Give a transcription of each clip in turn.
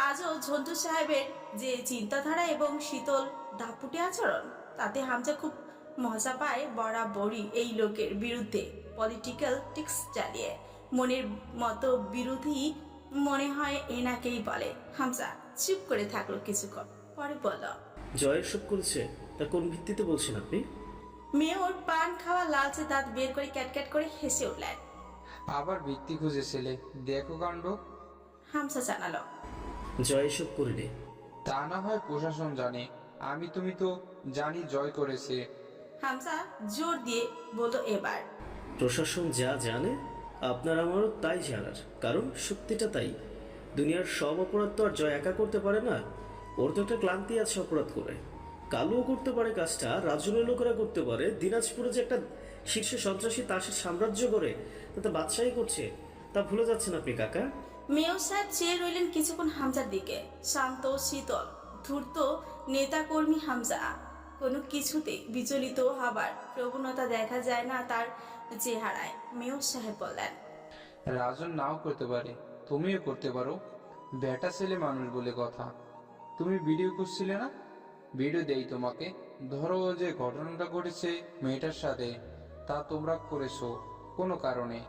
আজও ঝন্টু সাহেবের যে চিন্তাধারা এবং শীতল দাপুটে আচরণ, তাতে হামজা খুব মজা পায়। বরাবরই এই লোকের বিরুদ্ধে পলিটিক্যাল টিক্স চালিয়ে মনের মতো বিরোধী মনে হয় এনাকেই বলে। হামজা চুপ করে থাকলো কিছুক্ষণ, পরে বলল, জয় এসব করেছে, তা কোন ভিত্তিতে বলছেন আপনি? মেয়র পান খাওয়া লালচে দাঁত বের করে ক্যাটক্যাট করে হেসে উঠলেন। আবার ভিত্তি খুঁজেছিলে, দেখো কাণ্ড। হামজা জানালো, জয় এসব করিনি। তা না হয় প্রশাসন জানে, তুমি তো জানি জয় করেছে। হামজা জোর দিয়ে বলল, এবার প্রশাসন যা জানে আপনার আমারও তাই জানার, কারণ সত্যিটা তাই। দুনিয়ার সব অপরাধ তো আর জয় একা করতে পারে না। ওর তো একটা ক্লান্তি আছে অপরাধ করে। কালুও করতে পারে কাজটা, রাজনের লোকেরা করতে পারে। দিনাজপুরে যে একটা শীর্ষ সন্ত্রাসী তাসের সাম্রাজ্য করে তাতে বাদশাহী করছে, তা ভুলে যাচ্ছেন আপনি কাকা। মেয়র সাহেব চেয়ে রইলেন কিছুক্ষণ হামজার দিকে। শান্ত, শীতল, ধূর্ত নেতাকর্মী হামজা। কোনো কিছুতে বিচলিত হবার প্রবণতা দেখা যায় না তার চেহারায়। মেয়র সাহেব বললেন, রাজন নাও করতে পারে, তুমিও করতে পারো। বেটা ছেলে মানুষ বলে কথা। তুমি ভিডিও করছিলে না? ভিডিও দেই তোমাকে। ধরো যে ঘটনাটা ঘটেছে মেয়েটার সাথে, তা তোমরা করেছো কোনো কারণে,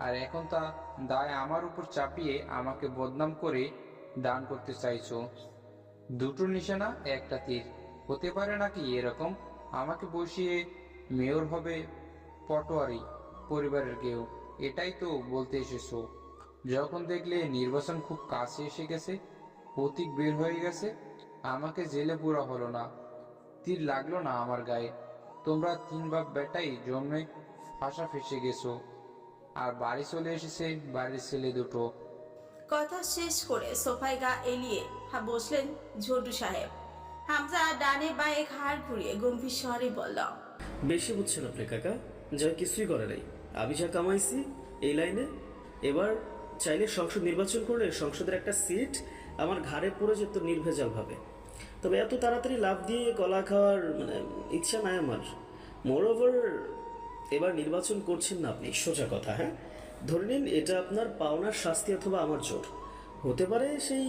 আর এখন তা দায় আমার উপর চাপিয়ে আমাকে বদনাম করে দান করতে চাইছো। দুটো নিশানা একটা তীর। হতে পারে নাকি এরকম? আমাকে বসিয়ে মেয়র হবে পটোয়ারি পরিবারের কেউ, এটাই তো বলতে এসেছো? যখন দেখলে নির্বাচন খুব কাছে এসে গেছে, প্রতীক বের হয়ে গেছে, আমাকে জেলে পুরা হলো না, তীর লাগলো না আমার গায়ে, তোমরা তিন বাপ বেটাই জন্মে ফাঁসা ফেসে গেছো, আর বাড়ি চলে এসেছে বাড়ির ছেলে দুটো। কথা শেষ করে সোফায় গা এলিয়ে বসলেন ঝন্টু সাহেব। হামজা ডানে বাঁয়ে ঘাড় ঘুরিয়ে গম্ভীর স্বরে বলল, বেশি বুঝছেন আপনি কাকা। জয় কিছুই করে নাই। আমি যা কামাইছি এই লাইনে, এবার চাইলে সংসদ নির্বাচন করলে সংসদের একটা সিট আমার ঘাড়ে পড়ে যেত নির্ভেজাল ভাবে। তবে এত তাড়াতাড়ি লাভ দিয়ে কলা খাওয়ার ইচ্ছা নাই আমার। মোরওভার এবার নির্বাচন করছেন না আপনি, সোজা কথা। হ্যাঁ, ধরে নিন এটা আপনার পাওনার শাস্তি অথবা আমার জোর হতে পারে। সেই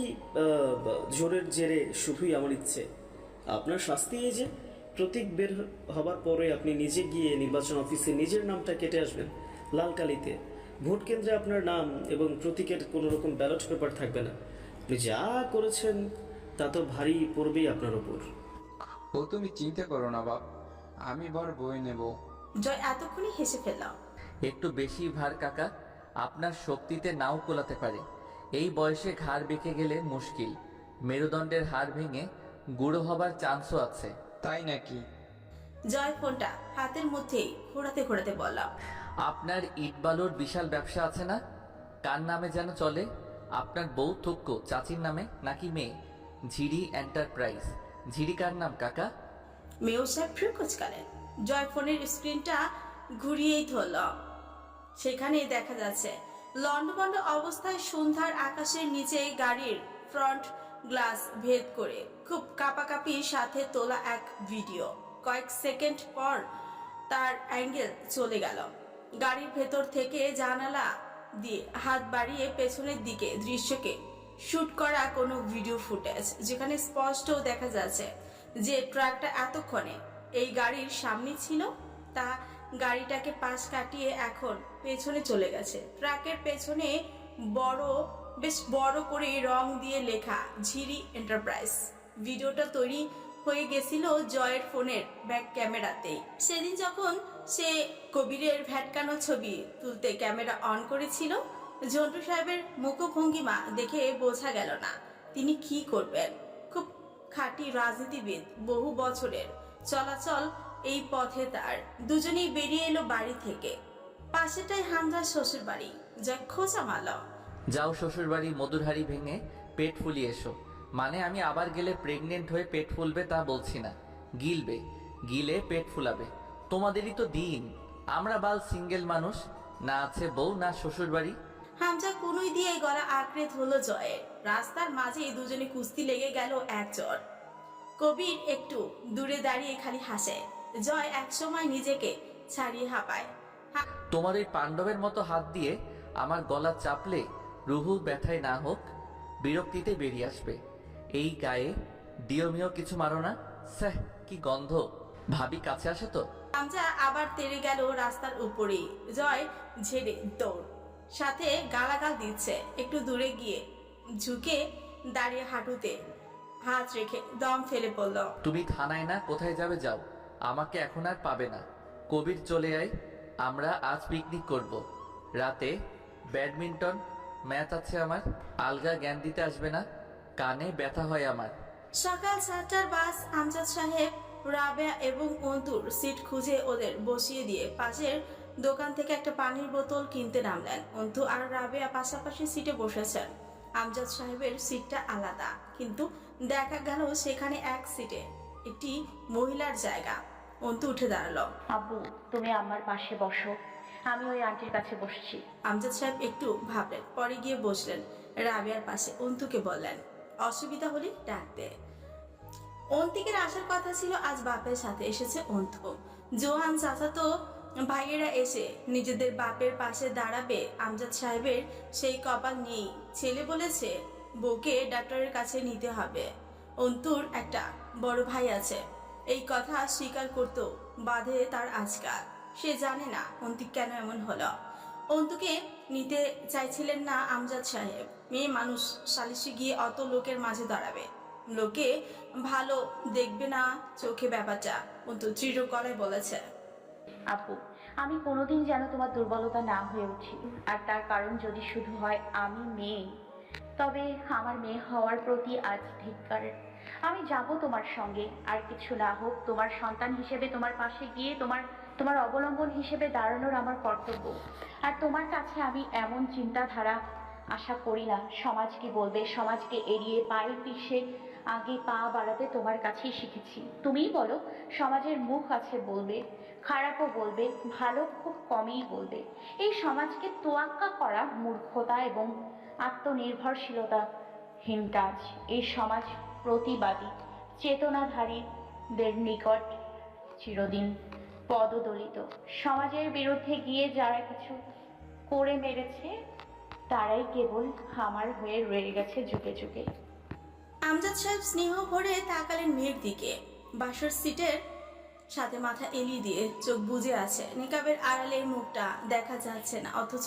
জোরের জেরে শুধুই আমার ইচ্ছে। আপনার শাস্তি এই যে প্রতীক বের হবার পরে আপনি নিজে গিয়ে নির্বাচন অফিসে নিজের নামটা কেটে আসবেন লাল কালিতে। ভোট কেন্দ্রে আপনার নাম এবং প্রতীকের কোনো রকম ব্যালট পেপার থাকবে না। আপনি যা করেছেন তা তো ভারী পড়বেই আপনার ওপর। ও তুমি চিন্তা করো না বাপ, আমি বর বয়ে নেব। জয় এতক্ষণে হেসে ফেলল। একটু বেশি ভার কাকা, আপনার শক্তিতে নাও কোলাতে পারে। এই বয়সে ঘাড় বেঁকে গেলে মুশকিল। মেরুদণ্ডের হাড় ভেঙে গুঁড়ো হবার চান্সও আছে। তাই নাকি? জয় ফোনটা হাতের মধ্যেই ঘোরাতে ঘোরাতে বলল, আপনার ইটবালুর বিশাল ব্যবসা আছে না? কার নামে যেন চলে? আপনার বউ থক্ক চাচির নামে নাকি মেয়ে? ঝিরি এন্টারপ্রাইজ। ঝিরি কার নাম কাকা? মেয়র সাহেব ফ্রি কুচকালেন। জয় ফোনের স্ক্রিনটা ঘুরিয়েই ধরল। সেখানে দেখা যাচ্ছে লন্ডভন্ড অবস্থায় সন্ধ্যার আকাশের নিচে গাড়ির ফ্রন্ট গ্লাস ভেদ করে খুব কাঁপাকাঁপির সাথে তোলা এক ভিডিও। কয়েক সেকেন্ড পর তার অ্যাঙ্গেল চলে গেল। গাড়ির ভেতর থেকে জানালা দিয়ে হাত বাড়িয়ে পেছনের দিকে দৃশ্যকে শুট করা কোনো ভিডিও ফুটেজ, যেখানে স্পষ্ট দেখা যাচ্ছে যে ট্রাকটা এতক্ষণে এই গাড়ির সামনে ছিল, তা গাড়িটাকে পাশ কাটিয়ে এখন পেছনে চলে গেছে। ট্রাকের পেছনে বেশ বড় করে রং দিয়ে লেখা ঝিরি এন্টারপ্রাইজ। ভিডিওটা তৈরি হয়ে গেছিল জয়ের ফোনের ব্যাক ক্যামেরাতেই। সেদিন যখন সে কবিরের ভ্যাটকানো ছবি তুলতে ক্যামেরা অন করেছিল, ঝন্টু সাহেবের মুখভঙ্গিমা দেখে বোঝা গেল না তিনি কি করবেন। খুব খাঁটি রাজনীতিবিদ, বহু বছরের চলাচল এই পথে তার। দুজনেই বেরিয়ে এলো বাড়ি থেকে। পাশেটাই হামজার শ্বশুর বাড়ি। জয় খোঁচা মারল, যাও শ্বশুরবাড়ি মধুর হাড়ি ভেঙে পেট ফুলিয়ে এসো। মানে আমি আবার গেলে প্রেগনেন্ট হয়ে পেট ফুলবে তা বলছি না, গিলবে, গিলে পেট ফুলাবে। তোমাদেরই তো দিন। আমরা বাল সিঙ্গেল মানুষ, না আছে বউ না শ্বশুরবাড়ি। হামজা কুনুই দিয়ে গলা আঁকড়ে ধরল জয়ের। রাস্তার মাঝেই দুজনে কুস্তি লেগে গেল এক চড়। কবির একটু দূরে দাঁড়িয়ে খালি হাসে। জয় একসময় নিজেকে ছাড়িয়ে হাঁপায়। তোমার ওই পাণ্ডবের মতো হাত দিয়ে আমার গলা চাপলে রুহু ব্যথায় না হোক, বিরক্তিতে বেরিয়ে আসবে। এই গায়ে ডিওমিও কিছু মারো না। স্যাহ, কি গন্ধ। ভাবি কাছে আসে তো। আমজা আবার তেড়ে গেল রাস্তার উপরেই। জয় ঝেড়ে দৌড়, সাথে গালাগাল দিচ্ছে। একটু দূরে গিয়ে ঝুঁকে দাঁড়িয়ে হাঁটুতে হাত রেখে দম ফেলে পড়ল। তুমি থানায় না, কোথায় যাবে যাও, আমাকে এখন আর পাবে না। কবির চলে আয়, আমরা আজ পিকনিক করব। রাতে ব্যাডমিন্টন ম্যাচ আছে আমার। আলগা জ্ঞান দিতে আসবে না, কানে ব্যথা হয় আমার। সকাল 7টার বাস আমজাদ সাহেব, রাবেয়া এবং অন্তুর সিট খুঁজে ওদের বসিয়ে দিয়ে পাশের দোকান থেকে একটা পানির বোতল কিনতে নামলেন। অন্তু আর রাবেয়া পাশাপাশি সিটে বসেছেন। আমজাদ সাহেবের সিটটা আলাদা, কিন্তু দেখা গেল সেখানে এক সিটে একটি মহিলার জায়গা। অন্তু উঠে দাঁড়ালো। আব্বু, তুমি আমার পাশে বসো, আমি ওই আন্টির কাছে বসছি। আমজাদ সাহেব একটু ভাবলেন, পরে গিয়ে বসলেন রাবেয়ার পাশে। অন্তুকে বললেন অসুবিধা হলে ডাকতে। অন্তিকের আসার কথা ছিল আজ, বাপের সাথে এসেছে অন্তু। জোহান চাচাতো ভাইয়েরা এসে নিজেদের বাপের পাশে দাঁড়াবে, আমজাদ সাহেবের সেই কপাল নেই। ছেলে বলেছে বউকে ডাক্তারের কাছে নিতে হবে। অন্তুর একটা বড় ভাই আছে, এই কথা স্বীকার করতো বাধে তার আজকাল। সে জানে না অন্তিক কেন এমন হলো। অন্তুকে নিতে চাইছিলেন না আমজাদ সাহেব। মেয়ে মানুষ, সালিশে গিয়ে অত লোকের মাঝে দাঁড়াবে, লোকে ভালো দেখবে না চোখে ব্যাপারটা। অন্তু দৃঢ় গলায় বলেছে, আব্বু, আমি কোনোদিন যেন তোমার দুর্বলতা না হয়ে উঠি। আর তার কারণ যদি শুধু হয় আমি মেয়ে, তবে আমার মেয়ে হওয়ার প্রতি আজ ধিক্কার। আমি যাব তোমার সঙ্গে, আর কিছু না হোক তোমার সন্তান হিসেবে তোমার পাশে গিয়ে তোমার অবলম্বন হিসেবে দাঁড়ানোর আমার কর্তব্য। আর তোমার কাছে আমি এমন চিন্তাধারা আশা করি না। সমাজ কি বলবে, সমাজকে এড়িয়ে পায়ে পিষে আগে পা বাড়াতে তোমার কাছেই শিখেছি। তুমিই বলো, সমাজের মুখ আছে বলবে, খারাপও বলবে, ভালো খুব কমই বলবে। এই সমাজকে তোয়াক্কা করা মূর্খতা এবং আত্মনির্ভরশীলতাহীন কাজ। এই সমাজ প্রতিবাদী চেতনাধারীদের নিকট চিরদিন পদদলিত। সমাজের বিরুদ্ধে গিয়ে যারা কিছু করে মেরেছে, তারাই কেবল আমার হয়ে রয়ে গেছে যুগে যুগে। আমজাদ সাহেব স্নেহ ভরে তাকালেন মেয়ের দিকে। বাসর সিটের সাথে মাথা এলিয়ে দিয়ে চোখ বুজে আছে। নিকাবের আড়ালে মুখটা দেখা যাচ্ছে না, অথচ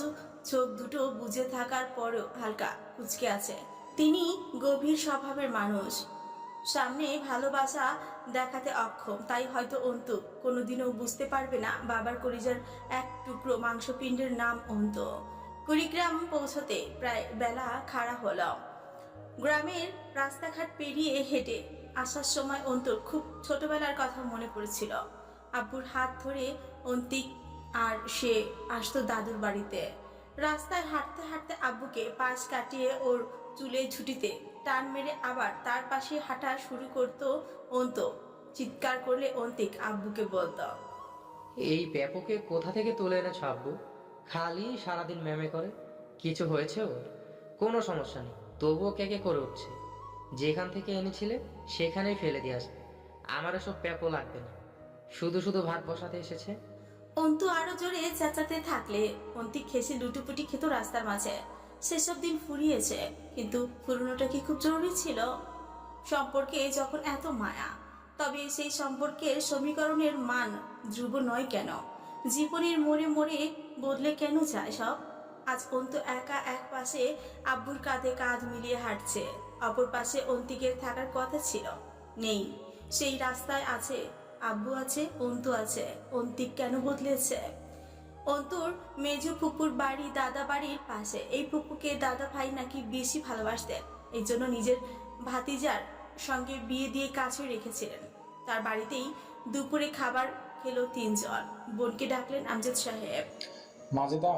চোখ দুটো বুজে থাকার পরও হালকা কুচকে আছে। তিনি গভীর স্বভাবের মানুষ, সামনে ভালোবাসা দেখাতে অক্ষম। তাই হয়তো অন্তু কোনোদিনও বুঝতে পারবে না বাবার কলিজার এক টুকরো মাংসপিণ্ডের নাম অন্তু। কুড়িগ্রাম পৌঁছতে প্রায় বেলা খাড়া হলো। গ্রামের রাস্তাঘাট পেরিয়ে হেঁটে আসার সময় অন্তুর খুব ছোটবেলার কথা মনে পড়েছিল। আব্বুর হাত ধরে অন্তিক আর সে আসতো দাদুর বাড়িতে। রাস্তায় হাঁটতে হাঁটতে আব্বুকে পাশ কাটিয়ে ওর চুলে ঝুঁটিতে টান মেরে আবার তার পাশে হাঁটা শুরু করতো অন্তু। চিৎকার করলে অন্তিক আব্বুকে বলতো, এই ব্যাপকে কোথা থেকে তুলে এনেছো আব্বু? খালি সারাদিন ম্যামে করে। কিছু হয়েছে ওর? কোনো সমস্যা নেই, তবুও কে করে উঠছে। যেখান থেকে এনেছিলে সেখানেই ফেলে দিয়ে আসবে। আমার এসব প্যাপো লাগবে না, শুধু শুধু ভাত বসাতে এসেছে। অন্তু আরো জোরে চেঁচাতে থাকলে অন্তিক খেসে লুটুপুটি খেত রাস্তার মাঝে। সেসব দিন ফুরিয়েছে, কিন্তু ফুরনোটা কি খুব জরুরি ছিল? সম্পর্কে যখন এত মায়া, তবে সেই সম্পর্কের সমীকরণের মান ধ্রুব নয় কেন? জীবনের মোড়ে মোড়ে বদলে কেন যায় সব? আজ অন্তু একা এক পাশে আব্বুর কাঁধে কাঁধ মিলিয়ে হাঁটছে, অপর পাশে অন্তিকের থাকার কথা ছিল, নেই। সেই রাস্তায় আছে আব্বু, আছে অন্তু, আছে অন্তিক। কেন বদলেছে? অন্তুর মেজু ফুপুর বাড়ি দাদা বাড়ির পাশে। এই ফুপুকে দাদা ভাই নাকি বেশি ভালোবাসতেন, এই জন্য নিজের ভাতিজার সঙ্গে বিয়ে দিয়ে কাছে রেখেছিলেন। তার বাড়িতেই দুপুরে খাবার খেলো 3 জন। বোনকে ডাকলেন আমজাদ সাহেব। মাজেদা,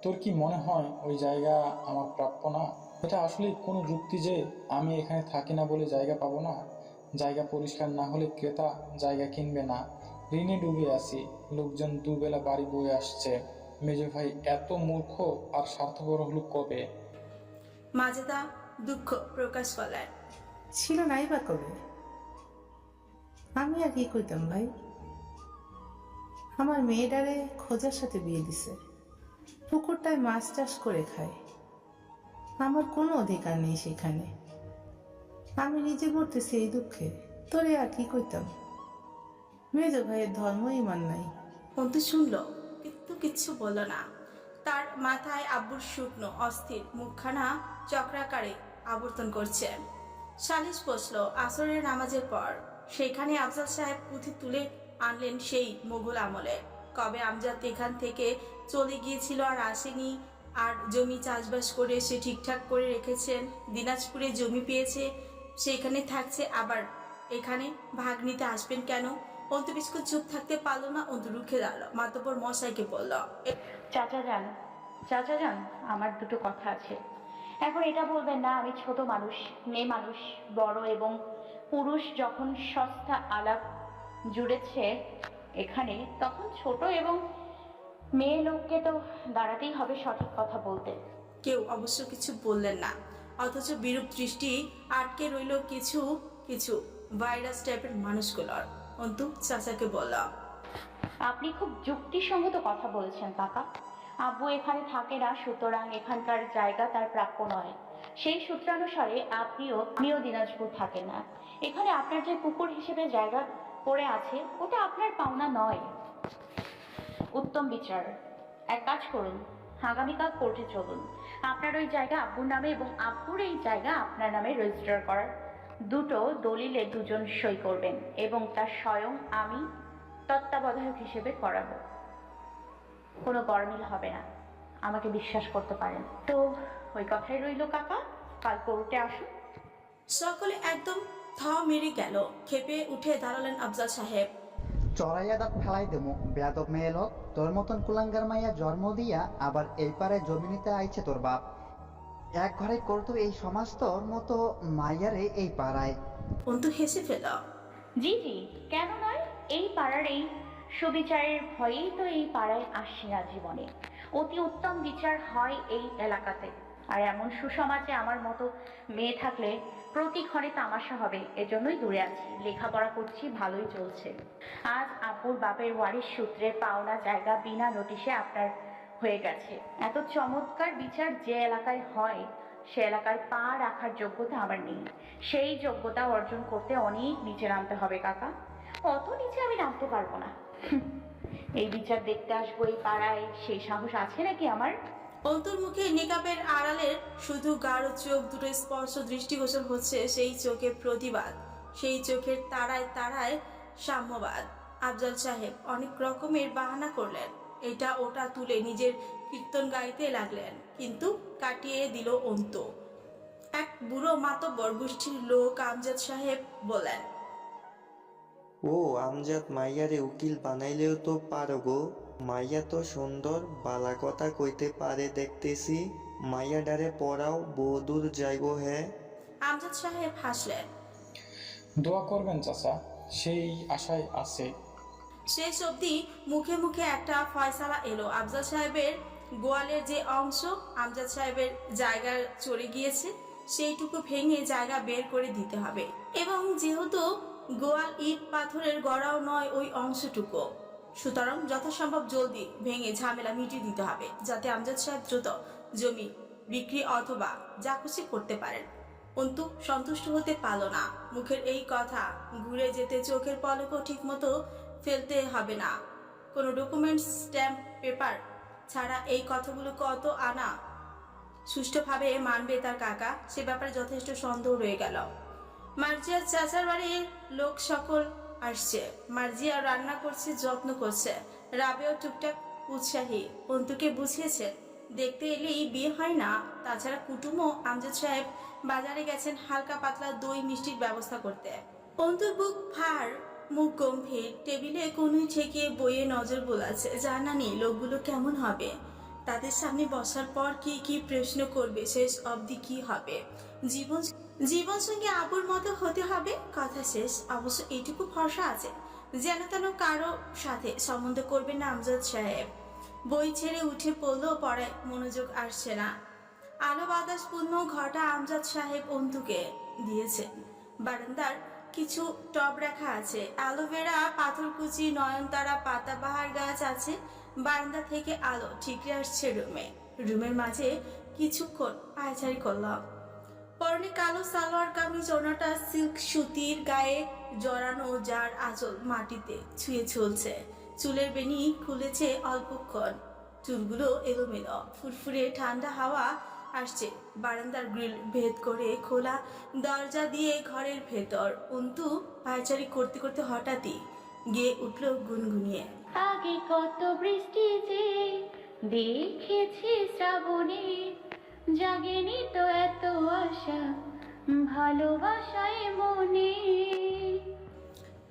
তোর কি মনে হয় ওই জায়গা আমার প্রাপ্য না? এটা আসলে কোনো যুক্তি যে আমি এখানে থাকি না বলে জায়গা পাবো না? জায়গা পরিষ্কার না হলে ক্রেতা জায়গা কিনবে না। ঋণে ডুবে আছি, লোকজন দুবেলা বাড়ি বয়ে আসছে। মেজো ভাই এত মূর্খ আর স্বার্থপর হলো কবে? মাজেদা দুঃখ প্রকাশ করলেন। ছিল নাই বা কবে? আমি আর কি কইতাম ভাই? আমার মেয়েটারে খোঁজার সাথে বিয়ে দিছে, পুকুরটায় মাছ চাষ করে খায়। আমার কোনো অধিকার নেই সেখানে। আমি নিজে মরতেছি এই দুঃখে, তোরে আর কি কইতাম। মেজ ভাইয়ের ধর্ম ইমান নাই। অন্তু শুনল কিন্তু কিচ্ছু বলল না। তার মাথায় আব্বুর শুকনো অস্থির মুখখানা চক্রাকারে আবর্তন করছে। সালিশ বসলো আসরের নামাজের পর। সেখানে আফজাল সাহেব পুঁথি তুলে আনলেন সেই মোগল আমলে। কবে আমজাদ এখান থেকে চলে গিয়েছিল আর আসেনি, আর জমি চাষবাস করে সে ঠিকঠাক করে রেখেছেন। দিনাজপুরে জমি পেয়েছে, সেখানে থাকছে, আবার এখানে ভাগ নিতে আসবেন কেন? অন্তু বিস্কুট চুপ থাকতে পারলো না। অন্তু রুখে দাঁড়ালো, মাতব্বর মশাইকে বলল, চাচা যান, আমার দুটো কথা আছে। এখন এটা বলবেন না আমি ছোট মানুষ, মেয়ে মানুষ। বড় এবং পুরুষ যখন সস্তা আলাপ জুড়েছে এখানে, তখন ছোট এবং মেয়ে লোককে তো দাঁড়াতেই হবে সঠিক কথা বলতে। কেউ অবশ্য কিছু বললেন না, অথচ বিরূপ দৃষ্টি আটকে রইল কিছু কিছু ভাইরাস টাইপের মানুষগুলোর। অন্তু চাচাকে বলল, আপনি খুব যুক্তিসঙ্গত কথা বলেছেন কাকা। আব্বু এখানে থাকে না, সুতরাং এখানকার জায়গা তার প্রাপ্য নয়। সেই সূত্রানুসারে আপনিও দিনাজপুর থাকেন না। এখানে আপনার যে পুকুর হিসেবে জায়গা পড়ে আছে, ওটা আপনার পাওনা নয়। উত্তম বিচার। এক কাজ করুন, আগামীকাল কোর্টে চলুন। আপনার ওই জায়গা আব্বুর নামে এবং আব্বুর এই জায়গা আপনার নামে রেজিস্টার করার দুটো দলিলে দুজন সই করবেন এবং তা স্বয়ং আমি তত্ত্বাবধায়ক হিসেবে করাবো। কোনো গরমিল হবে না, আমাকে বিশ্বাস করতে পারেন। তো ওই কথাই রইল কাকা, কাল কোর্টে আসুন। সকলে একদম থ মেরে গেল। খেপে উঠে দাঁড়ালেন আফজাল সাহেব। চড়াইয়া দাঁত ফেলাই দেবো বেয়াদব মেয়ে লোক। তোর মতন কুলাঙ্গার মাইয়া জন্ম দিয়া আবার এই পারে জমি নিতে আইছে তোর বাপ। এক ঘরে করতো এই সমাজ, তোর মতো মাইয়ারে এই পাড়ায়। অন্তু হেসে ফেল। জি, কেন নয়? এই পাড়ার এই সুবিচারের ভয়েই তো এই পাড়ায় আসছি না জীবনে। অতি উত্তম বিচার হয় এই এলাকাতে, আর এমন সুসমাজে আমার মতো মেয়ে থাকলে প্রতি ক্ষণে তামাশা হবে। এজন্যই দূরে আছি, লেখাপড়া করছি, ভালোই চলছে। আজ আব্বুর বাপের ওয়ারিশ সূত্রে পাওনা জায়গা বিনা নোটিশে আপনার হয়ে গেছে। এত চমৎকার বিচার যে এলাকায় হয়, সে এলাকায় পা রাখার যোগ্যতা আমার নেই। সেই যোগ্যতা অর্জন করতে অনেক নিচে নামতে হবে কাকা। অত নিচে আমি নামতে পারবো না। এই বিচার দেখতে আসবো এই পাড়ায়, সেই সাহস আছে নাকি আমার? অন্তুর মুখে নিকাবের আড়ালের শুধু গাঢ় চোখ দুটো স্পর্শ দৃষ্টিগোচর হচ্ছে। সেই চোখে প্রতিবাদ, সেই চোখের তারায় তারায় সাম্যবাদ। আফজাল সাহেব অনেক রকমের বাহানা করলেন, এটা ওটা তুলে নিজের কীর্তন গাইতে লাগলেন, কিন্তু কাটিয়ে দিল অন্তু। এক বুড়ো মাতব্বর গোষ্ঠীর লোক আমজাদ সাহেব বলেন, ও আমজাদ মাইয়ারে উকিল বানাইলেও তো পারো গো। মাইয়া তো সুন্দর, বালা কথা কইতে পারে দেখতেছি। মাইয়া ডারে পড়াও, বহুদূর যাইব। হ্যাঁ, আমজাদ সাহেব হাসলেন। দোয়া করবেন চাচা, সেই আশায় আছে। শেষ অবধি মুখে মুখে একটা ফয়সালা এলো। আফজাল সাহেবের গোয়ালের যে অংশ আমজাদ সাহেবের জায়গা চলে গিয়েছে, সেইটুকু ভেঙে জায়গা বের করে দিতে হবে। এবং যেহেতু গোয়াল ইট পাথরের গড়াও নয় ওই অংশটুকু, সুতরাং যথাসম্ভব জলদি ভেঙে ঝামেলা মিটিয়ে দিতে হবে, যাতে আমজাদ সাহেব দ্রুত জমি বিক্রি অথবা যা খুশি করতে পারেন। অন্তু সন্তুষ্ট হতে পারল না। মুখের এই কথা ঘুরে যেতে চোখের পলকও ঠিক মতো ফেলতে হবে না। কোনো ডকুমেন্টস, স্ট্যাম্প পেপার ছাড়া এই কথাগুলো কত আনা সুষ্ঠুভাবে মানবে তার কাকা, সে ব্যাপারে যথেষ্ট সন্দেহ রয়ে গেল। মার্জিয়ার চাচার বাড়ির লোক সকল আসছে। মার্জিয়া রান্না করছে, যত্ন করছে। রাবেও টুকটাক উৎসাহী। অন্তুকে বুঝিয়েছে দেখতে এলেই বিয়ে হয় না। তাছাড়া কুটুমও আমজাদ সাহেব বাজারে গেছেন হালকা পাতলা দই মিষ্টির ব্যবস্থা করতে। অন্তুর বুক ভার, মুখ গম্ভীর, টেবিলে কোনোই ঠেকিয়ে বইয়ে নজর বোলাচ্ছে। জানা নেই লোকগুলো কেমন হবে, তাদের সামনে বসার পর কি কি প্রশ্ন করবে, শেষ অবধি কি হবে। জীবন সঙ্গে আবুর মতো হতে হবে, কথা শেষ। অবশ্য এইটুকু ভরসা আছে, যেন তেন কারো সাথে সম্বন্ধ করবে না আমজাদ সাহেব। বই ছেড়ে উঠে পড়লেও পড়ায় মনোযোগ আসছে না। আলো বাতাস পূর্ণ ঘরটা আমজাদ সাহেব অন্তুকে দিয়েছেন। বারান্দার কিছু টব রাখা আছে, অ্যালোভেরা, পাথরকুচি, নয়নতারা, পাতাবাহার গাছ আছে। বারান্দা থেকে আলো ঠিকরে আসছে রুমে। রুমের মাঝে কিছুক্ষণ পায়চারি করলাম। পরনে কালো সালোয়ার কামিজ, ওড়নাটা সিল্ক সুতির, গায়ে জড়ানো, যার আঁচল মাটিতে ছুঁয়ে চলছে। চুলের বেনি খুলেছে অল্পক্ষণ, চুলগুলো এলোমেলো। ফুরফুরে ঠান্ডা হাওয়া আসছে বারান্দার গ্রিল ভেদ করে। খোলা দরজা দিয়ে ঘরের ভেতর। অন্তু পায়চারি করতে করতে হঠাৎই গেয়ে উঠল গুনগুনিয়ে। আগে কত বৃষ্টি যে দেখেছি শ্রাবণে, জাগেনি তো এত আশা ভালোবাসায় মনে।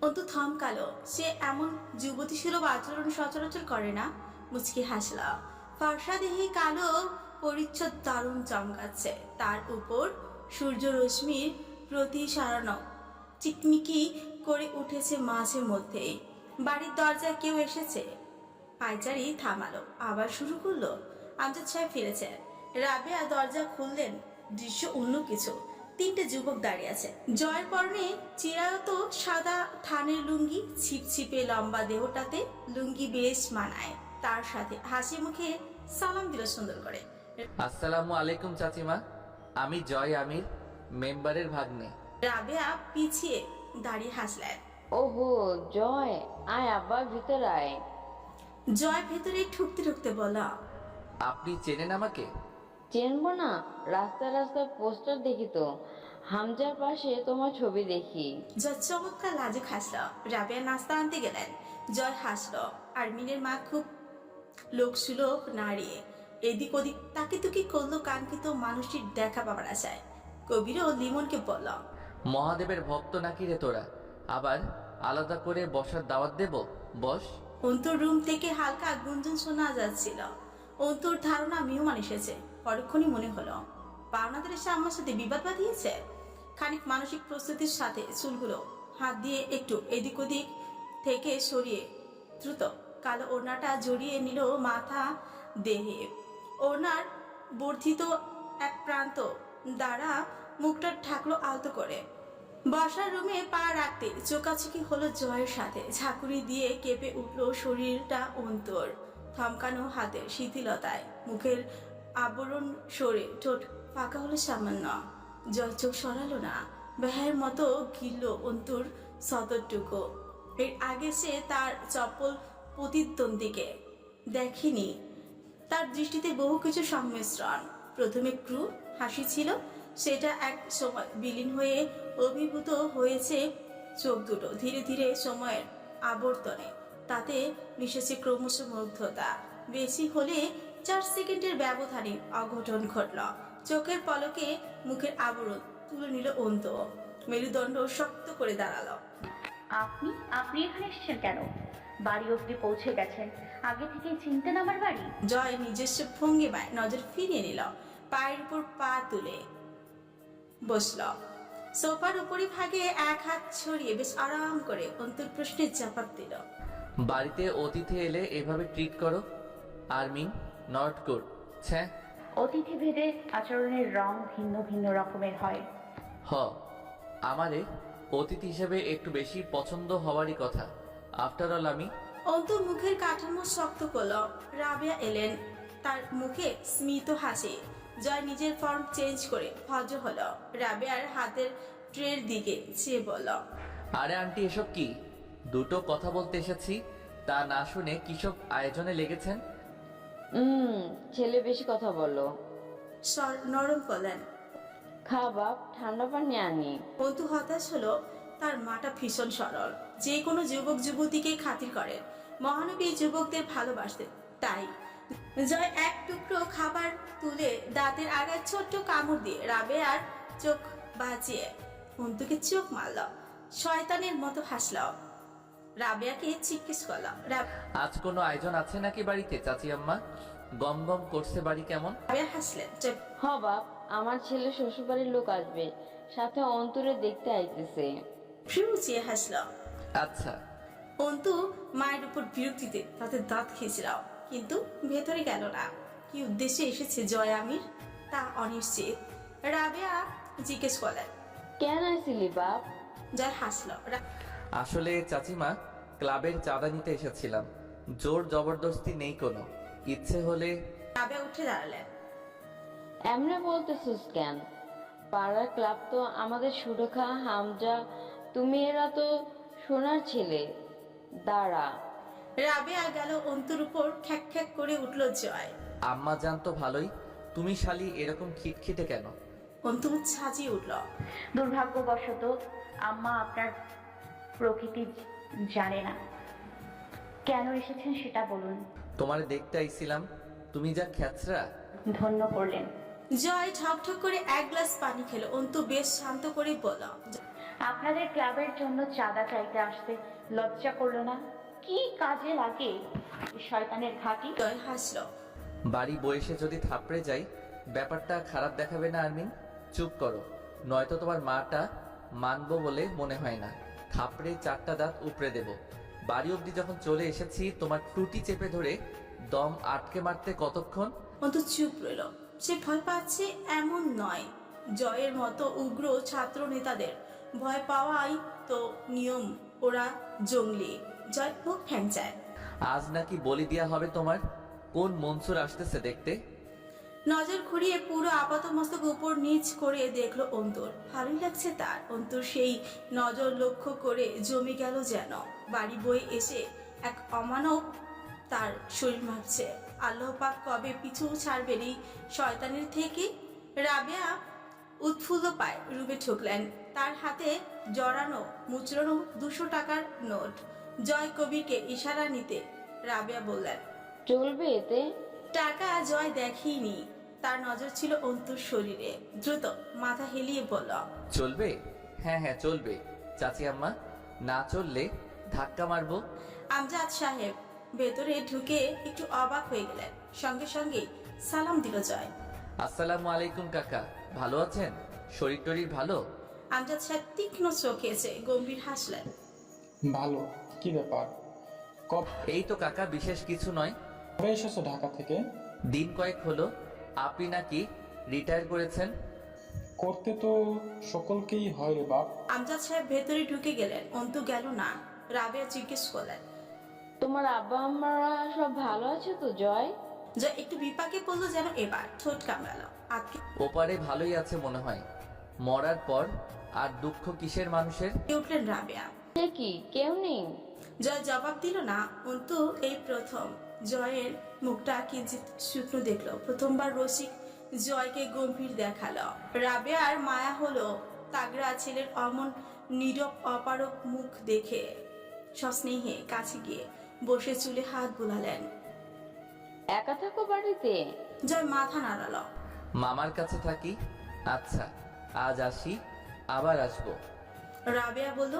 অন্তু থমকালো। সে এমন যুবতী সুলভ আচরণ সচরাচর করে না। মুচকি হাসলা। ফর্সা দেহে কালো পরিচ্ছদ দারুণ চমকাচ্ছে। তার উপর সূর্য রশ্মির প্রতি সারানো চিকমিকি করে উঠেছে মাঝে মধ্যেই। বাড়ির দরজায় কেউ এসেছে। পায়চারি থামালো, আবার শুরু করলো। আমজাদ সাহেব ফিরেছে। রাবেয়া দরজা খুললেন। দৃশ্য অন্য কিছু। 3টে যুবক দাঁড়িয়ে আছে। জয়ের পরনে চিরায়ত সাদা থানের লুঙ্গি, ছিপছিপে লম্বা দেহটাতে লুঙ্গি বেশ মানায়। তার সাথে হাসি মুখে সালাম দিল সুন্দর করে। আসসালামু আলাইকুম চাচিমা, আমি জয় আমির, মেম্বারের ভাগ্নে। রাবেয়া পিছিয়ে দাঁড়িয়ে হাসলেন। ওহো জয়, আয় আব্বা ভিতর আয়। জয় ভেতরে ঠুকতে ঠুকতে বলা, আপনি চেনেন আমাকে? চেনবো না? রাস্তায় রাস্তায় পোস্টার দেখি তো, হামজার পাশে তোমার ছবি দেখি। জয় চমৎকার লাজুক হাসল। রাবেয়া নাস্তা আনতে গেলেন। জয় হাসল। আরমিনের মা খুব লোকসুলভ নারী। এদিক ওদিক তাকে তুকি করলো কাঙ্ক্ষিত মানুষটির দেখা পাবার আশায়। কবিরও লিমনকে বলল, মহাদেবের ভক্ত নাকি রে তোরা? আবার আলাদা করে বসার দাওয়াত দেব, বস। অন্তর রুম থেকে হালকা গুঞ্জন শোনা যাচ্ছিল। অন্তর ধারণা মেহমান এসেছে। পরক্ষণই মনে হলো পাওনাদের এসে আমার সাথে বিবাদ বাঁধিয়েছে। খানিক মানসিক প্রস্তুতির সাথে চুলগুলো হাত দিয়ে একটু এদিক ওদিক থেকে সরিয়ে দ্রুত কালো ওড়নাটা জড়িয়ে নিল মাথা দেহে। ওড়নার বর্ধিত এক প্রান্ত দ্বারা মুখটা ঢাকলো আলতো করে। বসার রুমে পা রাখতে চোকাচুকি হলো জয়ের সাথে। ঝাঁকুনি দিয়ে কেঁপে উঠল শরীরটা অন্তর। থমকানো হাতের শিথিলতায় মুখের আবরণ সরে ঠোঁট ফাঁকা হলো সামান্য। জয় চোখ সরালো না। ব্যাহের মতো ঘিরল অন্তর সতরটুকু। এর আগে সে তার চপ্পল প্রতিদ্বন্দ্বীকে দেখেনি। তার দৃষ্টিতে বহু কিছু সংমিশ্রণ। প্রথমে ক্রু হাসি ছিল, সেটা এক সময় বিলীন হয়ে অভিভূত হয়েছে চোখ দুটো। ধীরে ধীরে সময়ের আবর্তনে তাতে মিশেছে ক্রমশ মুগ্ধতা। বেশি হলে 4 সেকেন্ডের ব্যবধানে অঘটন ঘটল। চোখের পলকে মুখের আবরণ তুলে নিল অন্ত। মেরুদণ্ড শক্ত করে দাঁড়ালো। আপনি আপনি এখানে এসেছেন কেন? বাড়ি অবধি পৌঁছে গেছেন, আগে থেকেই চিনতেন আমার বাড়ি? জয় নিজস্ব ভঙ্গিমায় নজর ফিরিয়ে নিল। পায়ের উপর পা তুলে বসল। সোফার উপরি ভাগে এক হাত ছড়িয়ে বেশ আরাম করে অন্তর প্রশ্নের জবাব দিল। বাড়িতে অতিথি এলে এভাবে ট্রিট করো? আর্মিং নট গুড। ছ্যাঁ। অতিথি ভেদে আচরণের রং ভিন্ন ভিন্ন রকমের হয়। হ, আমারে অতিথি হিসেবে একটু বেশি পছন্দ হওয়ারই কথা। আফটার অল আমি। অন্তর মুখের কাঠামো শক্ত করল। রাবেয়া এলেন। তার মুখে স্মিত হাসি। জয় নিজের ফর্ম চেঞ্জ করে ভদ্র হলো। রাবেয়ার হাতের ট্রের দিকে চেয়ে বলল, আরে আন্টি, এসব কি? দুটো কথা বলতে এসেছি, তা না শুনে কিসব আয়োজনে লেগেছেন? ছেলে বেশি কথা বললো। স্বর নরম করলেন। খা বাপ, ঠান্ডা পানি আনি। অন্তু হতাশ হলো। তার মাটা ভীষণ সরল। যে কোনো যুবক যুবতীকে খাতির করেন। মহানবী যুবকদের ভালোবাসতেন। তাই জয় এক টুকরো খাবার তুলে দাঁতের আগায় ছোট্ট কামড় দিয়ে রাবেয়ার চোখ বাঁচিয়ে অন্তুকে চোখ মারল। শয়তানের মতো হাসল। রাবেয়াকে জিজ্ঞেস করল, আজ কোনো আয়োজন আছে নাকি বাড়িতে চাচি আম্মা? গম গম করছে বাড়ি কেমন? রাবেয়া হাসলেন। হ বাপ, আমার ছেলে শ্বশুরবাড়ির লোক আসবে, সাথে অন্তরে দেখতে আইতেছে। ফিরুচিয়ে হাসল। আচ্ছা। অন্তু মায়ের উপর বিরক্তিতে তাতে দাঁত খেয়েছিল, কিন্তু ভেতরে গেল না। কি উদ্দেশ্যে এসেছে জয় আমির তা অনিশ্চিত। রাবেয়া জিজ্ঞেস করলেন, কেন আসিলি বাপ? জয় হাসলো। আসলে চাচিমা, ক্লাবের চাঁদা নিতে এসেছিলাম। জোর জবরদস্তি নেই কোনো, ইচ্ছে হলে। রাবেয়া উঠে দাঁড়ালেন। এমনি বলতেছিস কেন? পাড়ার ক্লাব তো আমাদের সুরেখা, হামজা, তুমি এরা তো সোনার ছেলে। দাঁড়া। রাবেয়া গেল অন্তুর উপর খ্যাক খ্যাক করে উঠল জয়। আম্মা জান তো ভালোই, তুমি শালি এরকম খিটখিটে কেন? অন্তু ছাজিয়ে উঠল। দুর্ভাগ্যবশত আম্মা আপনার প্রকৃতি জানে না। কেন এসেছেন সেটা বলুন। তোমারে দেখতে আইছিলাম, তুমি যা খ্যাচরা। ধন্য করলেন। জয় ঠকঠক করে এক গ্লাস পানি খেলো। অন্তু বেশ শান্ত করে বলল, আপনাদের ক্লাবের জন্য চাঁদা চাইতে আসতে লজ্জা করলো না? কি কাজে লাগে এই শয়তানের ঘাঁটি? জয় হাসলো। বাড়ি বয়সে যদি থাপড়ে যাই, ব্যাপারটা খারাপ দেখাবে না আর্মিন? চুপ করো, নয়তো তোমার মাটা মানবো বলে মনে হয় না। থাপড়ে 4টা দাঁত উপড়ে দেব। বাড়ি অবধি যখন চলে এসেছি, তোমার টুটি চেপে ধরে দম আটকে মারতে কতক্ষণ? অন্তু চুপ রইল। সে ভয় পাচ্ছে এমন নয়। জয়ের মতো উগ্র ছাত্র নেতাদের ভয় পাওয়াই তো নিয়ম। ওরা জঙ্গলি। জয় মুখ ফ্যাংচায়। আজ নাকি বলি দেয়া হবে তোমার? কোন মনসুর আসতেছে দেখতে? নজর ঘুরিয়ে পুরো আপাতমস্তক উপর নিচ করে দেখলো অন্তর। ভালোই লাগছে তার। অন্তর সেই নজর লক্ষ্য করে জমে গেল যেন। বাড়ি বয়ে এসে এক অমানব তার শরীর মাপছে। আল্লাহ পাক কবে পিছু ছাড়বেন এই শয়তানের থেকে? রাবেয়া উৎফুল্ল পায় রুমে ঢুকলেন। তার হাতে জড়ানো মুচড়ানো 200 টাকার নোট। জয় কবিরকে ইশারা নিতে রাবেয়া বললেন, চলবে এতে? টাকা জয় দেখেনি। তার নজর ছিল অন্তুর শরীরে। দ্রুত মাথা হেলিয়ে বলল, চলবে? হ্যাঁ হ্যাঁ চলবে চাচি আম্মা, না চললে ধাক্কা মারবো। আমজাদ সাহেব ভেতরে ঢুকে একটু অবাক হয়ে গেলেন। সঙ্গে সঙ্গে সালাম দিল জয়। আসসালামু আলাইকুম কাকা, ভালো আছেন? শরীর টরীর ভালো? আমজাদ সাহেব তীক্ষ্ণ চোখে এসে গম্ভীর হাসলেন। ভালো। কি ব্যাপার? এই তো কাকা, বিশেষ কিছু নয়। কবে এসেছো ঢাকা থেকে? দিন কয়েক হলো। আপনি নাকি রিটায়ার করেছেন? করতে তো সকলকেই হয় রে বাপ। আমজাদ সাহেব ভেতরে ঢুকে গেলেন। অন্তু গেল না। রাবেয়া জিজ্ঞেস করলেন, তোমার আব্বা আম্মারা সব ভালো আছে তো জয়? জয় একটু বিপাকে পড়লো যেন। এবার ঠোঁট কামড়ালো। আজকে ওপারে ভালোই আছে মনে হয়। মরার পর আর দুঃখ কিসের মানুষের? উঠলেন রাবেয়া। সে কি কেউ নেই? জয় জবাব দিল না। অন্তু এই প্রথম জয়ের মুখটা কিঞ্চিত শুকনো দেখলো। প্রথমবার রসিক জয়কে গম্ভীর দেখালো। রাবেয়ার মায়া হলো তাগড়া ছেলের অমন নীরব অপারক মুখ দেখে। সস্নেহে কাছে গিয়ে বসে চুলে হাত বুলালেন। একা থাকো বাড়িতে? জয় মাথা নাড়ালো। মামার কাছে থাকি। আচ্ছা, আজ আসি, আবার আসবো। রাবেয়া বলল,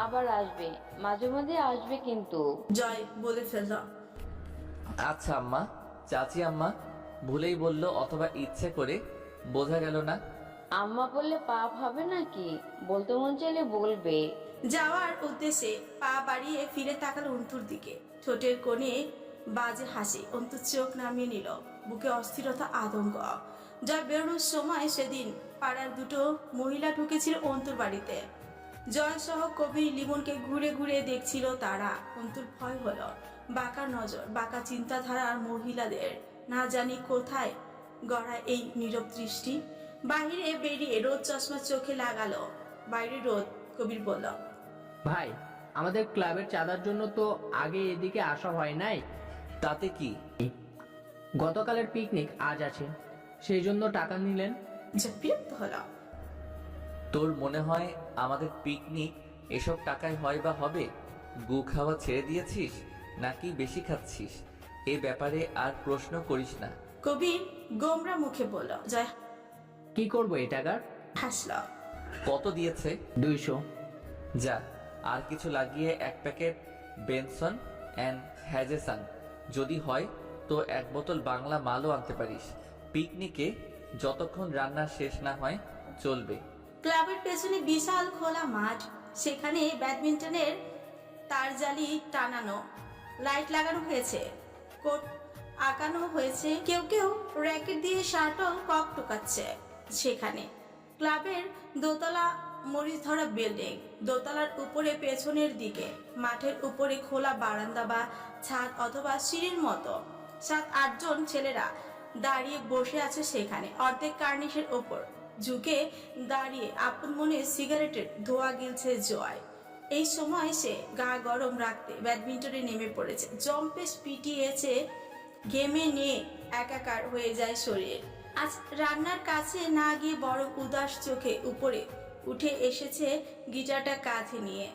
আবার আসবে, মাঝে মাঝে আসবে কিন্তু। জয় বলে ফেলল, আচ্ছা আম্মা। চাচি আম্মা ভুলেই বলল অথবা ইচ্ছে করে, বোঝা গেল না? আম্মা বললে পাপ হবে নাকি? বলতে মন চাইলে বলবে। যাওয়ার উদ্দেশ্যে পা বাড়িয়ে ফিরে তাকালো অন্তুর দিকে। ঠোঁটের কোণে বাজে হাসি। অন্তু চোখ নামিয়ে নিল। বুকে অস্থিরতা, আতঙ্ক। জয় বেরোনোর সময় সেদিন পাড়ার 2 মহিলা ঢুকেছিল অন্তুর বাড়িতে। জয় সহ কবির লিমনকে ঘুরে ঘুরে দেখছিল তারা। অন্তুর ভয় হলো। বাঁকা নজর, বাঁকা চিন্তাধারার মহিলাদের না জানি কোথায় গড়া এই নীরব দৃষ্টি। বাহিরে বেরিয়ে রোদ চশমা চোখে লাগালো। বাইরে রোদ। কবির বলল, ভাই, আমাদের ক্লাবের চাঁদার জন্য তো আগে এদিকে আসা হয় নাই। তাতে কি? গতকালের পিকনিক আজ আছে, সেই জন্য টাকা নিলেন। বিরক্ত হলো। তোর মনে হয় আমাদের পিকনিক এসব টাকায় হয় বা হবে? গু খাওয়া ছেড়ে দিয়েছিস নাকি বেশি খাচ্ছিস? এ ব্যাপারে আর প্রশ্ন করিস না। কবির গোমরা মুখে বলল। জয় কি করবো এই টাকার? হাসল। কত দিয়েছে? 200। যা, আর কিছু লাগিয়ে 1 প্যাকেট বেনসন অ্যান্ড হ্যাজেসান, যদি হয় তো 1 বোতল বাংলা মালও আনতে পারিস। পিকনিকে যতক্ষণ রান্না শেষ না হয় চলবে। ক্লাবের পেছনে বিশাল খোলা মাঠ। সেখানে ব্যাডমিন্টনের তারজালি টানানো, লাইট লাগানো হয়েছে, কোট আঁকানো হয়েছে। কেউ কেউ র্যাকেট দিয়ে শাটল কক টোকাচ্ছে। সেখানে ক্লাবের দোতলা মরিচ ধরা বিল্ডিং, দোতলার উপরে পেছনের দিকে মাঠের উপরে খোলা বারান্দা বা ছাদ অথবা সিঁড়ির মতো 7-8 জন ছেলেরা দাঁড়িয়ে বসে আছে সেখানে। অর্ধেক কার্নিশের ওপর ঝুঁকে দাঁড়িয়ে আপন মনে সিগারেটের ধোঁয়া গিলছে জয়। এই সময় সে গা গরম রাখতে ব্যাডমিন্টনে নেমে পড়েছে। জম্পেশ পিটিয়েছে, ঘেমে নিয়ে একাকার হয়ে যায় শরীর। আজ রান্নার কাছে না গিয়ে বড় উদাস চোখে উপরে উঠে এসেছে গিটারটা কাঁধে নিয়ে।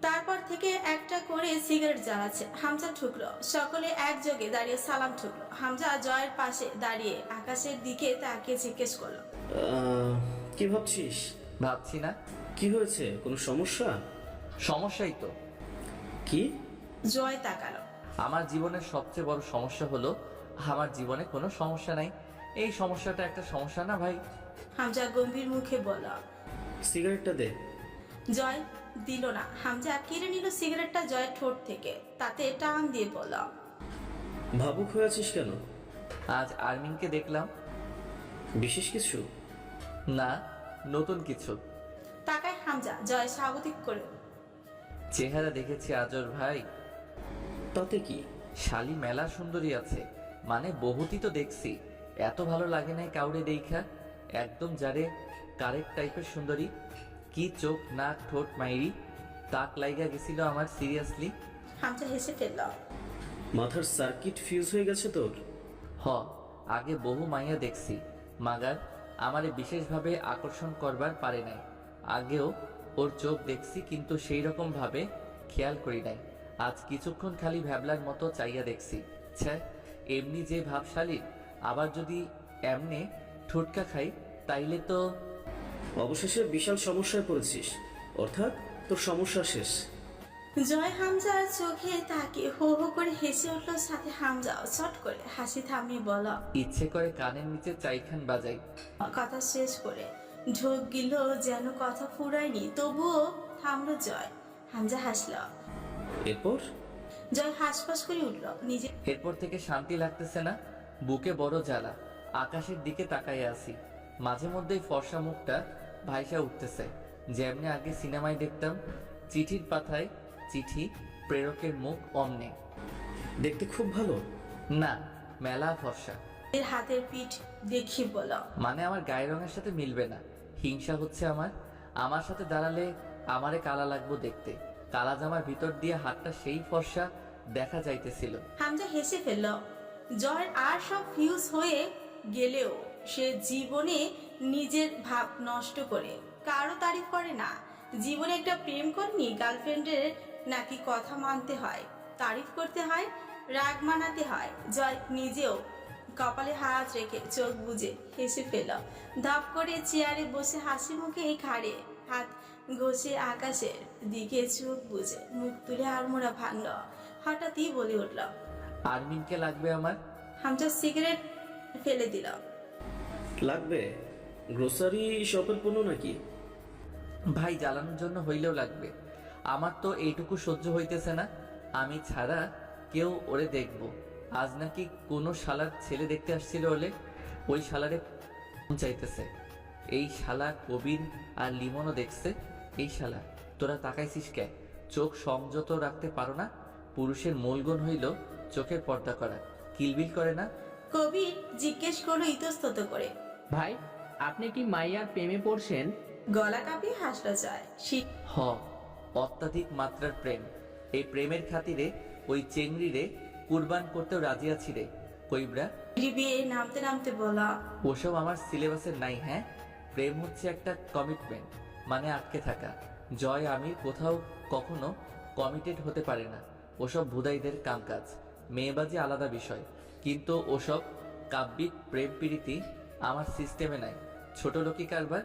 তারপর থেকে একটা করে সিগারেট জ্বালাচ্ছে। হামজা ঠুকলো, সকলে একযোগে দাঁড়িয়ে সালাম ঠুকলো। হামজা জয়ের পাশে দাঁড়িয়ে আকাশের দিকে তাকিয়ে জিজ্ঞেস করলো, কি ভাবছিস? ভাবছি না। কি হয়েছে? কোনো সমস্যা? সমস্যাই তো। কি? জয় তাকালো। আমার জীবনের সবচেয়ে বড় সমস্যা হলো আমার জীবনে কোনো সমস্যা নাই। এই সমস্যাটা একটা সমস্যা না ভাই? হামজা গম্ভীর মুখে বলল। সিগারেটটা দে। জয় দিল না। হামজা কেড়ে নিল সিগারেটটা জয়ের ঠোঁট থেকে, তাতে টান দিয়ে বলল, ভাবুক হয়ে আছিস কেন? আজ আর্মিনকে দেখলাম। বিশেষ কিছু? না, নতুন কিছু। তাকায় হামজা। জয় স্বাগতিক করে, চেহারা দেখেছি আজর ভাই। তাতে কি? শালি মেলা সুন্দরী আছে, মানে বহুতই তো দেখছি। এত ভালো লাগে নাই কাউরে দেখা। একদম যারে কারেক্ট টাইপের সুন্দরী। কি চোখ, নাক, ঠোঁট মাইরি, তাক লাইগা গেছিল আমার সিরিয়াসলি। হামজা হেসে ফেলল। মাথার সার্কিট ফিউজ হয়ে গেছে তোর? হ, আগে বহু মাইয়া দেখছি, মাগার আমারে বিশেষভাবে আকর্ষণ করবার পারে নাই। আগেও ওর চোখ দেখছি, কিন্তু সেই রকম ভাবে খেয়াল করি নাই। আজ কিছুক্ষণ খালি ভ্যাবলার মতো চাইয়া দেখছি। ছ্যা, এমনি যে ভাবশালীর, আবার যদি এমনে ঠুটকা খাই তাইলে তো। অবশেষে বিশাল সমস্যায় পড়েছিস, অর্থাৎ তোর সমস্যা শেষ। জয় হামজার চোখে তাকিয়ে হো হো করে হেসে উঠল। সাথে হামজাও চট করে হাসি থামিয়ে বলল, ইচ্ছে করে কানের নিচে চাইখান বাজাই। কথা শেষ করে ঢোক গিল যেন কথা ফুরায়নি, তবুও থামলো জয়। হামজা হাসল। এরপর? জয় হাসপাস করে উঠল। নিজে এরপর থেকে শান্তি লাগতেছে না, বুকে বড় জ্বালা। আকাশের দিকে তাকাইয়া আছি, মাঝে মধ্যেই ফর্সা মুখটা ভাইসা উঠতেছে, যেমনি আগে সিনেমায় দেখতাম। চিঠির পাতায় চিঠি, প্রেরকের মুখ অমনে। দেখতে খুব ভালো? না, মেলা ফর্সা। এর হাতের পিঠ দেখি বল, মানে আমার গায়ের রঙের সাথে মিলবে না। হিংসা হচ্ছে আমার সাথে দাঁড়ালে আমারে কালা লাগবো দেখতে। কালা জামার ভিতর দিয়ে হাতটা সেই ফর্সা দেখা যাইতেছিল। হামজা হেসে ফেলল। জয়ের আর সব ফিউজ হয়ে গেলেও সে জীবনে নিজের ভাব নষ্ট করে কারো তারিফ করে না। জীবনে একটা প্রেম করেনি, গার্লফ্রেন্ডের নাকি কথা মানতে হয়, তারিফ করতে হয়, রাগ মানাতে হয়। জয় নিজেও কপালে হাত রেখে চোখ বুজে হেসে ফেল। ধাপ করে চেয়ারে বসে হাসি মুখে ঘাড়ে হাত ঘষে আকাশের দিকে চোখ বুজে মুখ তুলে আড়মোড়া ভাঙল। হঠাৎই বলে উঠল, আর্মিনকে লাগবে আমার। হামজা সিগারেট ফেলে দিল। লাগবে? গ্রোসারি শপের পণ্য নাকি? ভাই, জ্বালানোর জন্য হইলেও লাগবে। আমার তো এইটুকু সহ্য হইতেছে না, আমি ছাড়া কেউ ওরে দেখবো। আজ নাকি কোনো শালার ছেলে দেখতে আসছিল ওলে, ওই শালারে চাইতেছে। এই শালা কবির আর লিমনও দেখছে। এই শালা, তোরা তাকাইছিস কে? চোখ সংযত রাখতে পারো না? পুরুষের মূলগুণ হইল চোখের পর্দা করা। কিলবিল করে না? কবির জিজ্ঞেস করলো ইতস্তত করে, ভাই, আপনি কি মাইয়ার প্রেমে পড়ছেন? গলা কাঁপিয়ে হাসলো জয়। হ, অত্যাধিক মাত্রার প্রেম। এই প্রেমের খাতিরে ওই চেংড়িরে কুরবান করতেও রাজি আছি রে কইবরা। বিয়ে নামতে নামতে বলা, ওসব আমার সিলেবাসে নাই। হ্যাঁ, প্রেম হচ্ছে একটা কমিটমেন্ট, মানে আটকে থাকা। জয় আমি কোথাও কখনো কমিটেড হতে পারে না। ওসব ভুদাইদের কামকাজ। মেয়েবাজি আলাদা বিষয়, কিন্তু ওসব কাব্যিক প্রেম প্রীতি আমার সিস্টেমে নাই। ছোট লোকি কারবার।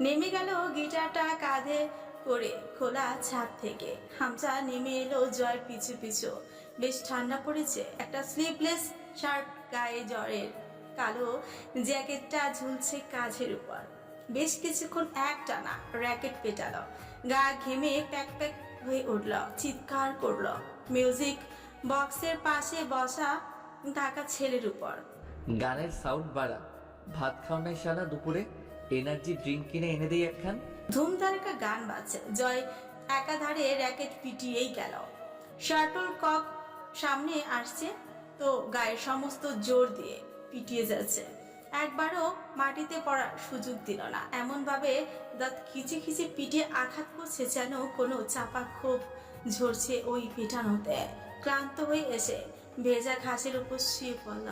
নেমে গেল গিটারটা কাঁধে করে খোলা ছাদ থেকে। হামজা নেমে এলো জয়ের পিছু পিছু। বেশ ঠান্ডা পড়েছে। একটা স্লিভলেস শার্ট গায়ে, জ্বরের কালো জ্যাকেটটা ঝুলছে কাঁধের উপর। বেশ কিছুক্ষণ একটানা র্যাকেট পেটালো। গা ঘেমে প্যাক প্যাক হয়ে উঠল, চিৎকার করলো মিউজিক বক্সের পাশে বসা থাকা ছেলের উপর। গানের সাউন্ড বাড়া। ভাত খাও নাই শালা দুপুরে? এনার্জি ড্রিঙ্ক কিনে এনে দিই একখান। ধুমধারাকা গান বাজছে। জয় একাধারে র্যাকেট পিটিয়েই গেল। শাটল কক সামনে আসছে তো গায়ের সমস্ত জোর দিয়ে পিটিয়ে যাচ্ছে। একবারও মাটিতে পড়ার সুযোগ দিল না। এমনভাবে দাঁত খিচি খিচি পিটিয়ে আঘাত করছে যেন কোনো চাপা ক্ষোভ ঝরছে ওই পিটানোতে। ক্লান্ত হয়ে এসে ভেজা ঘাসের উপর শুয়ে পড়ল।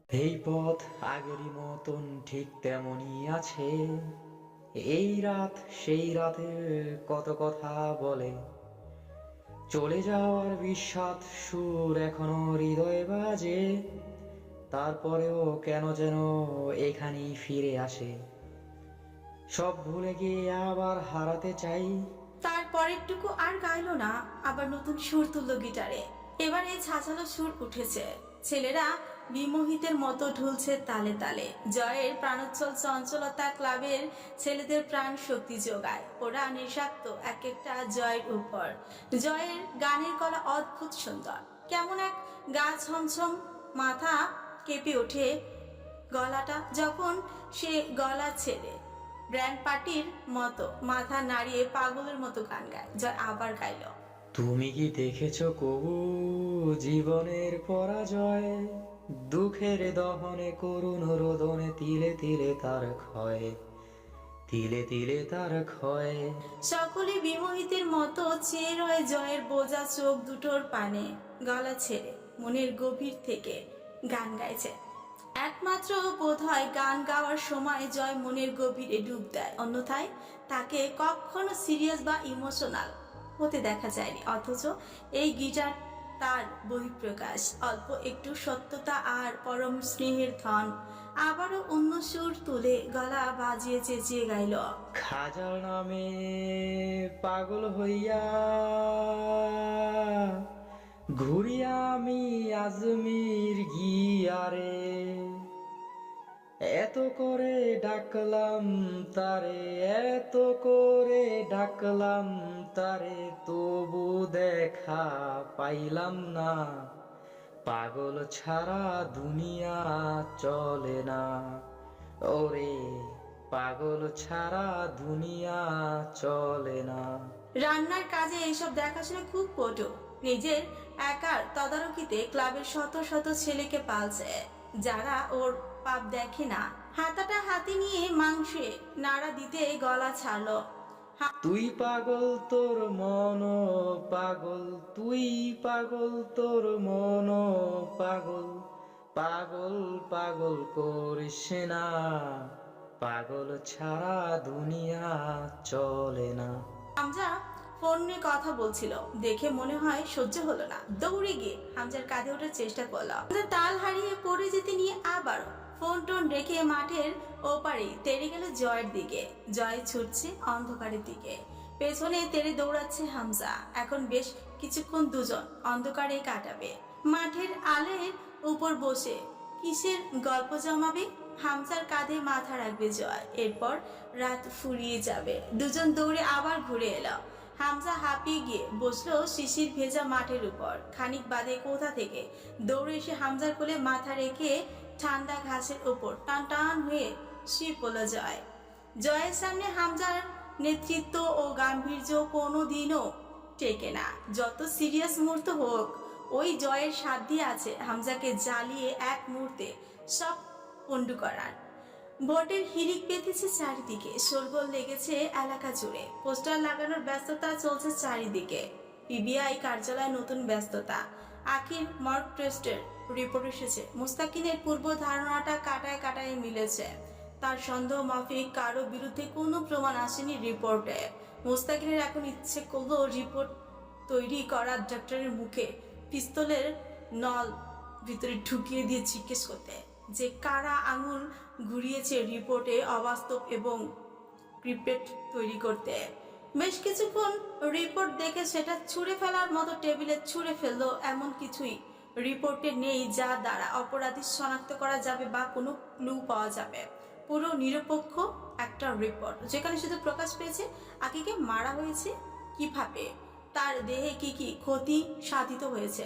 এই পথ আগেরই মতন ঠিক তেমনই আছে। এই রাত সেই রাতের কত কথা বলে। চলে যাওয়ার বিস্বাদ সুর এখনো হৃদয়ে বাজে। তারপরেও কেন যেন এখানেই ফিরে আসে। সব ভুলে গিয়ে আবার হারাতে চাই। তারপরেরটুকু আর গাইলো না, আবার নতুন সুর তুলল গিটারে। এবারে ছাঁচালো সুর উঠেছে। ছেলেরা বিমোহিতের মতো ঢুলছে তালে তালে। জয়ের প্রাণোচ্ছল চঞ্চলতা ক্লাবের ছেলেদের প্রাণ শক্তি যোগায়। ওরা নিঃস্বার্থ এক একটা জয়ের উপর। জয়ের গানের গলা অদ্ভুত সুন্দর, কেমন এক গা ছমছম, মাথা কেঁপে ওঠে গলাটা যখন সে গলা ছেড়ে ব্র্যান্ড পার্টির মতো মাথা নাড়িয়ে পাগলের মতো গান গায়। জয় আবার গাইল। তুমি কি দেখেছো কবু জীবনের পরাজয়? দুঃখের দহনে করুণ রোদনে তিলে তিলে তার ক্ষয়, তিলে তিলে তার ক্ষয়। সকলে বিমোহিতের মতো চেয়ে রয়ে জয়ের বোঝা চোখ দুটোর পানে। গলা ছেড়ে মনের গভীর থেকে গান গাইছে। একমাত্র বোধ হয় গান গাওয়ার সময় জয় মনের গভীরে ডুব দেয়, অন্যথায় তাকে কখনো সিরিয়াস বা ইমোশনাল হতে দেখা যায়নি। অথচ এই গিটার তার বহিঃপ্রকাশ, অল্প একটু সত্যতা আর পরম স্নেহের ধন। আবারও অন্য সুর তুলে গলা বাজিয়ে চেঁচিয়ে গাইল। খাজার নামে পাগল হইয়া ঘুরি আমি আজমির গিয়ারে। এত করে ডাকলাম তারে, এত করে ডাকলাম তারে, তবু দেখা পাইলাম না। পাগল ছাড়া দুনিয়া চলে না, ওরে পাগল ছাড়া দুনিয়া চলে না। রান্নার কাজে এইসব দেখাশোনা খুব পটু। নিজের একার তদারকিতে ক্লাবের শত শত ছেলেকে পালছে, যারা ওর পাপ দেখে না। হাতাটা হাতে নিয়ে মাংসে নাড়া দিতে গলা ছাড়লো। তুই পাগল তোর মন পাগল, তুই পাগল তোর মন পাগল, পাগল পাগল করিস না, পাগল ছাড়া দুনিয়া চলে না। হামজা ফোনে কথা বলছিল দেখে মনে হয় সহ্য হলো না। দৌড়ে গিয়ে হামজার কাঁধে ওঠার চেষ্টা করলো। তাল হারিয়ে পড়ে যেতে নিয়ে আবারও ফোন টোন রেখে মাঠের ওপারে তেড়ে গেল জয়ের দিকে। জয় ছুটছে অন্ধকারের দিকে, পেছনে তেড়ে দৌড়াচ্ছে হামজা। এখন বেশ কিছুক্ষণ দুজন অন্ধকারে কাটাবে। মাঠের আলের উপর বসে কিসের গল্প জমাবে? হামজার কাঁধে মাথা রাখবে জয়। এরপর রাত ফুরিয়ে যাবে। দুজন দৌড়ে আবার ঘুরে এলো। হামজা হাঁপিয়ে গিয়ে বসলো শিশির ভেজা মাঠের উপর। খানিক বাদে কোথা থেকে দৌড়ে এসে হামজার কোলে মাথা রেখে ঠান্ডা ঘাসের উপর টান টান হয়ে শুয়ে পড়ল জয়। জয়ের সামনে হামজার নেতৃত্ব ও গাম্ভীর্য কোনোদিনও টেকে না। যত সিরিয়াস মুহূর্ত হোক, ওই জয়ের সাধ্যই আছে হামজাকে জ্বালিয়ে এক মুহূর্তে সব পণ্ডু করার। ভোটের হিড়িক পেতেছে চারিদিকে, শোরগোল লেগেছে এলাকা জুড়ে। পোস্টার লাগানোর ব্যস্ততা চলছে চারিদিকে। পিবিআই কার্যালয়ে নতুন ব্যস্ততা। আখির মর্গ টেস্টের রিপোর্ট এসেছে। মুস্তাকিনের পূর্ব ধারণাটা কাটায় কাটায় মিলেছে। তার সন্দেহ মাফিক কারো বিরুদ্ধে কোনো প্রমাণ আসেনি রিপোর্টে। মুস্তাকিনের এখন ইচ্ছে করলো রিপোর্ট তৈরি করা ডাক্তারের মুখে পিস্তলের নল ভিতরে ঢুকিয়ে দিয়ে জিজ্ঞেস করতে যে কারা আঙুল ঘুরিয়েছে রিপোর্টে অবাস্তব এবং ক্রিপ্টেড তৈরি করতে। বেশ কিছুক্ষণ রিপোর্ট দেখে সেটা ছুঁড়ে ফেলার মতো টেবিলে ছুঁড়ে ফেললো। এমন কিছুই রিপোর্টে নেই যা দ্বারা অপরাধী শনাক্ত করা যাবে বা কোনো ক্লু পাওয়া যাবে। পুরো নিরপেক্ষ একটা রিপোর্ট, যেখানে শুধু প্রকাশ পেয়েছে আকিকে মারা হয়েছে কিভাবে, তার দেহে কি কি ক্ষতি সাধিত হয়েছে।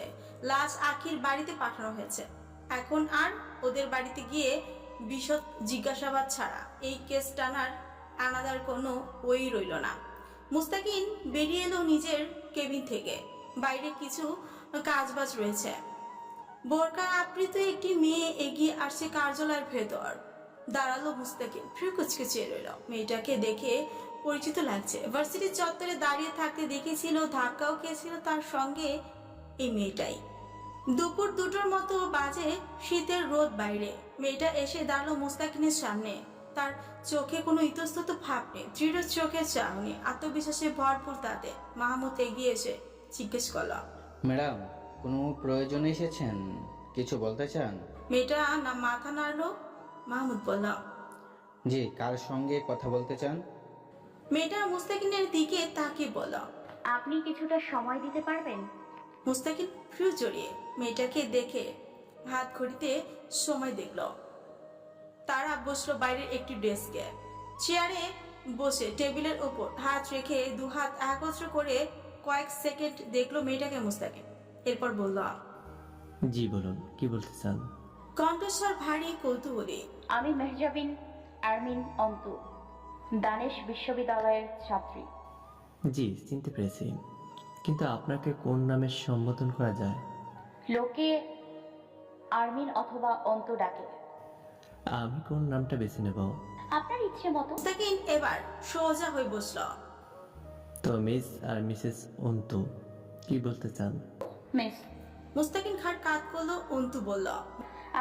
লাশ আখির বাড়িতে পাঠানো হয়েছে। এখন আর ওদের বাড়িতে গিয়ে বিশদ জিজ্ঞাসাবাদ ছাড়া এই কেস টানার আনাদার কোনো ওই রইল না। মুস্তাকিন বেরিয়ে এলো নিজের কেবিন থেকে। বাইরে কিছু কাজবাজ রয়েছে। বোরকা আবৃত একটি মেয়ে এগিয়ে আসছে কার্যালয়ের ভেতর। দাঁড়ালো মুস্তাকিন, ফ্রি কুচকে চেয়ে রইল। মেয়েটাকে দেখে পরিচিত লাগছে। ভার্সিটির চত্বরে দাঁড়িয়ে থাকতে দেখেছিল, ধাক্কাও খেয়েছিল তার সঙ্গে এই মেয়েটাই। দুপুর 2টোর মতো বাজে, শীতের রোদ বাইরে। মেয়েটা এসে দাঁড়ালো মুস্তাকিনের সামনে। তার চোখে কোনো ইতস্তত ভাব নেই, দৃঢ় চোখের চাহনি, আত্মবিশ্বাসে ভরপুর তাতে। মাহমুদ এগিয়ে এসে জিজ্ঞেস করল, ম্যাডাম, কোনো প্রয়োজনে এসেছেন? কিছু বলতে চান? মেয়েটা না মাথা নাড়ল। মাহমুদ বলল, জি, কার সঙ্গে কথা বলতে চান? মেয়েটা মুস্তাকিনের দিকে তাকিয়ে বলল, আপনি কিছুটা সময় দিতে পারবেন? মুস্তাকিন ফ্রি জড়িয়ে মেয়েটাকে দেখে হাত ঘড়িতে সময় দেখল। তারা বসলো বাইরের একটি ডেস্কে। চেয়ারে বসে টেবিলের উপর হাত রেখে 2 হাত একত্র করে কয়েক সেকেন্ড দেখলো মেয়েটাকে মুস্তাকিন। এরপর বলল, জি বলুন, কি বলতে চান? কণ্ঠস্বর ভারী কৌতূহলী। আমি মেহজাবিন আরমিন অন্তু, দানেশ বিশ্ববিদ্যালয়ের ছাত্রী। জি, চিনতে পেরেছি, কিন্তু আপনাকে কোন নামে সম্বোধন করা যায়? লোকে আরমিন অথবা অন্তু ডাকে। আমি কোন নামটা বেছে নেব? আপনার ইচ্ছে মতো। মুস্তাকিন এবার সোজা হয়ে বসলো। তো মিস আর মিসেস অন্তু, কি বলতে চান? মিস। মুস্তাকিন খাট কাত করলো। অন্তু বলল,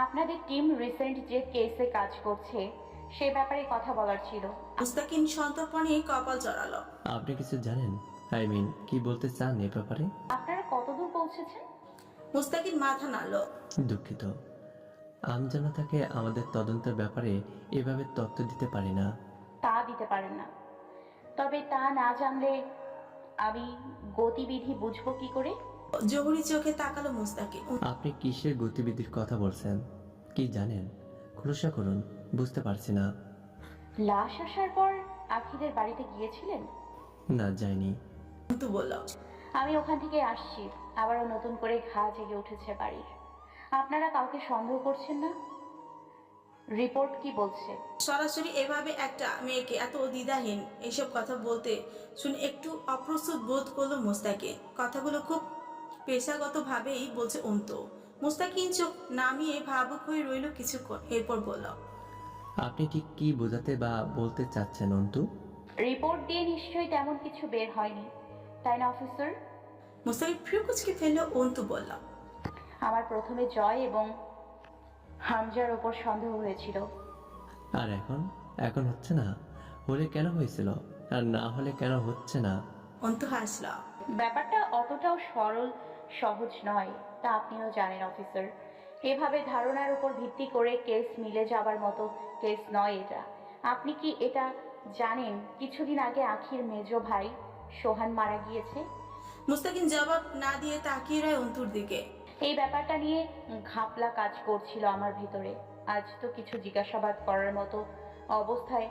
আপনাদের টিম রিসেন্ট যে কেসে কাজ করছে সে ব্যাপারে কথা বলার ছিল। মুস্তাকিন সন্তর্পণে কপাল জড়ালো। আপনি কিছু জানেন? কি বলতে চান এ ব্যাপারে? আপনারা কতদূর পৌঁছেছেন? মুস্তাকিন মাথা নাড়ল। দুঃখিত, আমজানা তাকে আমাদের তদন্তের ব্যাপারে এভাবে তথ্য দিতে পারি না। তা দিতে পারেন না, তবে তা না জানলে আমি গতিবিধি বুঝবো কি করে? জহুরি চোখে তাকালো মুস্তাকিন। আপনি কিসের গতিবিধির কথা বলছেন? কি জানেন? খুলাসা করুন, বুঝতে পারছি না। লাশ আসার পর আখিদের বাড়িতে গিয়েছিলেন? না, যাইনি। অন্তু বলল, আমি ওখান থেকে আসছি। আবারও নতুন করে ঘা জেগে উঠেছে বাড়ির। আপনারা কাউকে সন্দেহ করছেন না? রিপোর্ট কি বলছে? সরাসরি এভাবে একটা মেয়েকে এত দ্বিধাহীন এইসব কথা বলতে শুনে একটু অপ্রস্তুত বোধ করলো মুস্তাকিন। কথাগুলো খুব পেশাগতভাবেই বলছে অন্তু। মুস্তাকিন চোখ নামিয়ে ভাবুক হয়ে রইল কিছুক্ষণ। এরপর বলল, আপনি ঠিক কি বোঝাতে বা বলতে চাচ্ছেন অন্তু? রিপোর্ট দিয়ে নিশ্চয়ই তেমন কিছু বের হয়নি, তাই না অফিসার? মুস্তাকিন ফ্রি কুচকে ফেললো। অন্তু বলল, আমার প্রথমে জয় এবং হামজার ওপর সন্দেহ হয়েছিল। আর এখন হচ্ছে না? হলে কেন হয়েছিল, আর না হলে কেন হচ্ছে না? অন্তু হাসল। ব্যাপারটা অতটাও সরল সহজ নয়, তা আপনিও জানেন অফিসার। এভাবে ধারণার উপর ভিত্তি করে কেস মিলে যাবার মতো কেস নয় এটা। আপনি কি এটা জানেন কিছুদিন আগে আখির মেজ ভাই সোহান মারা গিয়েছে? মুস্তাকিন জবাব না দিয়ে তাকিয়ে রয় অন্তুর দিকে। এই ব্যাপারটা নিয়ে ঘাপলা কাজ করছিল আমার ভিতরে। আজ তো কিছু জিজ্ঞাসাবাদ করার মতো অবস্থায়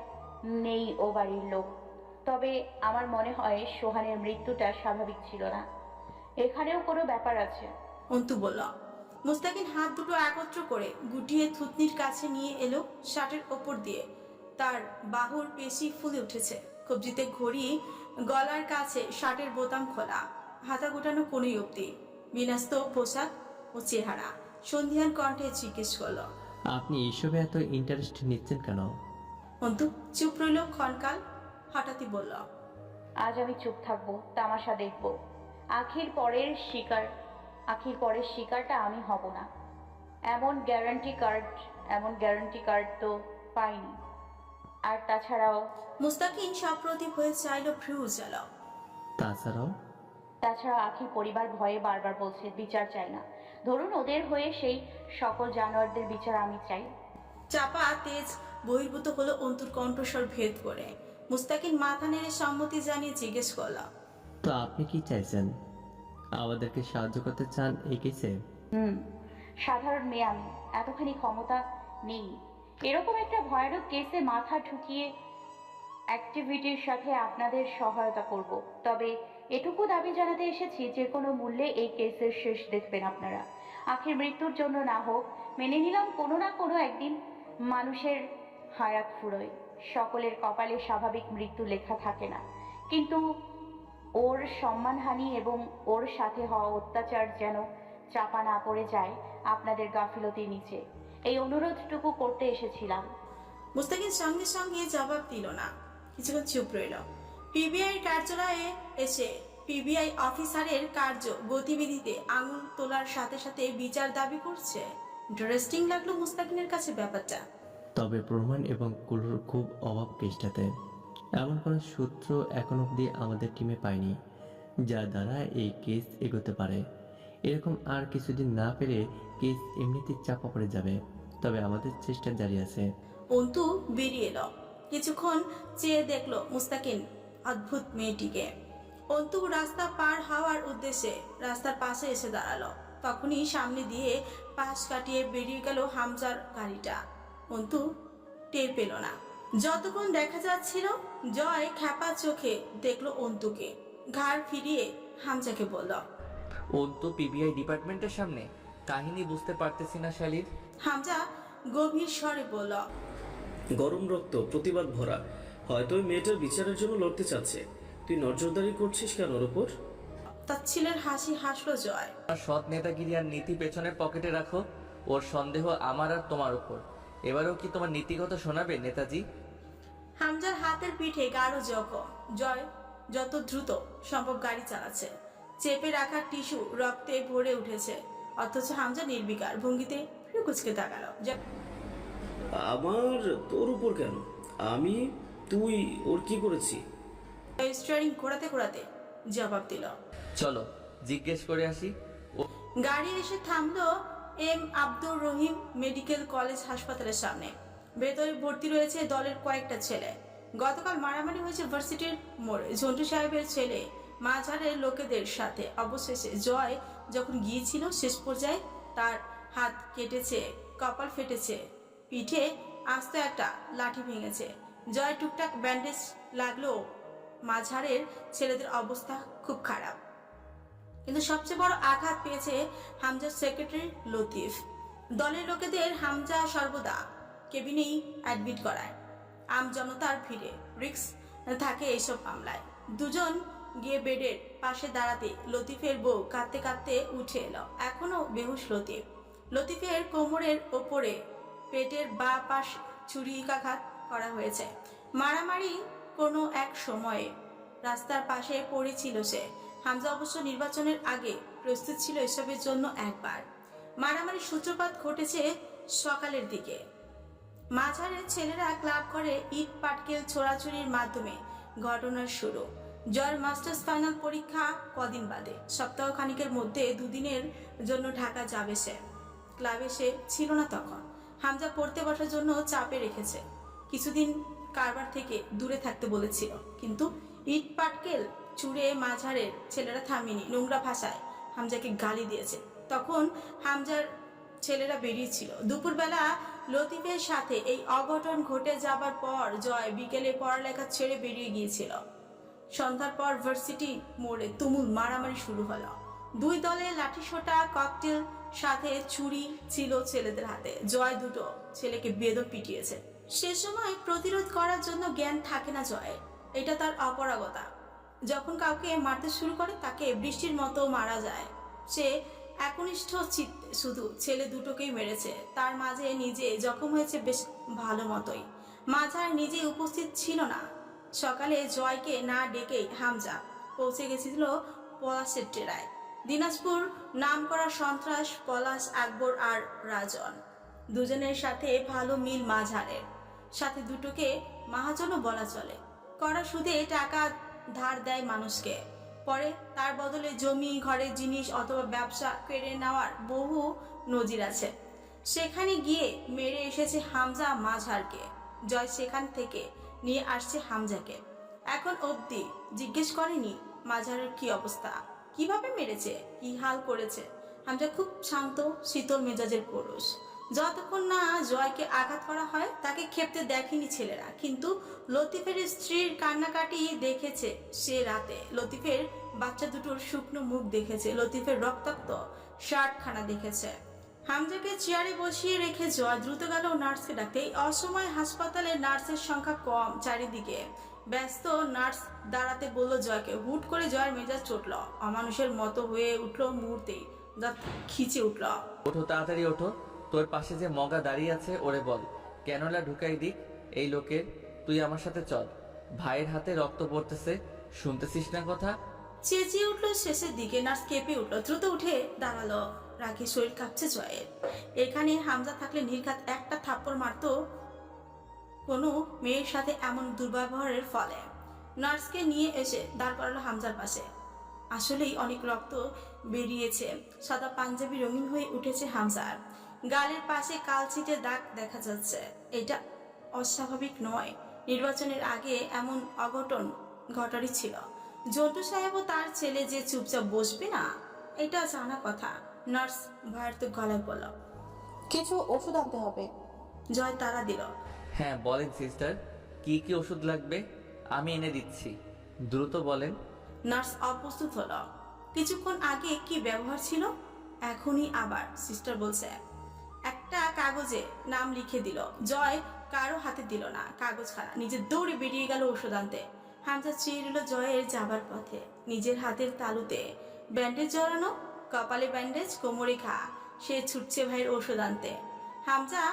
নেই ও বাড়ির লোক। তবে আমার মনে হয় সোহানের মৃত্যুটা স্বাভাবিক ছিল না, এখানেও কোনো ব্যাপার আছে। অন্তু বলল। মুস্তাকিন হাত দুটো একত্র করে গুটিয়ে থুতনির কাছে নিয়ে এলো। শার্টের ওপর দিয়ে তার বাহুর পেশি ফুলে উঠেছে। কবজিতে ঘড়ি, গলার কাছে শার্টের বোতাম খোলা, হাতা গোটানো কোনই অব্দি, বিন্যস্ত পোশাক ও চেহারা। সন্ধিয়ান কণ্ঠে জিজ্ঞেস করল, আপনি এসবে এত ইন্টারেস্ট নিচ্ছেন কেন? অন্তু চুপ রইল ক্ষণকাল। হঠাৎই বলল, আজ আমি চুপ থাকবো, তামাশা দেখবো। আখির পরের শিকারটা আমি হব না, এমন গ্যারান্টি কার্ড তো পাইনি। আর তাছাড়াও মুস্তাকিন সপ্রতিভ হয়ে চাইল, ভ্রু উজালো। তাছাড়া আখির পরিবার ভয়ে বারবার বলছে বিচার চাই না। ধরুন ওদের হয়ে সেই সকল জানোয়ারদের বিচার আমি চাই। চাপা তেজ বহির্ভূত হলো অন্তুর কণ্ঠস্বর ভেদ করে। মুস্তাকিন মাথা নেড়ে সম্মতি জানিয়ে জিজ্ঞেস করল, তো আপনি কি চাইছেন? আমাদেরকে সাহায্য করতে চান এই কেসে? সাধারণ মেয়ে আমি, এতখানি ক্ষমতা নেই এরকম একটা ভয়ানক কেসে মাথা ঢুকিয়ে অ্যাক্টিভিটির সাথে আপনাদের সহায়তা করব। তবে এটুকু দাবি জানাতে এসেছি, যে কোনো মূল্যে এই কেসের শেষ দেখবেন আপনারা। আখির মৃত্যুর জন্য না হোক, মেনে নিলাম কোনো না কোনো একদিন মানুষের হায়াত ফুরোয়, সকলের কপালে স্বাভাবিক মৃত্যু লেখা থাকে না, কিন্তু ওর সম্মানহানি এবং ওর সাথে হওয়া অত্যাচার যেন চাপা না পড়ে যায় আপনাদের গাফিলতির নিচে, এই অনুরোধটুকু করতে এসেছিলাম। মুস্তাকিন সঙ্গে সঙ্গে জবাব দিল না, কিছুক্ষণ চুপ রইল। পিবিআই কার্যালয়ে এসে পিবিআই অফিসারের কার্য গতিবিধিতে আঙুল তোলার সাথে সাথে বিচার দাবি করছে। ইন্টারেস্টিং লাগলো মুস্তাকিনের কাছে ব্যাপারটা। তবে প্রমাণ এবং কুলোর খুব অভাব কেসটাতে। এমন কোনো সূত্র এখন অবধি আমাদের টিমে পায়নি যার দ্বারা এই কেস এগোতে পারে। এরকম আর কিছুদিন না পেরে কেস এমনিতেই চাপা পড়ে যাবে। তবে আমাদের চেষ্টা জারি আছে। অন্তু বেরিয়ে এলো, কিছুক্ষণ চেয়ে দেখলো মুস্তাকিন অদ্ভুত মেয়েটিকে। অন্তু রাস্তা পার হওয়ার উদ্দেশ্যে রাস্তার পাশে এসে দাঁড়ালো। তখনই সামনে দিয়ে পাশ কাটিয়ে বেরিয়ে গেল হামজার গাড়িটা। অন্তু টের পেল না। যতক্ষণ দেখা যাচ্ছিল জয় খ্যাপা চোখে দেখলো অন্তুকে। ঘাড় ফিরিয়ে হামজাকে বলল, অন্তু পিবিআই ডিপার্টমেন্টের সামনে? কাহিনী বুঝতে পারতেছি না শালির। হামজা গভীর স্বরে বলল, গরম রক্ত, প্রতিবাদ ভরা। হয়তো ওই মেয়েটার বিচারের জন্য লড়তে চাচ্ছে। তুই নজরদারি করছিস কেন ওর ওপর? তাচ্ছিলের হাসি হাসলো জয়। আর সৎ নেতাগিরি আর নীতি পেছনের পকেটে রাখো। ওর সন্দেহ আমার আর তোমার উপর। এবারেও কি তোমার নীতিগত শোনাবে নেতাজি? হামজার হাতের পিঠে গাঢ় জখম। জয় যত দ্রুত সম্ভব গাড়ি চালাচ্ছে। চেপে রাখা টিস্যু রক্তে ভরে উঠেছে, অথচ হামজা নির্বিকার ভঙ্গিতে ফিরে কুচকে তাকালো। আমার তোর উপর কেন? আমি তুই ওর কি করেছি? স্টিয়ারিং ঘোরাতে ঘোরাতে জবাব দিল, চলো জিজ্ঞেস করে আসি। গাড়ি এসে থামলো M Abdur Rahim medical college হাসপাতালের সামনে। ভেতরে ভর্তি রয়েছে দলের কয়েকটা ছেলে। গতকাল মারামারি হয়েছে ভার্সিটির মোড়ে ঝন্টু সাহেবের ছেলে মাঝারের লোকেদের সাথে। অবশেষে জয় যখন গিয়েছিল, শেষ পর্যায়ে তার হাত কেটেছে, কপাল ফেটেছে, পিঠে আস্ত একটা লাঠি ভেঙেছে। জয় টুকটাক ব্যান্ডেজ লাগলেও মাঝারের ছেলেদের অবস্থা খুব খারাপ। কিন্তু সবচেয়ে বড় আঘাত পেয়েছে হামজার সেক্রেটারি লতিফ। দলের লোকেদের হামজা সর্বদা কেবিনেই অ্যাডমিট করায়। আম জনতার ভিড়ে রিস্ক থাকে এইসব মামলায়। দুজন গিয়ে বেডের পাশে দাঁড়াতে লতিফের বউ কাঁদতে কাঁদতে উঠে এলো। এখনো বেহুশ লতিফ। লতিফের কোমরের ওপরে পেটের বা পাশ ছুরিকাঘাত করা হয়েছে। মারামারি কোনো এক সময়ে রাস্তার পাশে পড়েছিল সে। হামজা অবশ্য নির্বাচনের আগে প্রস্তুত ছিল এসবের জন্য একবার। মারামারির সূত্রপাত ঘটেছে সকালের দিকে। মাঝারের ছেলেরা ক্লাব করে ইট পাটকেল ছোড়াছুড়ির মাধ্যমে ঘটনার শুরু। জয়ের মাস্টার্স ফাইনাল পরীক্ষা কদিন বাদে। সপ্তাহ খানিকের মধ্যে দুদিনের জন্য ঢাকা যাবে সে। ক্লাবে সে ছিল না তখন। হামজা পড়তে বসার জন্য চাপে রেখেছে। কিছুদিন কারবার থেকে দূরে থাকতে বলেছিল, কিন্তু ইট পাটকেল চুড়ে মাঝারের ছেলেরা থামেনি। নোংরা ভাষায় হামজাকে গালি দিয়েছে। তখন হামজার ছেলেরা বেরিয়েছিল। দুপুরবেলা লতিফের সাথে এই অঘটন ঘটে যাবার পর জয় বিকেলে পড়ালেখা ছেড়ে বেরিয়ে গিয়েছিল। সন্ধ্যার পর ভার্সিটি মোড়ে তুমুল মারামারি শুরু হলো। দুই দলে লাঠিসোঁটা, ককটেল, সাথে ছুরি ছিল ছেলেদের হাতে। জয় দুটো ছেলেকে বেদম পিটিয়েছে। সে সময় প্রতিরোধ করার জন্য জ্ঞান থাকে না জয়ের। এটা তার অপরাগতা। যখন কাউকে মারতে শুরু করে তাকে বৃষ্টির মতো মারা যায়। সে একনিষ্ঠ চিত্তে শুধু ছেলে দুটোকেই মেরেছে। তার মাঝে নিজে জখম হয়েছে বেশ ভালো মতোই। মাঝার নিজে উপস্থিত ছিল না। সকালে জয়কে না ডেকেই হামজা পৌঁছে গেছিল পলাশের টেরায়। দিনাজপুর নাম করা সন্ত্রাস পলাশ, আকবর আর রাজন, দুজনের সাথে ভালো মিল। মাঝারের সাথে দুটোকে মাহাজনও বলা চলে। কড়া সুদে টাকা ধার দেয় মানুষকে। পরে তার বদলে জমি, ঘরের জিনিস অথবা ব্যবসা কেড়ে নেওয়ার বহু নজির আছে। সেখানে গিয়ে মেরে এসেছে হামজা মাঝারকে। জয় সেখান থেকে নিয়ে আসছে হামজাকে। এখন অবধি জিজ্ঞেস করেনি মাঝারের কি অবস্থা, কিভাবে মেরেছে, কি হাল করেছে। হামজা খুব শান্ত শীতল মেজাজের পুরুষ। যতক্ষণ না জয়কে আঘাত করা হয় তাকে ক্ষেপতে দেখেনি ছেলেরা। কিন্তু লতিফের স্ত্রীর কান্নাকাটি দেখেছে সে রাতে। লতিফের বাচ্চা দুটোর শুকনো মুখ দেখেছে। লতিফের রক্তাক্ত শার্টখানা দেখেছে। হামজাকে চেয়ারে বসিয়ে রেখে জয় দ্রুত গেল নার্সকে ডাকতে। এই অসময়ে হাসপাতালে নার্সের সংখ্যা কম, চারিদিকে ব্যস্ত। নার্স দাঁড়াতে বলল জয়কে। হুট করে জয়ের মেজাজ চটল, অমানুষের মতো হয়ে উঠল মুহূর্তেই, দাঁত খিচে উঠল। ওঠো, তাড়াতাড়ি ওঠো। তোর পাশে যে মগা দাঁড়িয়ে আছে ওরে বল ক্যানোলা ঢুকাই দিক এই লোকের। তুই আমার সাথে চল, ভাইয়ের হাতে রক্ত পড়তেছে, শুনতেছিস না কথা? চেঁচিয়ে উঠল শেষের দিকে। নার্স কেঁপে উঠল, দ্রুত উঠে দাঁড়ালো। রাগে শরীর কাঁপছে জয়ের। এখানে হামজা থাকলে নির্ঘাত একটা থাপ্পড় মারতো কোনো মেয়ের সাথে এমন দুর্ব্যবহারের ফলে। নার্সকে নিয়ে এসে দাঁড় করালো হামজার পাশে। আসলেই অনেক রক্ত বেরিয়েছে, সাদা পাঞ্জাবি রঙিন হয়ে উঠেছে হামজার। গালের পাশে কালছিটে দাগ দেখা যাচ্ছে। এটা অস্বাভাবিক নয়, নির্বাচনের আগে এমন অঘটন ঘটারই ছিল। জন্টু সাহেবও তার ছেলে যে চুপচাপ বসবে না, এটা জানা কথা। নার্স ভয়ার্থক গলায় বলল, কিছু ওষুধ আনতে হবে। জয় তারা দিল। হ্যাঁ বলেন সিস্টার, কি কি ওষুধ লাগবে আমি এনে দিচ্ছি, দ্রুত বলেন। নার্স অপ্রস্তুত হলো। কিছুক্ষণ আগে কি ব্যবহার ছিল, এখনই আবার সিস্টার বলছে। একটা কাগজে নাম লিখে দিল। জয় কারো হাতে দিল না কাগজখানা, নিজে দৌড়ে বেরিয়ে গেল ওষুধ আনতে। হামজা চেয়ে রইল জয়ের যাবার পথে। নিজের হাতের তালুতে ব্যান্ডেজ জড়ানো, কপালে ব্যান্ডেজ, কোমরে ঘা। সে ছুটছে ভাইয়ের ওষুধ আনতে। হামজা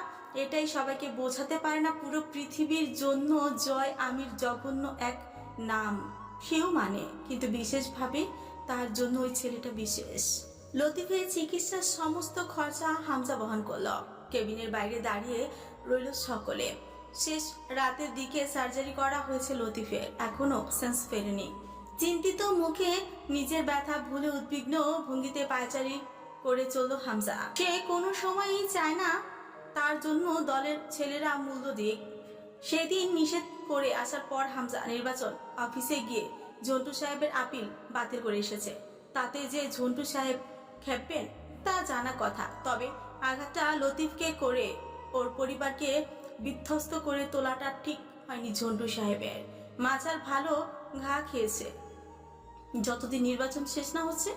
এটাই সবাইকে বোঝাতে পারে না, পুরো পৃথিবীর জন্য জয় আমির জঘন্য এক নাম সেও মানে, কিন্তু বিশেষভাবে তার জন্য ওই ছেলেটা বিশেষ। লতিফের চিকিৎসার সমস্ত খরচা হামজা বহন করল। কেবিনের বাইরে দাঁড়িয়ে রইল সকলে। শেষ রাতের দিকে সার্জারি করা হয়েছে লতিফের, এখনো সেন্স ফেরেনি। চিন্তিত মুখে নিজের ব্যথা ভুলে উদ্বিগ্ন ভঙ্গিতে পায়চারি করে চলল হামজা। সে কোনো সময়ই চায় না তার জন্য দলের ছেলেরা মূল্য দিক। সেদিন নিষেধ করে আসার পর হামজা নির্বাচন অফিসে গিয়ে ঝন্টু সাহেবের আপিল বাতিল করে এসেছে। তাতে যে ঝন্টু সাহেব খেপবেন তা জানা কথা, তবে আঘাতটা লতিফকে করে ওর পরিবারকে বিধ্বস্ত করে তোলাটা ঠিক হয়নি ঝন্টু সাহেবের। মাজার ভালো ঘা খেয়েছে। যতদিন নির্বাচন শেষ না হচ্ছে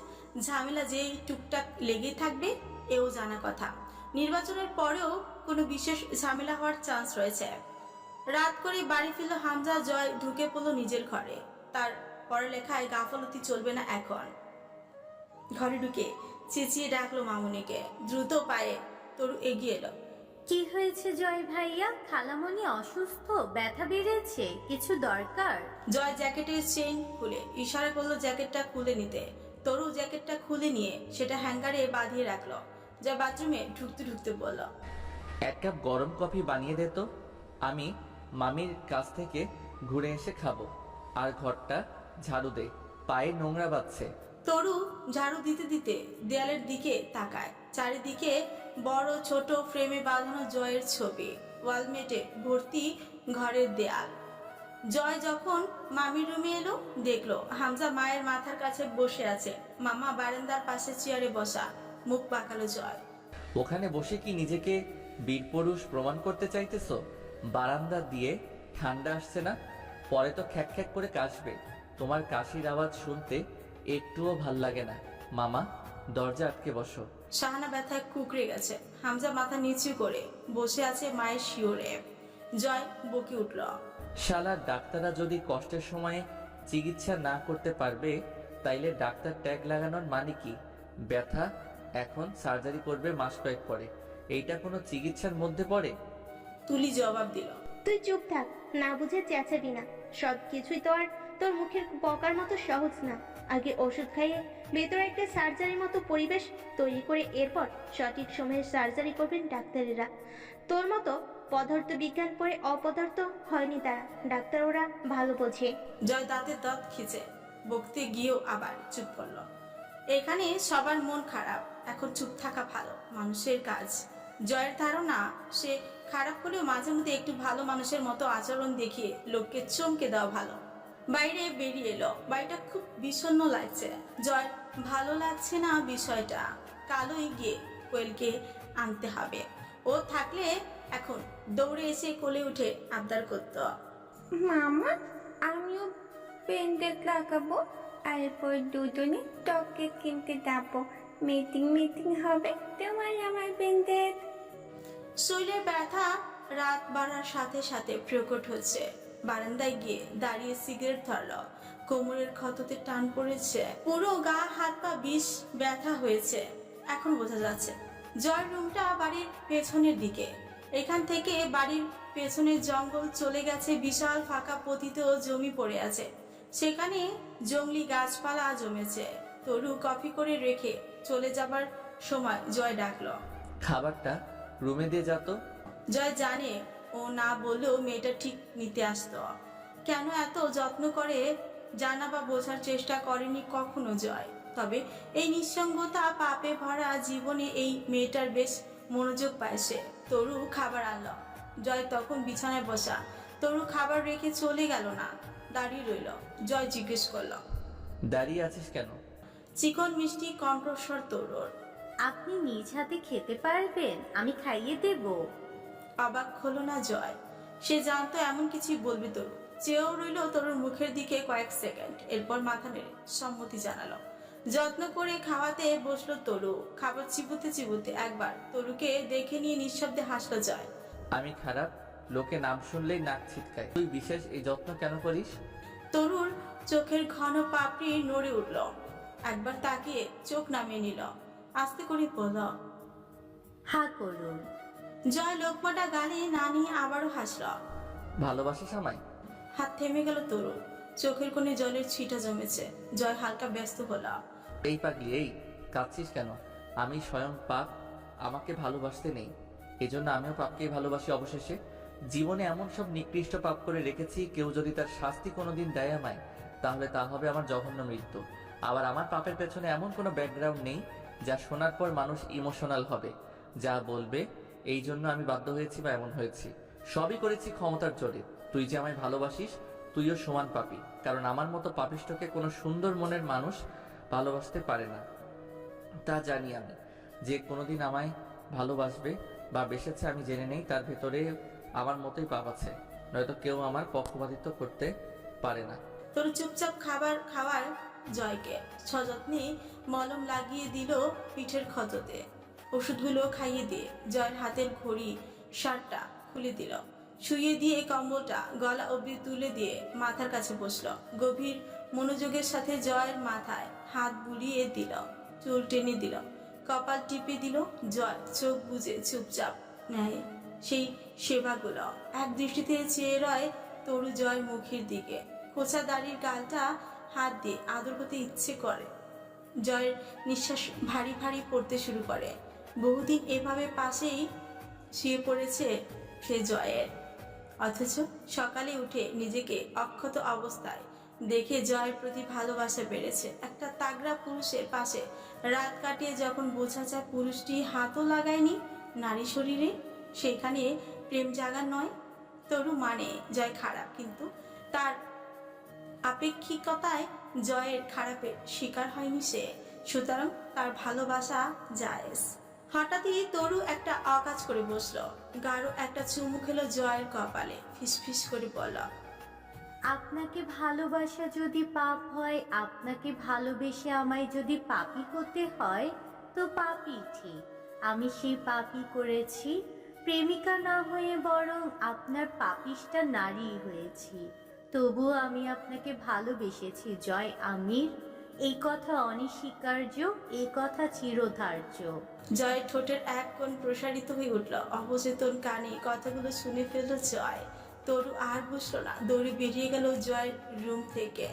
ঝামেলা যে টুকটাক লেগেই থাকবে এও জানা কথা। নির্বাচনের পরেও কোনো বিশেষ ঝামেলা হওয়ার চান্স রয়েছে। রাত করে বাড়ি ফিরল হামজা। জয় ঢুকে পড়ল নিজের ঘরে। তার পড়ালেখায় গাফলতি চলবে না এখন। ঘরে ঢুকে চেঁচিয়ে ডাকলো মামুনিকে। দ্রুত পায়ে তরু এগিয়ে এলো। কি হয়েছে জয় ভাইয়া? খালামণি অসুস্থ? ব্যথা বেড়েছে? কিছু দরকার? জয় জ্যাকেটের চেইন খুলে ইশারা করলো জ্যাকেটটা খুলে নিতে। তরু জ্যাকেটটা খুলে নিয়ে সেটা হ্যাঙ্গারে বাঁধিয়ে রাখলো। জয় বাথরুমে ঢুকতে ঢুকতে বলল, এক কাপ গরম কফি বানিয়ে দে তো, আমি মামির কাছ থেকে ঘুরে এসে খাবো। আর ঘরটা ঝাড়ু দে, পায়ে নোংরা বাজছে। তরু ঝাড়ু দিতে দিতে দেয়ালের দিকে তাকায়। চারিদিকে বড় ছোট ফ্রেমে বাঁধানো জয়ের ছবি, ওয়ালমেটে ভর্তি ঘরের দেয়াল। জয় যখন মামির রুমে এলো দেখলো হামজা মায়ের মাথার কাছে বসে আছে। মামা বারান্দার পাশে চেয়ারে বসা, মুখ পাকালো জয়। ওখানে বসে কি নিজেকে বীরপুরুষ প্রমাণ করতে চাইতেছো? বারান্দা দিয়ে ঠান্ডা আসছে না? পরে তো খ্যাক খ্যাক করে কাশবে। তোমার কাশির আওয়াজ শুনতে একটুও ভাল লাগে না। মামা দরজা আটকে বসো। শাহানা ব্যথায় কুকড়ে গেছে। হামজা মাথা নিচু করে বসে আছে মায়ের শিওরে। জয় বকে উঠল, শালা ডাক্তাররা যদি কষ্টের সময়ে চিকিৎসা না করতে পারবে তাইলে ডাক্তার ট্যাগ লাগানোর মানে কি? ব্যথা এখন সার্জারি করবে মাস কয়েক পরে, এইটা কোনো চিকিৎসার মধ্যে পড়ে? তুলি জবাব দিল, তুই চুপ থাক, না বুঝে চেঁচাবি না। সব কিছুই তো আর তোর মুখের বকার মতো সহজ না। আগে ওষুধ খাইয়ে ভেতরে একটা সার্জারির মতো পরিবেশ তৈরি করে এরপর সঠিক সময়ে সার্জারি করবেন ডাক্তারেরা। তোর মতো পদার্থ বিজ্ঞান পড়ে অপদার্থ হয়নি তারা, ডাক্তার ওরা ভালো বোঝে। জয় দাঁতে দাঁত খিচে বকতে গিয়েও আবার চুপ করলো। এখানে সবার মন খারাপ, এখন চুপ থাকা ভালো মানুষের কাজ। জয়ের ধারণা সে খারাপ হলেও মাঝে মধ্যে একটু ভালো মানুষের মতো আচরণ দেখিয়ে লোককে চমকে দেওয়া ভালো। বাইরে বেরিয়ে এলো। বাড়িটা খুব বিষণ্ণ লাগছে। জয় ভালো লাগছে না বিষয়টা। কালোই গিয়ে কোয়েলকে আনতে হবে। ও থাকলে এখন দৌড়ে এসে কোলে উঠে আবদার করত, মামা আমিও পেন্ডেন্ট লাগাবো, আর এরপর দুজনে টকে কিনতে যাবো। মিটিং মিটিং হবে তোমার আমার বিন্দের। শরীরের ব্যথা রাত বাড়ার সাথে সাথে প্রকট হচ্ছে। বারান্দায় গিয়ে দাঁড়িয়ে সিগারেট ধরল। কোমরের ক্ষততে টান পড়েছে, পুরো গা হাত পা বিষ ব্যথা হয়েছে। এখন বোঝা যাচ্ছে জয়ের রুমটা বাড়ির পেছনের দিকে। এখান থেকে বাড়ির পেছনের জঙ্গল চলে গেছে, বিশাল ফাঁকা পতিত জমি পড়ে আছে, সেখানে জংলি গাছপালা জমেছে। তরু কফি করে রেখে চলে যাবার সময় জয় ডাকলো, খাবারটা রুমে দিয়ে যা তো। জয় জানে ও না বললেও মেয়েটা ঠিক নিতে আসতো। কেন এত যত্ন করে জানা বা বোঝার চেষ্টা করেনি কখনো জয়। তবে এই নিঃসঙ্গতা পাপে ভরা জীবনে এই মেয়েটার বেশ মনোযোগ পায় সে। তরু খাবার আনলো। জয় তখন বিছানায় বসা। তরু খাবার রেখে চলে গেল না, দাঁড়িয়ে রইল। জয় জিজ্ঞেস করলো, দাঁড়িয়ে আছিস কেন? চিকন মিষ্টি কণ্ঠস্বর তরুর। আপনি নিজ হাতে খেতে পারবেন, আমি খাইয়ে দেব। অবাক হলো না জয়, সে জানতো এমন কিছুই বলবে তরু। চেয়েও রইল তরুর মুখের দিকে কয়েক সেকেন্ড, এরপর মাথা নেড়ে সম্মতি জানালো। যত্ন করে খাওয়াতে বসলো তরু। খাবার চিবুতে চিবুতে একবার তরুকে দেখে নিয়ে নিঃশব্দে হাসলো জয়। আমি খারাপ, লোকে নাম শুনলেই নাক ছিটকায়। তুই বিশেষ এই যত্ন কেন করিস? তরুর চোখের ঘন পাপড়ি নড়ে উঠল। একবার তাকিয়ে চোখ নামিয়ে নিল, আস্তে করে বলল, হা করুন। জয় লোকমাটা গালে না নিয়ে আবারও হাসল। ভালোবাসিস আমায়? হাত থেমে গেল তরু, চোখের কোণে জলের ছিটা জমেছে। জয় হালকা ব্যস্ত হলো। এই পাগলি, এই কাঁদছিস কেন? আমি স্বয়ং পাপ, আমাকে ভালোবাসতে নেই, এজন্য আমিও পাপকেই ভালোবাসি। অবশেষে জীবনে এমন সব নিকৃষ্ট পাপ করে রেখেছি, কেউ যদি তার শাস্তি কোনোদিন দেয় আমায়, তাহলে তা হবে আমার জঘন্য মৃত্যু। আবার আমার পাপের পেছনে এমন কোনো ব্যাকগ্রাউন্ড নেই যা শোনার পর মানুষ ইমোশনাল হবে, যা বলবে। এই জন্য আমি বাধ্য হয়েছি বা এমন হয়েছি। সবই করেছি ক্ষমতার জোরে। তুই যে আমায় ভালোবাসিস, তুইও সমান পাপী, কারণ আমার মতো পাপিষ্ঠকে কোনো সুন্দর মনের মানুষ ভালোবাসতে পারে না। তা জানি আমি। যে কোনোদিন আমায় ভালোবাসবে বা বেসেছে আমি জেনে নেই তার ভেতরে আমার মতোই পাপ আছে, নয়তো কেউ আমার পক্ষপাতিত্ব করতে পারে না। তোর চুপচাপ খাবার খাওয়ার জয়কে সযত্নে মলম লাগিয়ে দিল পিঠের ক্ষততে। ওষুধগুলো খাইয়ে দিয়ে জয়ের হাতের ঘড়ি শার্টটা খুলে দিল, শুইয়ে দিয়ে কম্বলটা গলা অবধি তুলে দিয়ে মাথার কাছে বসলো। গভীর মনোযোগের সাথে জয়ের মাথায় হাত বুলিয়ে দিল, চুল টেনে দিল, কপাল টিপে দিল। জয় চোখ বুজে চুপচাপ নেয় সেই সেবাগুলো। এক দৃষ্টিতে চেয়ে রয় তরু জয় মুখের দিকে। খোঁচা দাড়ির গালটা হাত দিয়ে আদর করতে ইচ্ছে করে। জয়ের নিঃশ্বাস ভারী ভারী পড়তে শুরু করে। বহুদিন এভাবে পাশেই শুয়ে পড়েছে সে জয়ের, অথচ সকালে উঠে নিজেকে অক্ষত অবস্থায় দেখে জয়ের প্রতি ভালোবাসা বেড়েছে। একটা তাগড়া পুরুষের পাশে রাত কাটিয়ে যখন বোঝা যায় পুরুষটি হাতও লাগায়নি নারী শরীরে, সেখানে প্রেম জাগার নয়। তরু মানে জয় খারাপ, কিন্তু তার আপেক্ষিকতায় জয়ের খারাপের শিকার হয়নি সে, সুতরাং তার ভালোবাসা জায়েজ। হঠাৎই তরু একটা অকাজ করে বসলো, গাঢ় একটা চুমু খেলো জয়ের কপালে, ফিসফিস করে বলল, আপনাকে ভালোবাসা যদি পাপ হয়, আপনাকে ভালোবেসে আমায় যদি পাপী হতে হয়, তো পাপী ঠিক। আমি সেই পাপী করেছি, প্রেমিকা না হয়ে বরং আপনার পাপিষ্ঠা নারী হয়েছি। তবুও আমি আপনাকে ভালোবেসেছি জয় আমির। এই কথা অনস্বীকার্য, এই কথা চিরধার্য। জয়ের ঠোঁটের এক কোণ প্রসারিত হয়ে উঠল। অবচেতন কানে কথাগুলো শুনে ফেলল জয়। তরু আর বুঝলো না, দৌড়ে বেরিয়ে গেল জয়ের রুম থেকে।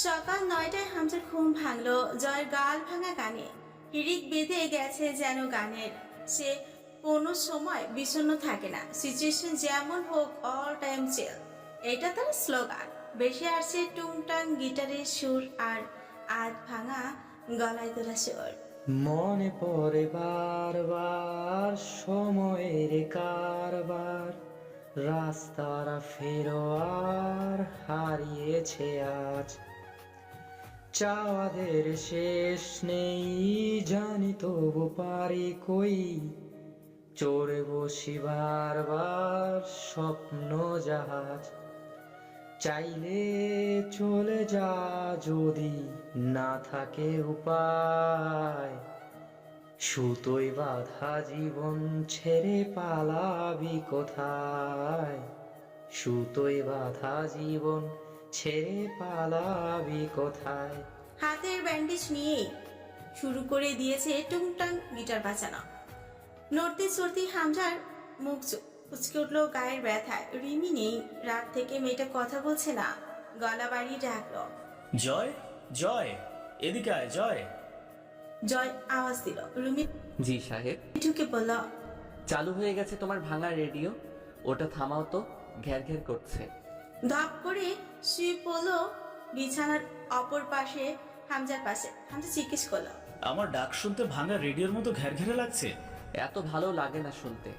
সকাল 9টায় হামজার ঘুম ভাঙলো জয়ের গাল ভাঙা গানে। হিড়িক বেঁধে গেছে যেন গানের। সে কোনো সময় বিষণ্ণ থাকে না, সিচুয়েশন যেমন হোক অল টাইম চিল, এটা তার স্লোগান। বেশি আসছে টুংটাং গিটারের সুর আর আধ ভাঙা গলায় তোলা সুর। মনে পড়ে বারবার সময়ের কারবার, রাস্তারা ফেরো আর হারিয়েছে আজ। চাওয়াদের শেষ নেই জানি, তবু পারি কই চড়ে বসি বারবার স্বপ্ন জাহাজ। চাইলে চলে যা যদি না থাকে উপায়, সুতোয় বাঁধা জীবন ছেড়ে পালাবি কোথায়? সুতোয় বাঁধা জীবন ছেড়ে পালাবি কোথায়? হাতের ব্যান্ডেজ নিয়ে শুরু করে দিয়েছে টুংটাং গিটার বাজানো। নড়তে চড়তে হামজার মুখ উচকে উঠলো গায়ের ব্যথায়। রিমি নেই, রাত থেকে মেয়েটা কথা বলছে না। গলা বাড়িয়ে ডাকলো, জয়, জয়, এদিকে আয় জয়। জয় আওয়াজ দিল। রুমি জি সাহেব। ঢুকে বলল, চালু হয়ে গেছে তোমার ভাঙা রেডিও, ওটা থামাও তো, ঘ্যার ঘ্যার করছে। ধপ করে শুয়ে পড়লো বিছানার অপর পাশে, হামজার পাশে। হামজা জিজ্ঞেস করলো, আমার ডাক শুনতে ভাঙা রেডিওর মতো ঘ্যারঘ্যারে লাগছে? এত ভালো লাগে না শুনতে।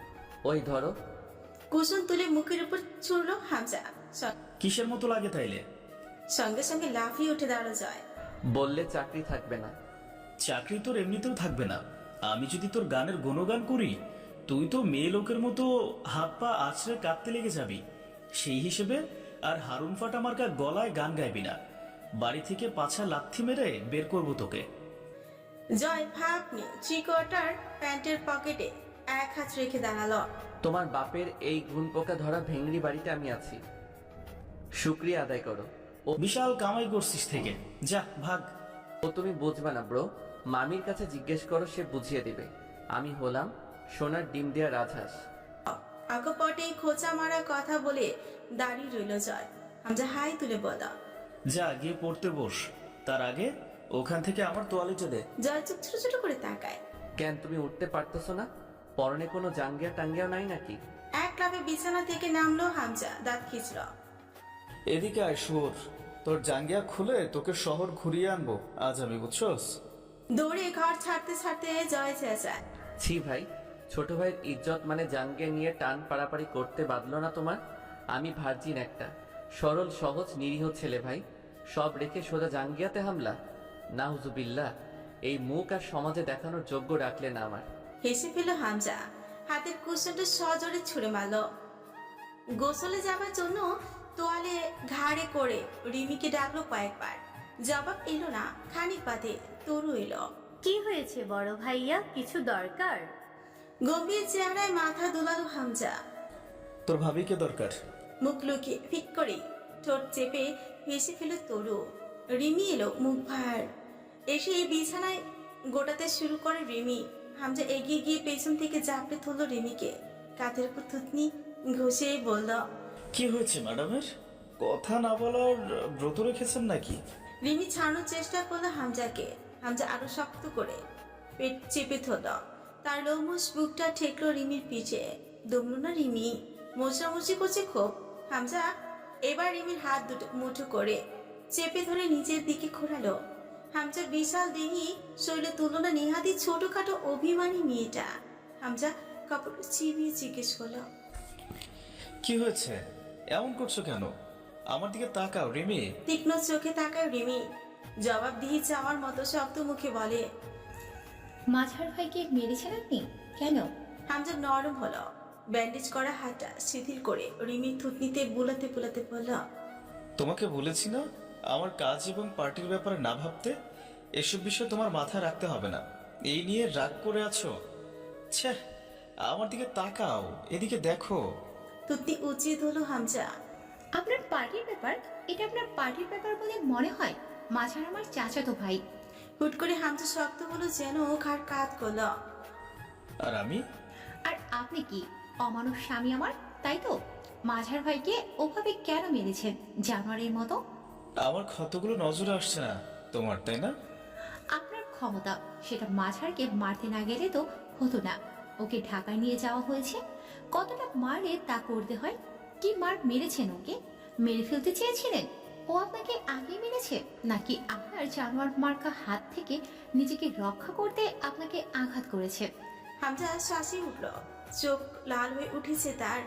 ওই ধরো। কুসুম তুলে মুখের উপর ছুড়লো হামজা। কিসের মতো লাগে তাইলে? সঙ্গে সঙ্গে লাফিয়ে উঠে দাঁড়ালো জয়। বললে চাকরি থাকবে না। চাকরি তোর এমনিতেও থাকবে না। আমি যদি তোর গানের গুণগান করি, তুই তো মেয়ে লোকের মতো হাত পা আছড়ে কাঁদতে লেগে যাবি। সেই হিসেবে আর হারুন ফাটা মার্কা গলায় গান গাইবি না। বাড়ি থেকে পাছা লাথি মেরে বের করবো তোকে। জয় ভাব নিয়ে থ্রি-কোয়ার্টার প্যান্টের পকেটে এক হাত রেখে দাঁড়ালো। তোমার বাপের এই ঘুণ পোকা ধরা ভেংড়ি বাড়িতে আমি আছি, শুক্রিয়া আদায় করো। ও বিশাল কামাই করছিস থেকে, যা ভাগ। ও তুমি বুঝবে না ব্রো, মামির কাছে জিজ্ঞেস করো, সে বুঝিয়ে দিবে। আমি হলাম সোনার ডিম দেয়া রাজহাঁস। আকপটে খোঁচা মারা কথা বলে দাঁড়িয়ে রইল জয়। হামজা হাই তুলে বলা, যা গিয়ে পড়তে বস। তার আগে ওখান থেকে আমার তোয়ালিটা দে। জয় চোখ ছোট ছোট করে তাকায়। কেন তুমি উঠতে পারতেছো না? পরনে কোনো জাঙ্গিয়া টাঙ্গিয়া নাই নাকি? এক লাফে বিছানা থেকে নামলো হামজা, দাঁত খিঁচল। এদিকে আয় শুয়োর, তোর জাঙ্গিয়া খুলে তোকে শহর ঘুরিয়ে আনবো আজ আমি, বুঝছস? দৌড়ে ঘর ছাড়তে ছাড়তে জয় চেঁচায়, ছি ভাই, ছোট ভাইয়ের ইজ্জত মানে জাঙ্গিয়া নিয়ে টান পাড়াপাড়ি করতে বাদলো না তোমার? আমি ভার্জিন একটা সরল সহজ নিরীহ ছেলে ভাই, সব রেখে সোজা জাঙ্গিয়াতে হামলা? নাউজুবিল্লাহ, এই মুখ আর সমাজে দেখানোর যোগ্য রাখলে না আমার। হেসে ফেল হামজা, হাতের কুশনটা সজোরে ছুঁড়ে মারল। গোসলে যাবার জন্য তোয়ালে ঘাড়ে করে রিমিকে ডাকলো কয়েকবার, জবাব এলো না। খানিক বাদে তরু এলো। কি হয়েছে বড় ভাইয়া, কিছু দরকার? গম্ভীর চেহারায় মাথা দোলালো হামজা। তোর ভাবিকে দরকার। মুখ লুকিয়ে ফিক করে ঠোঁট চেপে হেসে ফেল তরু। রিমি এলো মুখ ভার, এসে বিছানায় গোটাতে শুরু করে রিমি। হামজা এগিয়ে গিয়ে পেছন থেকে জাপড়ে ধরলো রিমিকে, কাঁধের উপর থুতনি ঘষে বলল, কি হয়েছে ম্যাডামের? কথা না বলার ব্রত রেখেছেন নাকি? রিমি ছাড়ানোর চেষ্টা করলো হামজাকে। হামজা আরো শক্ত করে পেট চেপে ধরল। তার লোমশ বুকটা ঠেকলো রিমির পিঠে। দমলো না রিমি, মোচামুচি করছে খুব। হামজা এবার রিমির হাত দুটো মুঠো করে চেপে ধরে নিচের দিকে ঘোরালো। হামজা বিশাল দেহি শৈলে তুলনা নেহাতি ছোটখাটো অভিমানী মেয়েটা। হামজা কাপড় চিবিয়ে জিজ্ঞেস করলো, কি হয়েছে? এমন করছো কেন? আমার দিকে তাকাও রিমি। তীক্ষ্ণ চোখে তাকায় রিমি, জবাব দিয়ে চাওয়ার মতো শক্ত মুখে বলে, মাঝার ভাইকে মেরেছেন আপনি কেন? হামজা নরম হলো, ব্যান্ডেজ করা হাতটা শিথিল করে রিমির থুতনিতে বুলাতে বুলাতে বলল, তোমাকে বলেছি না আমার কাজ এবং পার্টির ব্যাপারে না ভাবতে? এসব বিষয় তোমার মাথায় রাখতে হবে না। এই নিয়ে রাগ করে আছো? ছ্যাঃ, আমার দিকে তাকাও, এদিকে দেখো। থুতনি উঁচিয়ে ধরলো হামজা। আপনার পার্টির ব্যাপার? এটা আপনার পার্টির ব্যাপার বলে মনে হয়? মাঝার আমার চাচাতো ভাই। হুট করে হামজা শক্ত হলো, যেন ঘাড় কাত করলো। আর আমি? আর আপনি কি অমানুষ স্বামী আমার, তাই তো? মাঝার ভাইকে ওভাবে কেন মেরেছেন জানোয়ারের মতো? আমার ক্ষতগুলো নজরে আসছে না তোমার, তাই না? আপনার ক্ষমতা, সেটা মাঝারকে মারতে না গেলে তো হতো না। ওকে ঢাকায় নিয়ে যাওয়া হয়েছে, কতটা মারলে তা করতে হয়। কি মার মেরেছেন ওকে? মেরে ফেলতে চেয়েছিলেন? ও আপনাকে আগে মেরেছে, নাকি আপনার জানোয়ার মার্কা হাত থেকে নিজেকে রক্ষা করতে আপনাকে আঘাত করেছে? হামজা শ্বাসে উঠল, চোখ লাল হয়ে উঠেছে তার।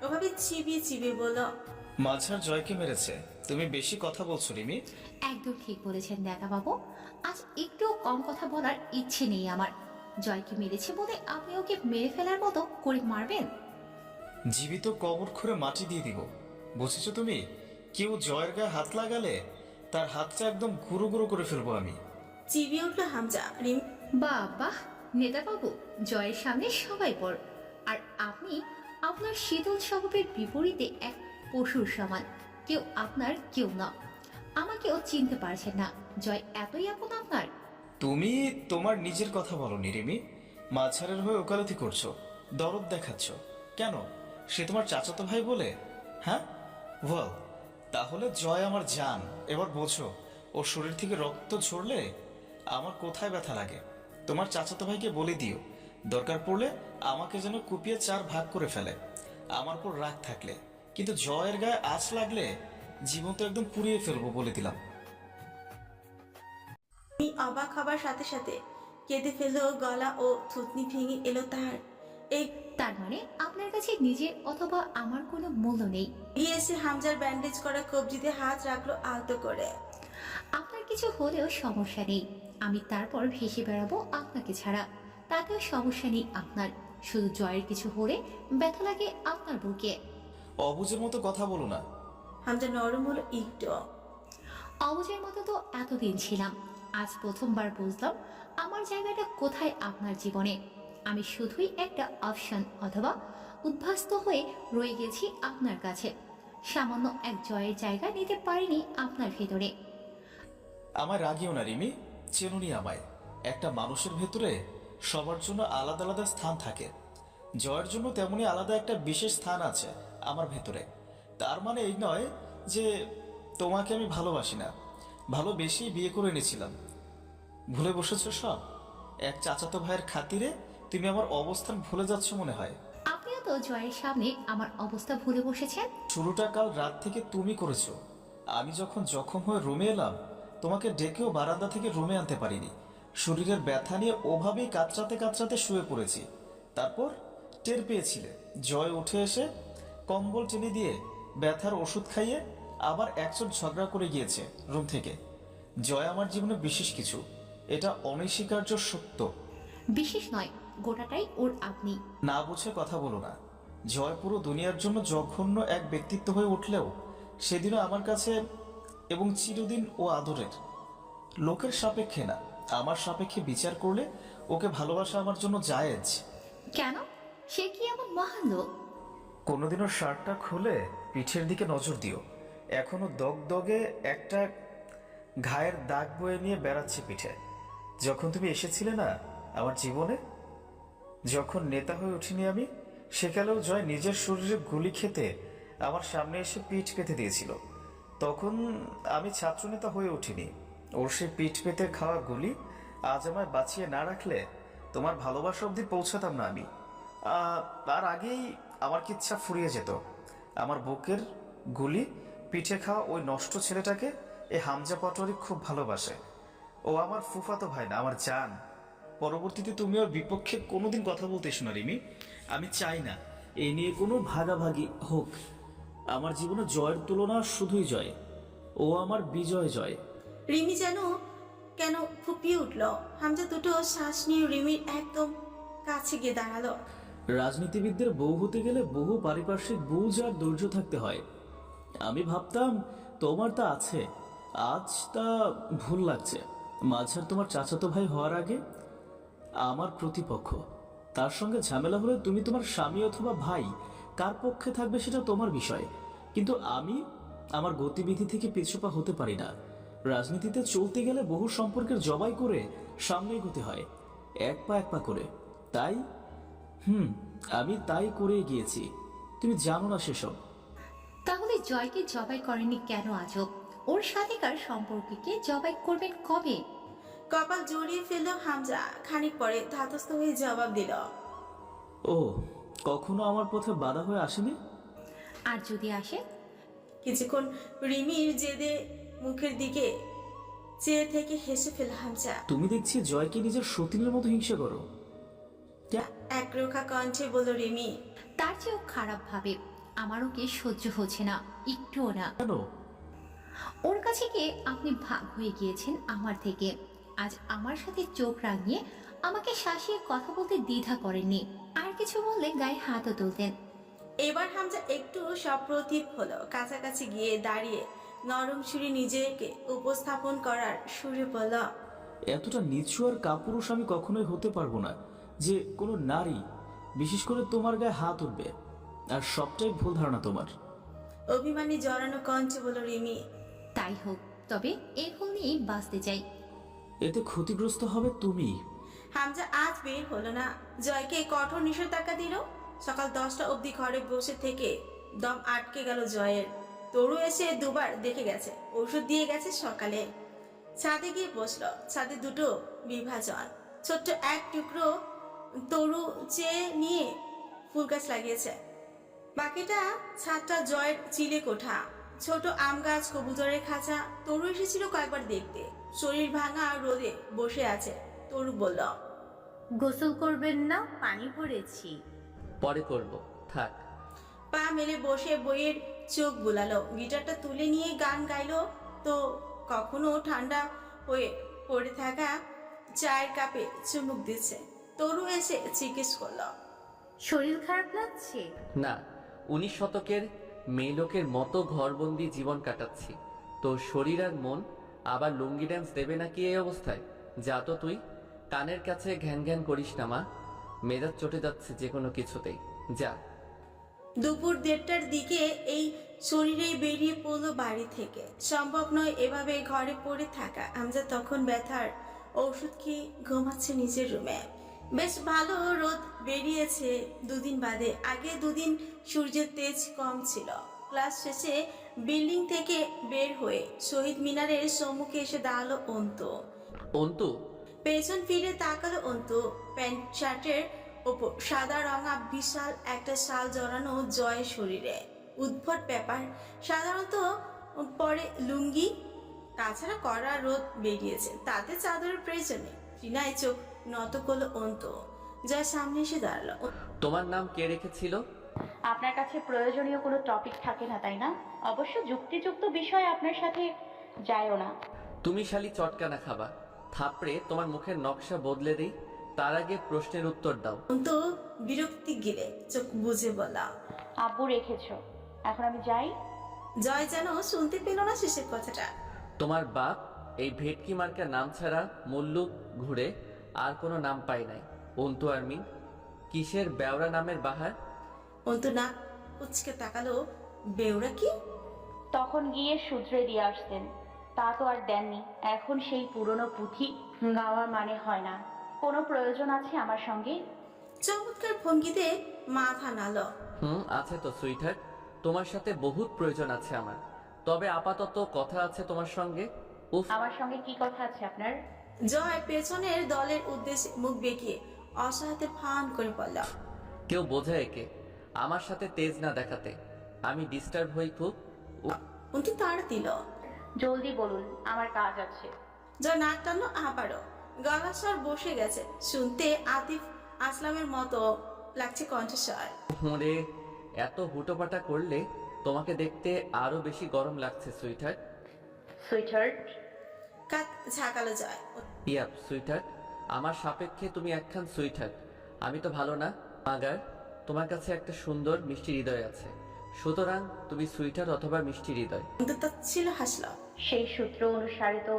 ওভাবে চিবিয়ে চিবিয়ে বলল, মাঝার জয়কে মেরেছে। তুমি বেশি কথা বলছো রিমি। একদম ঠিক বলেছেন দাদা বাবু, আজ একটু কম কথা বলার ইচ্ছে নেই আমার। জয়কে মেরেছে বলে আপনি ওকে মেরে ফেলার মতো করে মারবেন? জীবিত কবর খুঁড়ে মাটি দিয়ে দিব, বুঝেছো তুমি? কেউ জয়ের গায়ে হাত লাগালে তার হাতটা একদম গুঁড়ো গুঁড়ো করে ফেলবো আমি। চিবিয়ে উঠল হামজা। রিমি বাবা, নেতাবাবু, জয়ের সামনে সবাই বড়, আর আপনি আপনার শীতল স্বভাবের বিপরীতে এক পশুর সমান। কেউ আপনার কেউ না, আমাকেও চিনতে পারছেন না। জয় এতই আপন আপনার? তুমি তোমার নিজের কথা বলো নিরিমি, মাঝারের হয়ে ওকালতি করছো, দরদ দেখাচ্ছ কেন? সে তোমার চাচাতো ভাই বলে? হ্যাঁ বল। তাহলে জয় আমার জান। এবার বোঝো, ওর শরীর থেকে রক্ত ঝরলে আমার কোথায় ব্যথা লাগে। তোমার চাচাতো ভাইকে বলে দিও, দরকার পড়লে আমাকে যেন কুপিয়ে 4 ভাগ করে ফেলে আমার পর রাগ থাকলে। কিন্তু জয়ের গায়ে আঁচ লাগলে জীবন তো একদম পুড়িয়ে ফেলবো বলে দিলাম। আমি অবাক হবার সাথে সাথে কেঁদে ফেললো, গলা ও থুতনি ভেঙে এলো তার। তার মানে আপনার কাছে নিজের অথবা আমার কোনো মূল্য নেই? এসে হামজার ব্যান্ডেজ করা কবজিতে হাত রাখলো আলতো করে। আপনার কিছু হলেও সমস্যা নেই, আমি তারপর ভেসে বেড়াবো আপনাকে ছাড়া, তাতেও সমস্যা নেই আপনার। শুধু জয়ের কিছু হলে ব্যথা লাগে আপনার বুকে। অবুঝের মতো কথা বলো না। হামজা নরম হলো একটু। অবুঝের মতো তো এতদিন ছিলাম, আজ প্রথমবার বুঝলাম আমার জায়গাটা কোথায় আপনার জীবনে। আমি শুধুই একটা অপশন অথবা উদ্ভাস্ত হয়ে রয়ে গেছি আপনার কাছে। সামান্য এক জয়ের জায়গা নিতে পারিনি আপনার ভেতরে। আমায় রাগিও না রিমি, চেনুনি আমায়। একটা মানুষের ভেতরে সবার জন্য আলাদা আলাদা স্থান থাকে, জয়ের জন্য তেমনি আলাদা একটা বিশেষ স্থান আছে আমার ভেতরে। তার মানে এই নয় যে তোমাকে আমি ভালোবাসি না, ভালোবেসেই বিয়ে করে এনেছিলাম। ভুলে বসেছো সব? এক চাচাতো ভাইয়ের খাতিরে তুমি আমার অবস্থান ভুলে যাচ্ছ মনে হয়। আপনিও তো জয়ের সামনে আমার অবস্থা ভুলে বসেছেন। শুরুটা কাল রাত থেকে তুমি করেছো। আমি যখন জখম হয়ে রুমে এলাম, তোমাকে ডেকেও বারান্দা থেকে রুমে আনতে পারিনি। শরীরের ব্যথা নিয়ে ওভাবেই কাতরাতে কাতরাতে শুয়ে পড়েছি। তারপর টের পেয়েছিলে, জয় উঠে এসে কম্বল টেনে দিয়ে ব্যথার ওষুধ খাইয়ে আবার একচোট ঝগড়া করে গিয়েছে রুম থেকে। জয় আমার জীবনে বিশেষ কিছু, এটা অনস্বীকার্য সত্য। বিশেষ নয়, গোটাটাই ওর আপনি। না বুঝে কথা বলো না। জয় পুরো দুনিয়ার জন্য জঘন্য এক ব্যক্তিত্ব হয়ে উঠলেও সেদিনও আমার কাছে এবং চিরদিন ও আদরের। লোকের সাপেক্ষে না, আমার সাপেক্ষে বিচার করলে ওকে ভালোবাসা আমার জন্য জায়েজ। কেন? সে কি এমন মহান লোক? কোনোদিনও শার্টটা খুলে পিঠের দিকে নজর দিও, এখনো দগদগে একটা ঘায়ের দাগ বয়ে নিয়ে বেড়াচ্ছে পিঠে। যখন তুমি এসেছিলে না আমার জীবনে, যখন নেতা হয়ে উঠিনি আমি, সেকালেও জয় নিজের শরীরে গুলি খেতে আমার সামনে এসে পিঠ পেতে দিয়েছিল। তখন আমি ছাত্রনেতা হয়ে উঠিনি। ওর সে পিঠ পেতে খাওয়া গুলি আজ আমায় বাঁচিয়ে না রাখলে তোমার ভালোবাসা অবধি পৌঁছাতাম না আমি। তার আগেই আমার কিচ্ছা ফুরিয়ে যেত। আমার বুকের গুলি পিঠে খাওয়া ওই নষ্ট ছেলেটাকে এ হামজা পাটোয়ারি খুব ভালোবাসে। ও আমার ফুফাতো ভাই না, আমার জান। পরবর্তীতে তুমি ওর বিপক্ষে কোনোদিন কথা বলতে এসো না রিমি। আমি চাই না এই নিয়ে কোনো ভাগাভাগি হোক। আমার জীবনে জয়ের তুলনা শুধুই জয়, ও আমার বিজয় জয়। রিমি যেন কেন ফুপিয়ে উঠল। হামজা দুটো শ্বাস নিয়ে রিমির একদম কাছে গিয়ে দাঁড়ালো। রাজনীতিবিদদের বউ হতে গেলে বহু পারিপার্শ্বিক বুঝ আর ধৈর্য থাকতে হয়। আমি ভাবতাম তোমার তা আছে, আজ তা ভুল লাগছে। মাঝার তোমার চাচাতো ভাই হওয়ার আগে আমার প্রতিপক্ষ, তার সঙ্গে ঝামেলা হলে তুমি তোমার স্বামী অথবা ভাই কার পক্ষে থাকবে সেটা তোমার বিষয়। কিন্তু আমি আমার গতিবিধি থেকে পিছুপা হতে পারি না। রাজনীতিতে চলতে গেলে বহু সম্পর্কের জবাই করে সামনে এগোতে হয়, এক পা করে। তাই আমি তাই করে গিয়েছি। তুমি জানো না সেসব। তাহলে জয়কে জবাই করেননি কেন আজব? ওর সাথেকার সম্পর্ককে জবাই করবেন কবে? কপাল জড়িয়ে ফেলল হামজা। খানিক পরে ধাতস্থ হয়ে জবাব দিল, ও কখনো আমার পথে বাধা হয়ে আসেনি। আর যদি আসে? কিছুক্ষণ রিমির জেদে মুখের দিকে চেয়ে থেকে হেসে ফেল হামজা। তুমি দেখছি জয়কে নিজের সতীনের মতো হিংসা করো। একরোখা কণ্ঠে বলল রিমি। তার চেয়েও খারাপ ভাবে। আমার ওকে সহ্য হচ্ছে না, একটুও না। কেন? ওর কাছে গিয়ে আপনি ভাগ হয়ে গিয়েছেন আমার থেকে। আজ আমার সাথে চোখ রাঙিয়ে আমাকে শাসিয়ে কথা বলতে দ্বিধা করেননি। আর কিছু বললে গায়ে হাতও তুলতেন। এবার হামজা একটু সপ্রতিভ হলো, কাছাকাছি গিয়ে দাঁড়িয়ে নরম সুরে নিজেকে উপস্থাপন করার সুরে বলল, এতটা নিচু আর কাপুরুষ আমি কখনোই হতে পারবো না যে কোনো নারী বিশেষ করে তোমার গায়ে হাত উঠবে। আর সবটাই ভুল ধারণা তোমার। অভিমানী জড়ানো কণ্ঠে বলল রিমি। তাই হোক, তবে এই ভুল নিয়েই বাঁচতে চাই। এতে ক্ষতিগ্রস্ত হবে তুমি। হামজা আজ বের হলো না। জয়কে কঠোর নিষেধাজ্ঞা দিল। সকাল 10টা অবধি ঘরে বসে থেকে দম আটকে গেল জয়ের। তরু এসে দুবার দেখে গেছে, ওষুধ দিয়ে গেছে সকালে। ছাদে গিয়ে বসলো। ছাদে দুটো বিভাজন, ছোট্ট এক টুকরো তরু চেয়ে নিয়ে ফুল গাছ লাগিয়েছে। বাকিটা ছাদটা জয়ের চিলে কোঠা, ছোট আম গাছ, কবুতরের খাঁচা। তরু এসেছিল কয়েকবার দেখতে। শরীর ভাঙা রোদে বসে আছে। তরু বলল, গোসল করবেন না? পানি ভরেছি। পরে করব, থাক। পা মেলে বসে বইয়ের চোখ বুলালো। গিটারটা তুলে নিয়ে গান গাইলো। তো কখনো ঠান্ডা হয়ে পড়ে থাকা চায়ের কাপে চুমুক দিচ্ছে। তরু এসে জিজ্ঞেস করলো, শরীর খারাপ লাগছে? না, 19 শতকের মেয়ে লোকের মতো ঘরবন্দি জীবন কাটাচ্ছি। তো শরীর আর মন আবার লুঙ্গি ড্যান্স দেবে নাকি এই অবস্থায়? যা তো তুই, কানের কাছে ঘ্যান ঘ্যান করিস না মা, মেজাজ চটে যাচ্ছে যে কোনো কিছুতেই, যা। দুপুর 1:30টার দিকে এই শরীরেই বেরিয়ে পড়লো বাড়ি থেকে। সম্ভব নয় এভাবে ঘরে পড়ে থাকা। হামজা তখন ব্যথার ওষুধ খেয়ে ঘুমাচ্ছে নিজের রুমে। বেশ ভালো রোদ বেরিয়েছে 2 দিন বাদে। আগে 2 দিন সূর্যের তেজ কম ছিল। ক্লাস শেষে বিল্ডিং থেকে বের হয়ে শহীদ মিনারের সম্মুখে এসে দাঁড়ালো অন্তু। অন্তু? পেছন ফিরে তাকালো অন্তু। প্যান্ট শার্টের ওপর সাদা রঙা বিশাল একটা শাল জড়ানো জয়ের শরীরে। উদ্ভট ব্যাপার, সাধারণত পরে লুঙ্গি। তাছাড়া কড়া রোদ বেরিয়েছে, তাতে চাদরের প্রয়োজন নেই। টিনায় চোখ নত করলো অন্তু। জয় সামনে এসে দাঁড়ালো। তোমার নাম কে রেখেছিল? আপনার কাছে প্রয়োজনীয় কোনো টপিক থাকে না, তাই না? অবশ্য যুক্তিযুক্ত বিষয় আপনার সাথে যায়ও না। তুমি শালি চটকানা খাবা, থাপড়ে তোমার মুখের নকশা বদলে দেই। তার আগে প্রশ্নের উত্তর দাও। অন্তু বিরক্তি গিলে চোখ বুঝে বলা, আব্বু রেখেছো, এখন আমি যাই। জয় যেন শুনতে পেল না শেষের কথাটা। তোমার বাপ এই ভেটকি মার্কার নাম ছাড়া মুল্লুক ঘুরে আর কোনো নাম পাই নাই। অন্তু আর্মিন, কিসের বেওরা নামের বাহার? অন্তু না উচকে তাকালো। বেউরা কি? তখন গিয়ে শুধরে দিয়ে আসতেন, তা তো আর দেননি। এখন সেই পুরনো পুঁথি গাওয়ার মানে হয় না। কোনো প্রয়োজন আছে আমার সঙ্গে? চমৎকার ভঙ্গিতে মাথা নাড়ল। আছে তো সুইটহার্ট, তোমার সাথে বহুত প্রয়োজন আছে আমার। তবে আপাতত কথা আছে তোমার সঙ্গে। উফ, আমার সঙ্গে কি কথা আছে আপনার? জয় পেছনের দলের উদ্দেশ্যে মুখ বেঁকিয়ে অসহায়তে ফান করে পড়ল। কেউ বোঝে একে আমার সাথে তেজ না দেখাতে, আমি ডিস্টার্ব হই খুব। অন্তু তাড়া দিল, জলদি বলুন, আমার কাজ আছে। জয় নাক টানলো আবারও। গলা স্বর বসে গেছে, শুনতে আতিফ আসলামের মতো লাগছে কণ্ঠস্বর। মোরে এত হুটোপাটা করলে তোমাকে দেখতে আরো বেশি গরম লাগছে সুইটহার্ট। সুইটহার্ট? কাক ঝাঁকালো জয়। ইয়াপ সুইটহার্ট, আমার সাপেক্ষে তুমি একখান সুইটহার্ট। আমি তো ভালো না মাগার, তোমার কাছে একটা সুন্দর মিষ্টি হৃদয় আছে, সুতরাং তুমি সুইটহার্ট অথবা মিষ্টি হৃদয়। কিন্তু তা ছিল হাসল। সেই সূত্র অনুসারে তো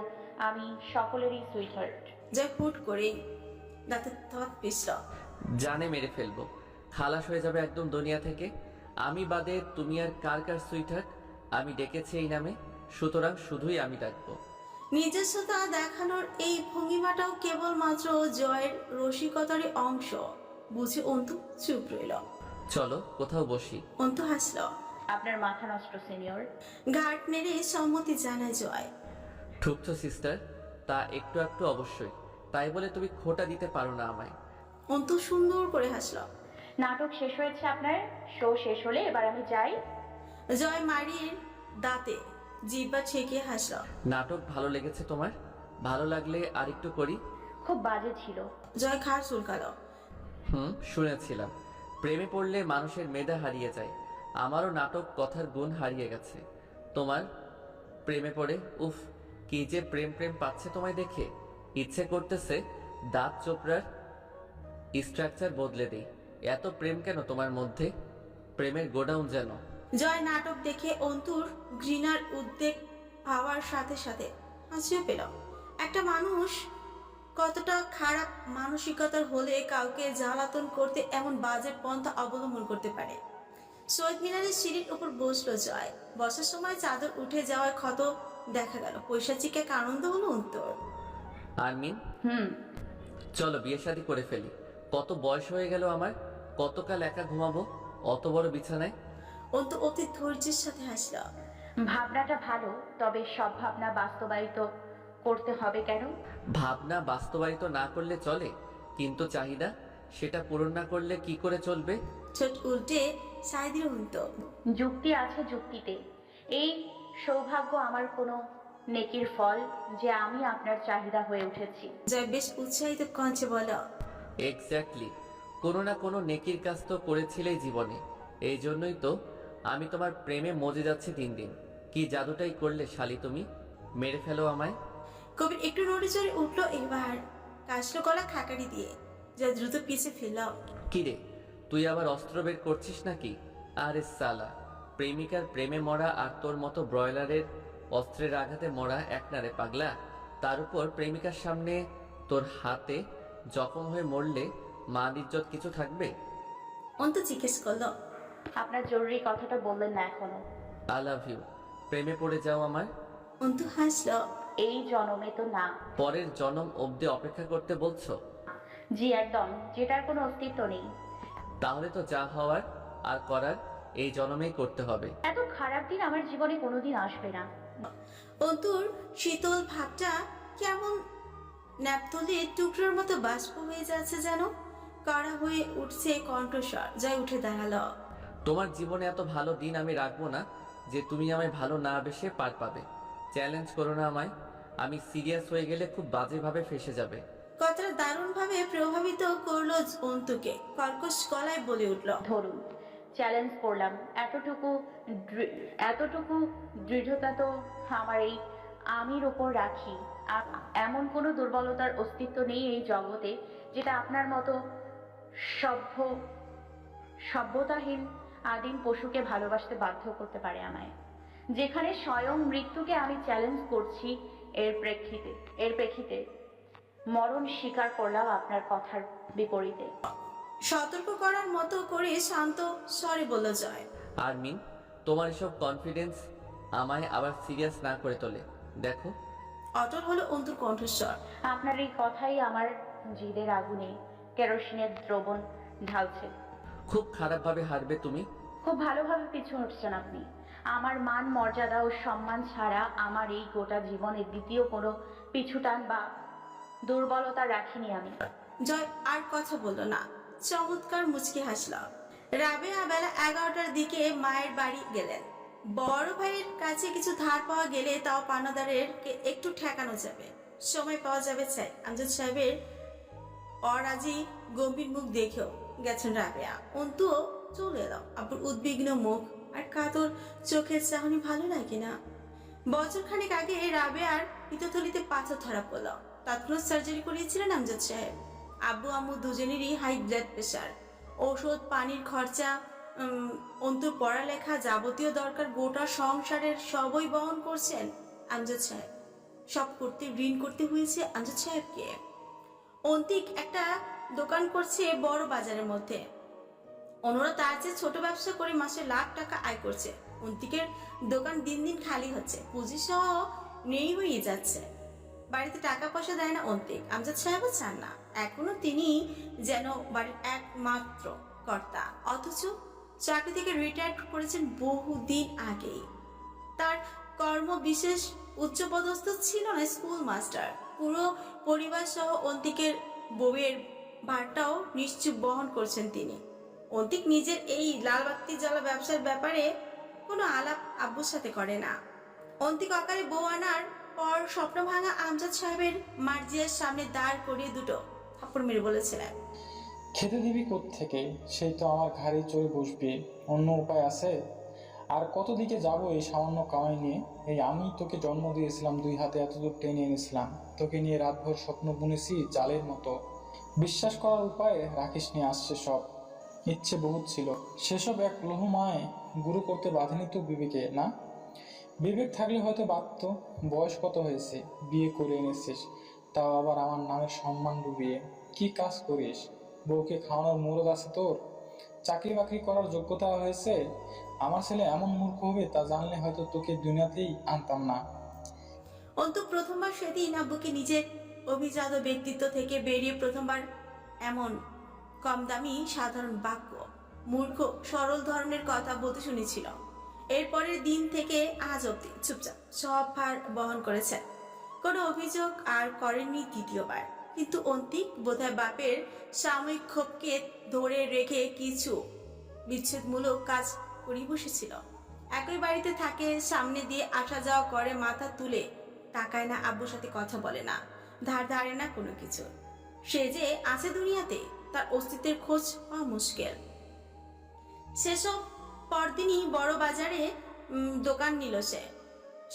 আমি সকলেরই সুইটহার্ট। জয় হুট করেই দাঁতে থত পিছল। জানে মেরে ফেলবো, খালাস হয়ে যাবে একদম দুনিয়া থেকে। আমি বাদে তুমি আর কার কার সুইটহার্ট আমি ডেকেছি এই নামে, সুতরাং শুধুই আমি ডাকবো। নিজস্বতা দেখানোর এই ভঙ্গিমাটাও কেবলমাত্র জয়ের রসিকতারই অংশ বুঝে অন্তু চুপ রইল। চলো কোথাও বসি। অন্তু হাসল। আপনার মাথা নষ্ট সিনিয়র। ঘাট নেড়ে সম্মতি জানায় জয়। ঠুকছো সিস্টার, তা একটু একটু অবশ্যই, তাই বলে তুমি খোটা দিতে পারো না আমায়। অন্তু সুন্দর করে হাসল। নাটক শেষ হয়েছে আপনার, শো শেষ হলে এবার আমি যাই। জয় মারির দাঁতে জিহ্বা ছেঁকে হাসল। নাটক ভালো লেগেছে তোমার? ভালো লাগলে আর একটু করি। খুব বাজে ছিল। জয় খাড় চুলকালো। শুনেছিলাম প্রেমে পড়লে মানুষের মেধা হারিয়ে যায়। আমারও নাটক কথার গুণ হারিয়ে গেছে। তোমার প্রেমে পড়ে উফ, কি যে প্রেম প্রেম পাচ্ছে তোমায় দেখে। ইচ্ছে করতেছে দাঁত চোপড়ার স্ট্রাকচার বদলে দিই। এত প্রেম কেন তোমার মধ্যে? প্রেমের গোডাউন যেন। জয় নাটক দেখে অন্তুর ঘৃণার উদ্বেগ পাওয়ার সাথে সাথে হাসিও পেল। একটা মানুষ কতটা খারাপ মানসিকতার হলে কাউকে জ্বালাতন করতে এমন বাজে পন্থা অবলম্বন করতে পারে। শহীদ মিনারের সিঁড়ির উপর বসলো জয়। বসার সময় চাদর উঠে যাওয়ায় ক্ষত দেখা গেল। পৈশাচিক এক আনন্দ হলো অন্তর। আরমিন, চলো বিয়ে শাদী করে ফেলি। কত বয়স হয়ে গেল আমার, কতকাল একা ঘুমাবো অত বড় বিছানায়। অন্তু অতি ধৈর্যের সাথে হাসল। ভাবনাটা ভালো, তবে সব ভাবনা বাস্তবায়িত করতে হবে কেন? ভাবনা বাস্তবায়িত না করলে চলে, কিন্তু চাহিদা সেটা পূরণ না করলে কি করে চলবে? ছোট উল্টে সায় দিল অন্তু। যুক্তি আছে যুক্তিতে। এই সৌভাগ্য আমার কোনো নেকির ফল যে আমি আপনার চাহিদা হয়ে উঠেছি। জয় বেশ উৎসাহিত কণ্ঠে বলল, এক্স্যাক্টলি, কোনো না কোনো নেকির কাজ তো করেছিলেই জীবনে। এই জন্যই তো আমি তোমার প্রেমে মজে যাচ্ছি দিন দিন। কি জাদুটাই করলে শালি তুমি, মেরে ফেলো আমায়। কবির একটু নড়ে চড়ে উঠলো, এবার কাশলো গলা খাকারি দিয়ে। যা দ্রুত পিছে ফেলল। কিরে, তুই আবার অস্ত্র বের করছিস নাকি? আরে সালা, প্রেমিকার প্রেমে মরা আর তোর মতো ব্রয়লারের অস্ত্রের আঘাতে মরা এক না রে পাগলা। তার উপর প্রেমিকার সামনে তোর হাতে জখম হয়ে মরলে মান ইজ্জত কিছু থাকবে? অন্তু জিজ্ঞেস করলো, আপনার জরুরি কথাটা বললেন না এখনো। I love you. প্রেমে পড়ে যাও আমার। অন্তু হাসলো। এই জনমে তো না। পরের জনম অবধি অপেক্ষা করতে বলছো? জি একদম, যেটার কোনো অস্তিত্ব নেই। তাহলে তো যা হওয়ার আর করার এই জনমেই করতে হবে। এত খারাপ দিন আমার জীবনে কোনোদিন আসবে না। অন্তুর শীতল ভাবটা কেমন ন্যাপথলির টুকরোর মতো বাষ্প হয়ে যাচ্ছে, যেন কড়া হয়ে উঠছে কণ্ঠস্বর। জয় উঠে দাঁড়ালো। তোমার জীবনে এত ভালো দিন আমি রাখবো না যে তুমি আমায় ভালো না বেসে পার পাবে। চ্যালেঞ্জ করো না আমায়। আমি সিরিয়াস হয়ে গেলে খুব বাজেভাবে ফেসে যাবে। কথাটা দারুণভাবে প্রভাবিত করলো অন্তুকে। কর্কশ গলায় বলে উঠল, ধরুন চ্যালেঞ্জ করলাম। এতটুকু দৃঢ়তা তো আমার এই আমির ওপর রাখি। এমন কোনো দুর্বলতার অস্তিত্ব নেই এই জগতে যেটা আপনার মতো সভ্যতাহীন আদিম পশুকে ভালোবাসতে বাধ্য করতে পারে আমায়। যেখানে স্বয়ং মৃত্যুকে আমি চ্যালেঞ্জ করছি, এর প্রেক্ষিতে মরণ স্বীকার করলাম আপনার কথার বিপরীতে। সতর্ক করার মতো করে শান্ত স্বরে বলল জয়। আরমিন, তোমার এসব কনফিডেন্স আমায় আবার সিরিয়াস না করে তোলে। দেখো, অটল হলো অন্তুর কণ্ঠস্বর। আপনার এই কথাই আমার জিদের আগুনে কেরোসিনের দ্রবণ ঢালছে। খুব খারাপভাবে হারবে তুমি। খুব ভালোভাবে পিছু হটছেন আপনি। আমার মান মর্যাদা ও সম্মান ছাড়া আমার এই গোটা জীবনে দ্বিতীয় কোনো পিছুটান বা দুর্বলতা রাখিনি আমি। জয় আর কথা বলল না, চমৎকার মুচকি হাসল। রাবেয়া বেলা 11টার দিকে মায়ের বাড়ি গেলেন। বড় ভাইয়ের কাছে কিছু ধার পাওয়া গেলে তাও পানাদারের একটু ঠেকানো যাবে, সময় পাওয়া যাবে। চাই আমজাদ সাহেবের অরাজি গম্ভীর মুখ দেখেও গেছেন রাবেয়া। অন্তুও চলে এলো। আব্বুর উদ্বিগ্ন মুখ আর কাতর চোখের চাহনি ভালো লাগে না। বছর খানেক আগে রাবেয়ার পিত্তথলিতে পাথর ধরা পড়ল। তৎক্ষণাৎ সার্জারি করিয়েছিলেন আমজাদ সাহেব। আব্বু আম্মু দুজনেরই হাই ব্লাড প্রেশার। ঔষধ পানির খরচা, অন্তুর পড়ালেখা, যাবতীয় দরকার গোটা সংসারের সবই বহন করছেন আমজাদ সাহেব। সব করতে ঋণ করতে হয়েছে আমজাদ সাহেবকে। অন্তিক একটা দোকান করছে বড় বাজারের মধ্যে। অন্যরা তার চেয়ে ছোট ব্যবসা করে মাসে লাখ টাকা আয় করছে। অন্তিকের দোকান দিন দিন খালি হচ্ছে, পুঁজি সহ নেই হয়ে যাচ্ছে। বাড়িতে টাকা পয়সা দেয় না অন্তিক। আমজাদ সাহেবও চান না এখনো তিনি যেন বাড়ির একমাত্র কর্তা, অথচ চাকরি থেকে রিটায়ার করেছেন বহুদিন আগেই। তার কর্ম বিশেষ উচ্চপদস্থ ছিল না, স্কুল মাস্টার। পুরো পরিবার সহ অন্তিকের বউয়ের ভারটাও নিশ্চুপ বহন করছেন তিনি। অন্তিক নিজের এই লালবাতি জ্বালা ব্যবসার ব্যাপারে কোনো আলাপ আব্বুর সাথে করে না। অন্তিক অকালে বউ আনার পর স্বপ্ন ভাঙা আমজাদ সাহেবের মার্জিয়ার সামনে দাঁড় করিয়ে দুটো থাপ্পড় মেরে বলেছিলেন, খেতে দিবি কোত্থেকে? সেই তো আমার ঘাড়ে চড়ে বসবি, অন্য উপায় আছে? আর কত দিকে যাব এই সামান্য কামাই নিয়ে? এই আমি তোকে জন্ম দিয়েছিলাম, 2 হাতে এতদূর টেনে এনেছিলাম, তোকে নিয়ে রাতভর স্বপ্ন বুনেছি জালের মতো। বিশ্বাস করার উপায় রাখিস নিয়ে আসছে সব। ইচ্ছে বহুত ছিল, সেসব এক লোহমায় গুরু করতে বাঁধেনি তো বিবেকে, না? বিবেক থাকলে হয়তো বাধ্য। বয়স কত হয়েছে, বিয়ে করে এনেছিস, তাও আবার আমার নামের সম্মান ডুবিয়ে। কি কাজ করিস? বউকে খাওয়ানোর মুরদ আছে তোর? চাকরি বাকরি করার যোগ্যতা হয়েছে? আমার ছেলে এমন মূর্খ হবে তা জানলে হয়তো তোকে দুনিয়াতেই আনতাম না। অন্তু প্রথমবার সেদিন আব্বুকে নিজের অভিজাত ব্যক্তিত্ব থেকে বেরিয়ে প্রথমবার এমন কম দামি সাধারণ বাক্য, মূর্খ সরল ধরনের কথা বলতে শুনেছিল। এরপরের দিন থেকে আজ অব্দি চুপচাপ সব ভার বহন করেছে, কোনো অভিযোগ আর করেননি দ্বিতীয়বার। কিন্তু অন্তিক বোধহয় বাপের সাময়িক ক্ষোভকে ধরে রেখে কিছু বিচ্ছেদমূলক কাজ করে বসেছিল। একই বাড়িতে থাকে, সামনে দিয়ে আসা যাওয়া করে, মাথা তুলে তাকায় না, আব্বুর সাথে কথা বলে না, ধার ধারে না কোনো কিছু। সে যে আছে দুনিয়াতে তার অস্তিত্বের খোঁজ পাওয়া মুশকিল। সেসব পরদিনই বড় বাজারে দোকান নিল সে।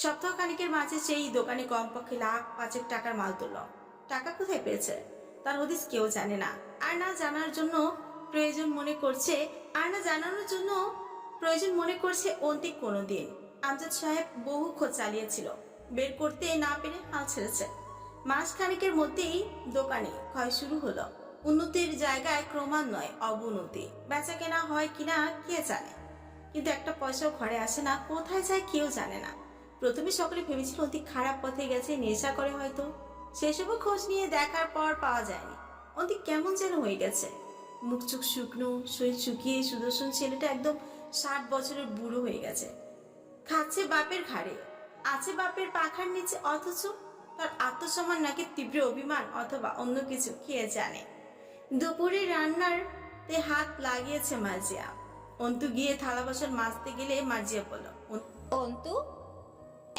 সপ্তাহখানিকের মাঝে সেই দোকানে কমপক্ষে লাখ 5 টাকার মাল তুলল। টাকা কোথায় পেয়েছে তার হদিস কেউ জানে না। আর না জানার জন্য প্রয়োজন মনে করছে অন্তিক কোনোদিন। আমজাদ সাহেব বহু খোঁজ চালিয়েছিল, বের করতে না পেরে হাল ছেড়েছে। মাস খানিকের মধ্যেই দোকানে ক্ষয় শুরু হলো। উন্নতির জায়গায় ক্রমান্বয়ে অবনতি। বেচা কেনা হয় কিনা কে জানে, কিন্তু একটা পয়সাও ঘরে আসে না, কোথায় যায় কেউ জানে না। প্রথমে সকলে ভেবেছিল অন্তিক খারাপ পথে গেছে, নেশা করে হয়তো। সেসবও খোঁজ নিয়ে দেখার পর পাওয়া যায়নি। অন্তিক কেমন যেন হয়ে গেছে, মুখ চোখ শুকনো, শরীর শুকিয়ে। সুদর্শন ছেলেটা একদম 60 বছরের বুড়ো হয়ে গেছে, খাচ্ছে বাপের ঘাড়ে, আছে বাপের পাখার নিচে, অথচ তার আত্মসম্মান নাকি তীব্র অভিমান অথবা অন্য কিছু, কে জানে। দুপুরে রান্নার তে হাত লাগিয়েছে মার্জিয়া। অন্তু গিয়ে থালা বাসন মাজতে গেলে মার্জিয়া বলল, অন্তু,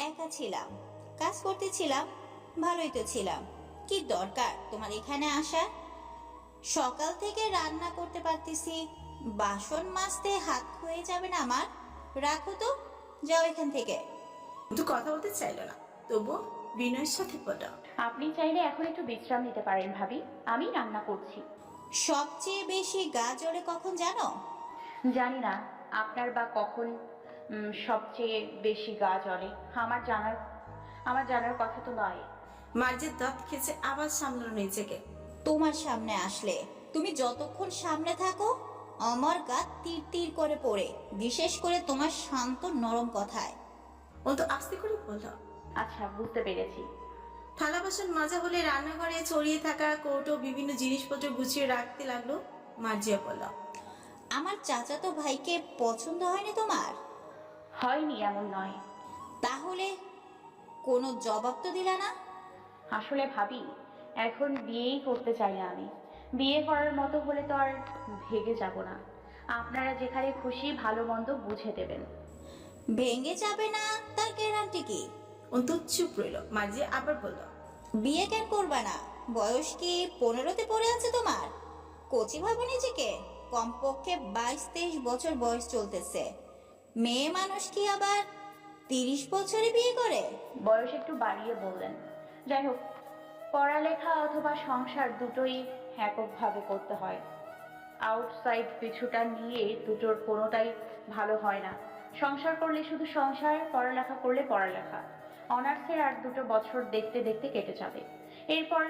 একা ছিলাম, কাজ করতেছিলাম, ভালোই তো ছিলাম। কি দরকার তোমার এখানে আসার? সকাল থেকে রান্না করতে পারতেছি, বাসন মাজতে হাত হয়ে যাবে না আমার? রাখো তো, যাও এখান থেকে। অন্তু কথা বলতে চাইল না, তবু বিনয়ের সাথে বলল, আপনি চাইলে এখন একটু বিশ্রাম নিতে পারেন ভাবি, আমি রান্না করছি। সবচেয়ে বেশি গা জ্বলে কখন জানো? জানি না আপনার বা কখন সবচেয়ে বেশি গা জ্বলে, আমার জানার কথা তো নয়। মার্জিয়া দাঁত খেছে, আবার সামলানো নিজেকে। তোমার সামনে আসলে, তুমি যতক্ষণ সামনে থাকো আমার গা তীর তীর করে পড়ে, বিশেষ করে তোমার শান্ত নরম কথায়। অন্তু আস্তে করে বলল, আচ্ছা বুঝতে পেরেছি। থালা বাসন মাজা হলে রান্নাঘরে ছড়িয়ে থাকা কৌটো বিভিন্ন জিনিসপত্র গুছিয়ে রাখতে লাগলো। মার্জিয়া বলল, আমার চাচাতো ভাইকে পছন্দ হয়নি তোমার? হয়নি এমন নয়। তাহলে কোনো জবাব তো দিলা না? আসলে ভাবি, এখন বিয়েই করতে চাই না আমি। বিয়ে করার মতো হলে তো আর ভেগে যাব না। আপনারা যেখানে খুশি ভালো মন্দ বুঝে দেবেন। ভেঙে যাবে না তার গ্যারান্টি কি? অন্তু চুপ রইল। মার্জিয়া আবার বলল, বিয়ে কেন করবা না? বয়স কি 15তে পড়ে আছে তোমার? কচি ভাবো নিজেকে? কমপক্ষে 22-23 বছর বয়স চলতেছে। মেয়ে মানুষ কি আবার 30 বছরে বিয়ে করে? বয়স একটু বাড়িয়ে বললেন। যাই হোক, পড়ালেখা অথবা সংসার দুটোই এককভাবে করতে হয়। আউটসাইড পিছুটা নিয়ে দুটোর কোনোটাই ভালো হয় না। সংসার করলে শুধু সংসার, পড়ালেখা করলে পড়ালেখা। অনার্সের আর 2 বছর দেখতে দেখতে কেটে যাবে। এরপর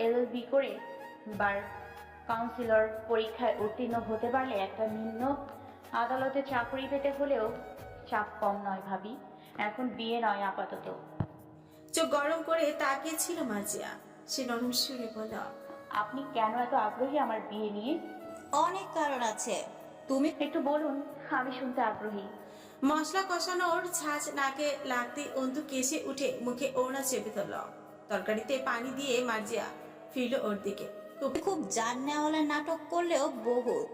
এলএলবি করে বার কাউন্সিলর পরীক্ষায় উত্তীর্ণ হতে পারলে একটা নিম্ন আদালতে চাকরি পেতে হলেও চাপ কম নয় ভাবি। এখন বিয়ে নয় আপাতত। চোখ গরম করে তাকিয়েছিল মার্জিয়া। সে নরম সুরে বলল, আপনি কেন এত আগ্রহী আমার বিয়ে নিয়ে? অনেক কারণ আছে, তুমি একটু বলুন, আমি শুনতে আগ্রহী। মশলা কষানোর ছাঁচ নাকে লাগতে অন্তু কেসে উঠে মুখে ওড়না চেপে ধরল। তরকারিতে পানি দিয়ে মার্জিয়া ফিরল ওর দিকে। খুব জান নেওয়ালা নাটক করলেও বহুত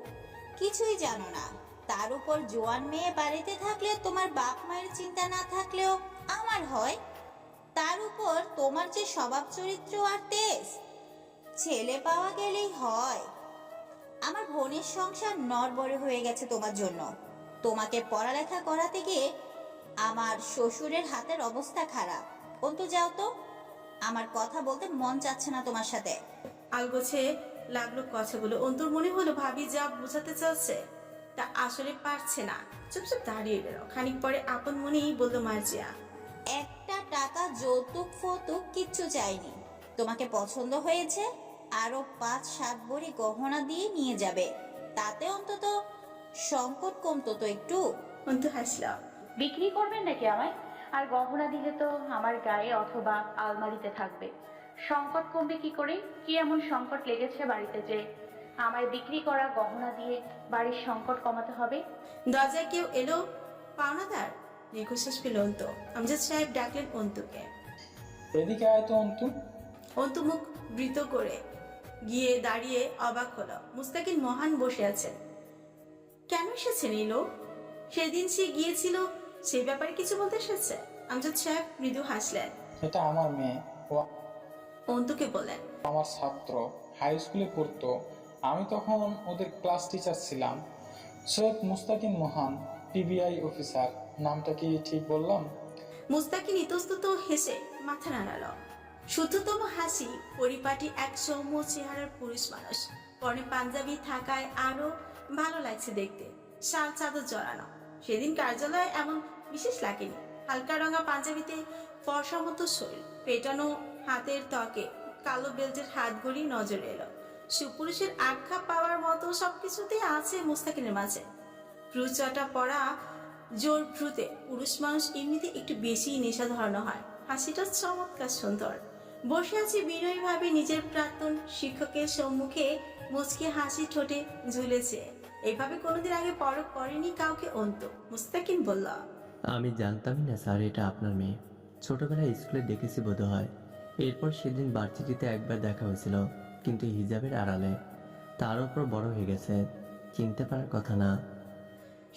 কিছুই জানো না। তার উপর জোয়ান মেয়ে বাড়িতে থাকলে তোমার বাপ মায়ের চিন্তা না থাকলেও আমার হয়। তার উপর তোমার যে স্বভাব চরিত্র আর তেজ, ছেলে পাওয়া গেলেই হয়। আমার বোনের সংসার নড়বড়ে হয়ে গেছে তোমার জন্য। তোমাকে পড়ালেখা করাতে গিয়ে আমার শ্বশুরের হাতের অবস্থা খারাপ। অন্তু যাও তো, আমার কথা বলতে মন চাচ্ছে না তোমার সাথে। আলগোছে লাগলো কথাগুলো। অন্তুর মনে হলো ভাবি যা বোঝাতে চাচ্ছে তা আসলে পারছে না। চুপচাপ দাঁড়িয়ে গেল। খানিক পরে আপন মনেই বলল মার্জিয়া, একটা টাকা যৌতুক ফৌতুক কিচ্ছু চাইনি। তোমাকে পছন্দ হয়েছে, আরো 5-7 ভরি গহনা দিয়ে নিয়ে যাবে, তাতে অন্তত সংকট কমতো তো একটু। অন্তু হাসল। বিক্রি করবেন নাকি আমায়? আর গহনা দিলে তো আমার গায়ে অথবা আলমারিতে থাকবে। সংকট কমবে কি করে? কি এমন সংকট লেগেছে বাড়িতে যে আমায় বিক্রি করা গহনা দিয়ে বাড়ির সংকট কমাতে হবে? দরজায় কেউ এলো। পাওনাদার। দীর্ঘশ্বাস পেল অন্তু। আমজাদ সাহেব ডাকলেন অন্তুকে। এদিকে আয় তো অন্তু। অন্তু মুখ বৃত করে গিয়ে দাঁড়িয়ে অবাক হলো। মুস্তাকিন মহান বসে আছেন। কেন এসেছেন এই লোক? সেদিন সে গিয়েছিল, সেই ব্যাপারে কিছু বলতে এসেছে? আমজাদ সাহেব মৃদু হাসলেন। এটা আমার মেয়ে, ও অন্তুকে বললেন। আমার ছাত্র, হাই স্কুলে পড়তো। আমি তখন ওদের ক্লাস টিচার ছিলাম। Syed Mustakin Mohan, PBI officer. নামটা কি ঠিক বললাম? মুস্তাকিন ইতস্তত হেসে মাথা নাড়াল। শুদ্ধতম হাসি, পরিপাটি এক সৌম্য চেহারার পুরুষ মানুষ। পরনে পাঞ্জাবি থাকায় আরো ভালো লাগছে দেখতে। শাল চাদর জড়ানো। সেদিন কার্যালয়ে এমন বিশেষ লাগেনি। হালকা রঙা পাঞ্জাবিতে ফর্সা মতো শরীর, পেটানো হাতের ত্বকে কালো বেল্টের হাত ঘড়ি নজরে এলো। সুপুরুষের আখ্যা পাওয়ার মতো সবকিছুতেই আছে মুস্তাকিনের মাঝে। ভ্রুচটা পড়া জোর ভ্রুতে পুরুষ মানুষ এমনিতে একটু বেশি নেশা ধরানো হয়। হাসিটা চমৎকার সুন্দর। বসে আছি বিনয়ীভাবে নিজের প্রাক্তন শিক্ষকের সম্মুখে। মুচকি হাসি ঠোঁটে ঝুলেছে। এইভাবে কোনোদিন আগে পরখ করেনি কাউকে অন্তু। মুস্তাকিন বলল, আমি জানতামই না স্যার এটা আপনার মেয়ে। ছোটবেলায় স্কুলে দেখেছি বোধ হয়। এরপর সেদিন ভার্সিটিতে একবার দেখা হয়েছিল, কিন্তু হিজাবের আড়ালে। তার উপর বড় হয়ে গেছে, চিনতে পারার কথা না।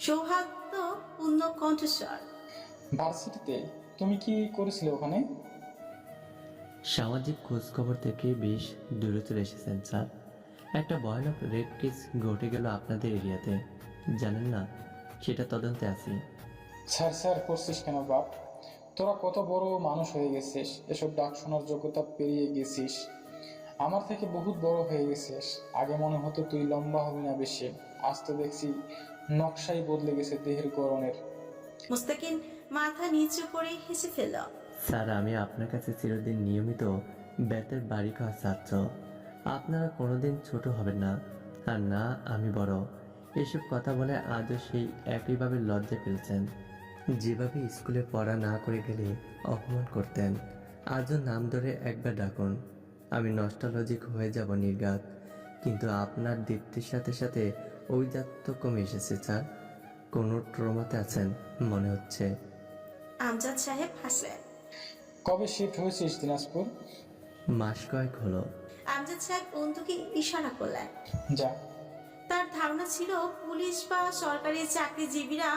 সৌহার্দ্যপূর্ণ কণ্ঠস্বর। ভার্সিটিতে তুমি কি করেছিলে ওখানে? সামাজিক খোঁজ খবর থেকে বেশ দূরে চলে এসেছেন স্যার। একটা ভয়ানক রেপ কেস ঘটে গেল আপনাদের এরিয়াতে, জানেন না? সেটা তদন্তে আছি। স্যার স্যার করছিস কেন বাপ? তোরা কত বড় মানুষ হয়ে গেছিস, এসব ডাক শোনার যোগ্যতা পেরিয়ে গেছিস। আমার থেকে বহুত বড় হয়ে গেছিস। আগে মনে হতো তুই লম্বা হবি না বেশি, আজ তো দেখছি নকশাই বদলে গেছে দেহের গড়নের। মুস্তাকিন মাথা নিচু করে হেসে ফেলল। স্যার আমি আপনার কাছে চিরদিন নিয়মিত বেতের বাড়ি খাওয়া ছাত্র। আপনারা কোনোদিন ছোট হবেন না, আর না আমি বড়। এসব কথা বলে আজও সেই একইভাবে লজ্জা পেয়েছেন। যেভাবে স্কুলে পড়া না করে গেলে অপমান করতেন, আজও নাম ধরে একবার ডাকুন, আমি নস্টালজিক হয়ে যাব নির্ঘাত। কিন্তু আপনার দীপ্তির সাথে সাথে ওই জাত তো কমে এসেছে স্যার। কোনো ট্রমাতে আছেন মনে হচ্ছে। আমজাদ সাহেব হাসলেন। কবে শিফট হয়েছিস দিনাজপুর? মাস কয়েক হলো। আমজাদ সাহেব অন্তুকে ইশারা করলেন। যা। তার ধারণা ছিল পুলিশ বা সরকারি চাকরিজীবীরা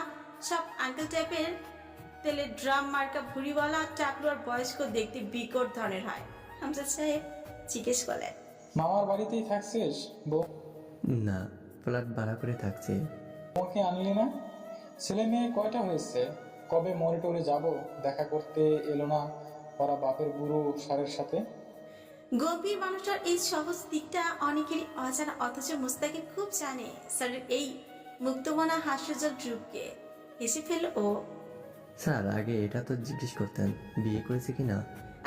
সব আঙ্কেল টাইপের, তেলের ড্রাম মার্কা ভুড়িওয়ালা টাকলু আর বয়স্ক দেখতে বিকট ধরনের হয়। আমজাদ সাহেব জিজ্ঞেস করলেন, মামার বাড়িতেই থাকছিস? না, ফ্ল্যাট ভাড়া করে থাকছে। ওকে আনলি না? ছেলে মেয়ে কয়টা হয়েছে? কবে মরে টরে যাবো? দেখা করতে এলো না ওরা বাপের বুড়ো সারের সাথে? গম্ভীর মানুষটার এই সহজ দিকটা অনেকেরই অজানা, অথচ মুস্তাকিন খুব জানে স্যারের এই মুক্তমনা হাস্যজল রূপকে। হেসে ফেল ও। স্যার আগে এটা তো জিজ্ঞেস করতেন, বিয়ে করেছে কিনা?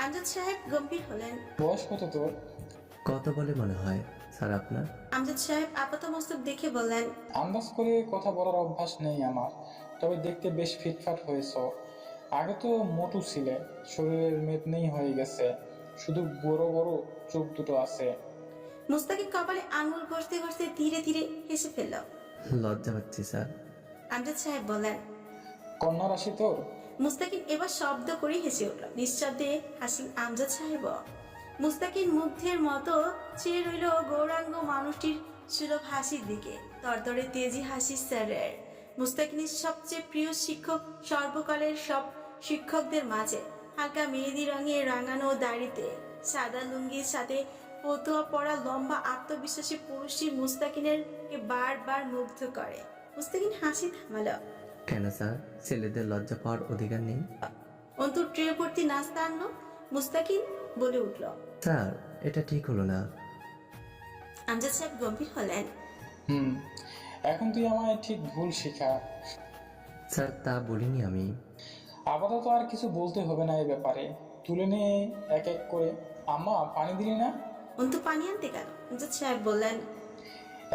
আমজাদ সাহেব গম্ভীর হলেন। বয়স কত তোর? কত বলে মনে হয় স্যার আপনার? আমজাদ সাহেব আপাত মস্তক দেখে বললেন, আন্দাজ করে কথা বলার অভ্যাস নেই আমার, তবে দেখতে বেশ ফিটফাট হয়েছ। আগে তো মোটু ছিলে, শরীরের মেদ নেই হয়ে গেছে, শুধু বড় বড় চোখ দুটো আছে। মুস্তাকিন কপালে আঙুল ঘষতে ঘষতে ধীরে ধীরে হেসে ফেলল। লজ্জা পাচ্ছি স্যার। আমজাদ সাহেব বললেন, কন্যা রাশি তোর? মুস্তাকিন এবার শব্দ করে হেসে উঠল। নিঃশব্দে হাসলেন আমজাদ সাহেব। মুস্তাকিন মুগ্ধের মতো চেয়ে রইল গৌরাঙ্গ মানুষটির সুলভ হাসির দিকে। তরতরে তেজি হাসি স্যারের। মুস্তাকিনের সবচেয়ে প্রিয় শিক্ষক সর্বকালের সব শিক্ষকদের মাঝে। হালকা মেহেদি রঙে রাঙানো দাড়িতে সাদা লুঙ্গির সাথে পতুয়া পরা লম্বা আত্মবিশ্বাসী পুরুষটি মুস্তাকিনের বারবার মুগ্ধ করে। মুস্তাকিন হাসি থামালো। কেন স্যার, ছেলেদের লজ্জা পাওয়ার অধিকার নেই? অন্তর ট্রে ভর্তি নাস্তা আনলো। মুস্তাকিন বলে উঠল, স্যার এটা ঠিক হলো না। আমজাদ সাহেব গম্ভীর হলেন। এখন তুই আমায় ঠিক ভুল শিখা। স্যার তা বলিনি আমি। আপাতত আর কিছু বলতে হবে না এই ব্যাপারে। তুলে নিয়ে এক এক করে। আম্মা, পানি দিলি না? অন্তু পানি আনতে গেল। আমজাদ সাহেব বললেন,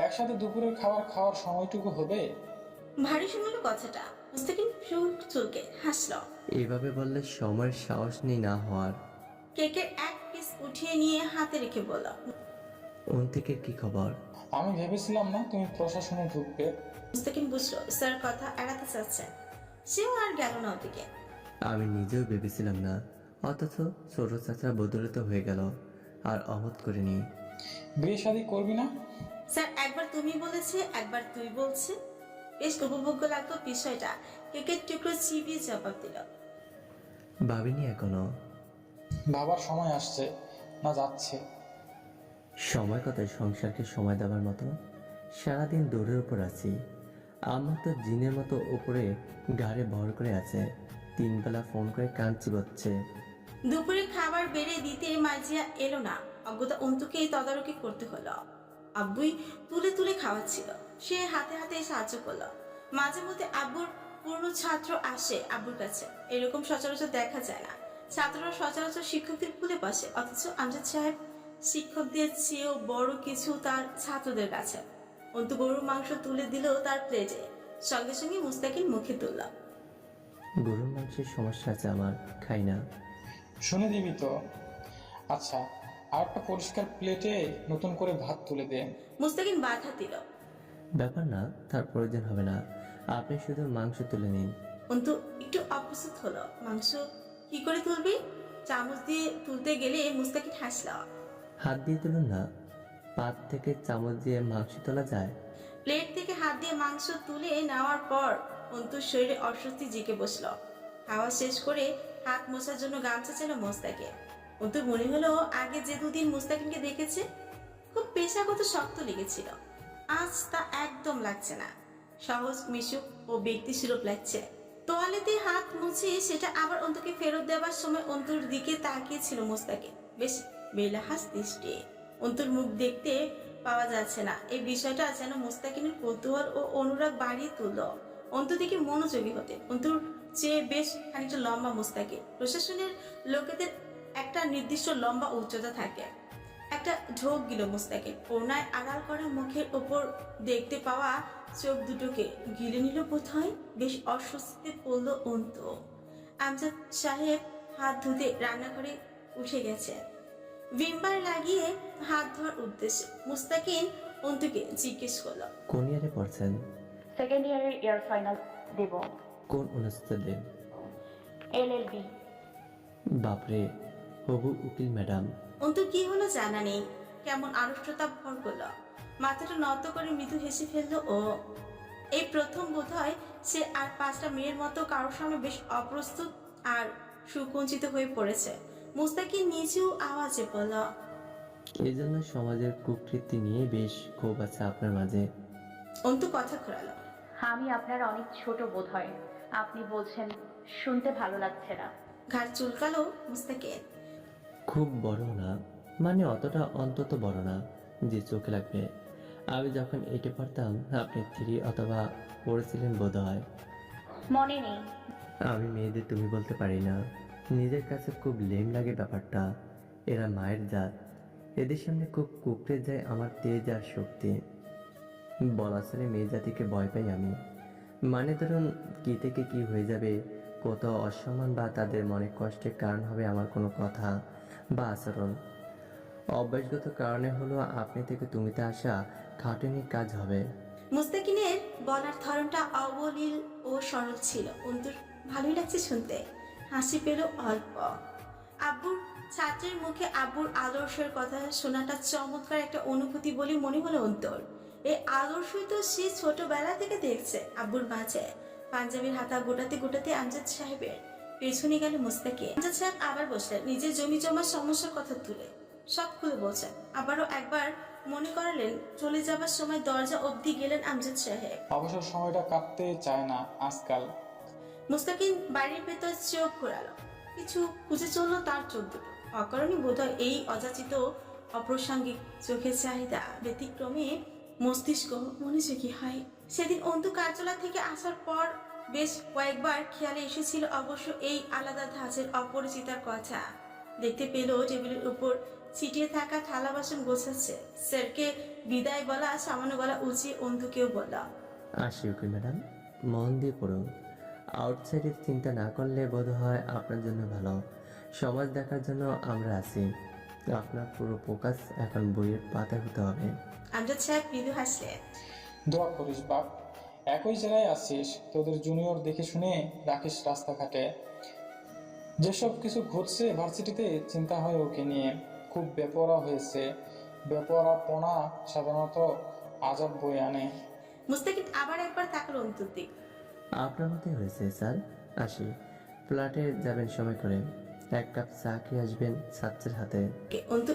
একসাথে দুপুরের খাবার খাওয়ার সময়টুকু হবে। ভারী শুনল কথাটা। মুস্তাকিন চুলকে হাসল। এভাবে বললে সময়ের সাহস নেই না হওয়ার। কেকের এক পিস উঠিয়ে নিয়ে হাতে রেখে বলল, অন্তিকের কি খবর? আমি ভেবেছিলাম না তুমি প্রশাসনে ঢুকবে। মুস্তাকিন বুঝলো স্যার কথা এড়াতে চাচ্ছেন। সেও আর গেল না ওদিকে। আমি নিজেও ভেবেছিলাম না, অথচ ছোট চাচা বদলিত হয়ে গেল আর অমত করিনি। বিয়ে শাদী করবি না? স্যার একবার তুমি বলেছে, একবার তুই বলছে। বেশ উপভোগ্য লাগলো বিষয়টা। কেকের টুকরো চিবিয়ে জবাব দিল, ভাবিনি এখনো। ভাবার সময় আসছে না যাচ্ছে? সময় কথায় সংসারকে সময় দেওয়ার মতো। সারাদিন দৌড়ের উপর আছি। আমার তো জিনের মতো উপরে ঘাড়ে ভর করে আছে। 3 বেলা ফোন করে কান চিবোচ্ছে। দুপুরে খাবার বেড়ে দিতে মার্জিয়া এলো না। অজ্ঞতা অন্তুকেই তদারকি করতে হলো। আব্বুই তুলে তুলে খাওয়াচ্ছিল, সে হাতে হাতে সাহায্য করলো। মাঝে মধ্যে আব্বুর পুরনো ছাত্র আসে আব্বুর কাছে। এরকম সচরাচর দেখা যায় না। ছাত্ররা সচরাচর শিক্ষকদের ভুলে বসে, অথচ আমজাদ সাহেব শিক্ষকদের চেয়েও বড় কিছু তার ছাত্রদের কাছে। অন্তু গরুর মাংস তুলে দিল তার প্লেটে। সঙ্গে সঙ্গে মুস্তাকিন মুখে তুলল, গরুর মাংসের সমস্যা আছে আমার, খাই না। শুনে দিবি তো? আচ্ছা, আর একটা পরিষ্কার প্লেটে নতুন করে ভাত তুলে দে। মুস্তাকিন বাধা দিল, ব্যাপার না, তার প্রয়োজন হবে না। আপনি শুধু মাংস তুলে নিন। অন্তু একটু অপ্রস্তুত হলো। মাংস কি করে তুলবি? চামচ দিয়ে তুলতে গেলে মুস্তাকিন হাসল। হাত দিয়ে তুলুন না, পাত থেকে চামচ দিয়ে মাংস তোলা যায়। প্লেট থেকে হাত দিয়ে মাংস তুলে নেওয়ার পর অন্তুর শরীরে অস্বস্তি জেগে বসলো। খাওয়া শেষ করে হাত মোছার জন্য গামছা ছিল মুস্তাকে। অন্তুর মনে হলো আগে যে দুদিন মুস্তাকিনকে দেখেছে খুব পেশাগত শক্ত লেগেছিল, আজ তা একদম লাগছে না। সহজ মিশুক ও ব্যক্তিসুলভ লাগছে। তোয়ালেতে হাত মুছে সেটা আবার অন্তুকে ফেরত দেওয়ার সময় অন্তুর দিকে তাকিয়েছিল মুস্তাকিন বেশ বেলাহাস দৃষ্টি। অন্তুর মুখ দেখতে পাওয়া যাচ্ছে না। এই বিষয়টা যেন মুস্তাকিনের কৌতূহল ও অনুরাগ বাড়িয়ে তুলল। অন্তু দিকে মনোযোগী হতে। অন্তুর চেয়ে বেশ খানিকটা লম্বা মুস্তাকিন। প্রশাসনের লোকেদের একটা নির্দিষ্ট লম্বা উচ্চতা থাকে। একটা ঢোক গিল মুস্তাকিন। ওনায় আড়াল করা মুখের ওপর দেখতে পাওয়া চোখ দুটোকে গিলে নিল বোধহয়। বেশ অস্বস্তিতে পড়ল অন্তু। আমজাদ সাহেব হাত ধুতে রান্নাঘরে উঠে গেছে। ভিমবার লাগিয়ে হাত ধোয়ার উদ্দেশ্যে মুস্তাকিন অন্তুকে জিজ্ঞেস করলো, কোন ইয়ারে পড়ছেন? সেকেন্ড ইয়ারের ইয়ার ফাইনাল দেব। কোন অনুষ্ঠে? LLB। বাপরে, হবু উকিল ম্যাডাম। অন্তু কি হলো জানা নেই, কেমন আড়ষ্টতা ভর করলো। মাথাটা নত করে মৃদু হেসে ফেললো ও। এই প্রথম বোধহয় সে আর 5টা মেয়ের মতো কারোর সামনে বেশ অপ্রস্তুত আর সুকুঞ্চিত হয়ে পড়েছে। মুস্তাকিন নিজেও আওয়াজে বলল, এই জন্য সমাজের কুকৃতি নিয়ে বেশ ক্ষোভ আছে আপনার মাঝে। অন্তু কথা ঘোরালো, আমি আপনার অনেক ছোট বোধ হয়। আপনি বলছেন শুনতে ভালো লাগছে না। ঘাড় চুলকালো মুস্তাকিন। খুব বড় না, মানে অতটা অন্তত বড় না যে চোখে লাগবে। আমি যখন 8-এ পড়তাম আপনি 3 অথবা পড়েছিলেন বোধ হয়। মনে নেই। আমি মেয়েদের তুমি বলতে পারি না, নিজের কাছে খুব লেম লাগে ব্যাপারটা। এরা মায়ের জাত, এদের সামনে খুব কুকড়ে যায় আমার তেজ আর শক্তি। বলা চলে মেয়ে জাতিকে ভয় পাই আমি। মানে ধরুন কি থেকে কি হয়ে যাবে, কত অসম্মান বা তাদের মনে কষ্টের কারণ হবে আমার কোনো কথা বা আচরণ। অভ্যাসগত কারণে হলো আপনি থেকে তুমিতে আসা খাটুনির কাজ হবে। মুস্তাকিনের বলার ধরনটা অবলীল ও সরল ছিল। অন্তুর ভালোই লাগছে শুনতে। হাসি পেল অল্প। আব্বুর ছাত্রের মুখে আব্বুর আদর্শের কথা শোনাটা চমৎকার একটা অনুভূতি বলে মনে হলো অন্তর। এই আদর্শই তো সে ছোটবেলা থেকে দেখছে আব্বুর মাঝে। পাঞ্জাবির হাতা গোটাতে গোটাতে আমজাদ সাহেবের পেছনে গেল মুস্তাকিন। আমজাদ সাহেব আবার বসলেন, নিজের জমি জমার সমস্যার কথা তুলে সব খুলে বলছেন। আবারও একবার মনে করালেন। চলে যাবার সময় দরজা অবধি গেলেন আমজাদ সাহেব। অবসর সময়টা কাটতে চায় না আজকাল। মুস্তাকিন বাড়ির ভেতর চোখ ঘোরালো। কিছু খুঁজে চললো তার চোখ দুটো। অকারণে বোধহয় এই অযাচিত অপ্রাসঙ্গিক চোখের চাহিদা ব্যতিক্রমে মস্তিষ্ক মনোযোগী হয়। সেদিন অন্তু কার্যালয় থেকে আসার পর বেশ কয়েকবার খেয়ালে এসেছিল অবশ্য এই আলাদা ধাঁচের অপরিচিতার কথা। দেখতে পেল টেবিলের উপর ছিটিয়ে থাকা থালা বাসন গোছাচ্ছে। স্যারকে বিদায় বলা সামান্য গলা উঁচিয়ে অন্তুকেও বলল, আসি উকিল ম্যাডাম, মন দিয়ে পড়ুন। আউটসাইডের চিন্তা না করলে বোধ হয় আপনার জন্য ভালো। সমাজ দেখার জন্য আমরা আছি। আপনার পুরো ফোকাস এখন বইয়ের পাতায় হতে হবে। আমজাদ সাহেব মৃদু হাসলেন। দোয়া করিস বাপ, একই জায়গায় আসছিস, তোদের জুনিয়র দেখে শুনে রাখিস রাস্তাঘাটে। যেসব কিছু ঘটছে ভার্সিটিতে, চিন্তা হয় ওকে নিয়ে। খুব বেপরোয়া হয়েছে। বেপরোয়াপনা সাধারণত আজাব বয়ে আনে। মুস্তাকিন আবার একবার তাকালো অন্তুর দিক। আপনার মতে হয়েছে স্যার। আসি, ফ্ল্যাটে যাবেন সময় করে। এক কাপ চা খেয়ে আসবেন ছাত্রের হাতে। অন্তু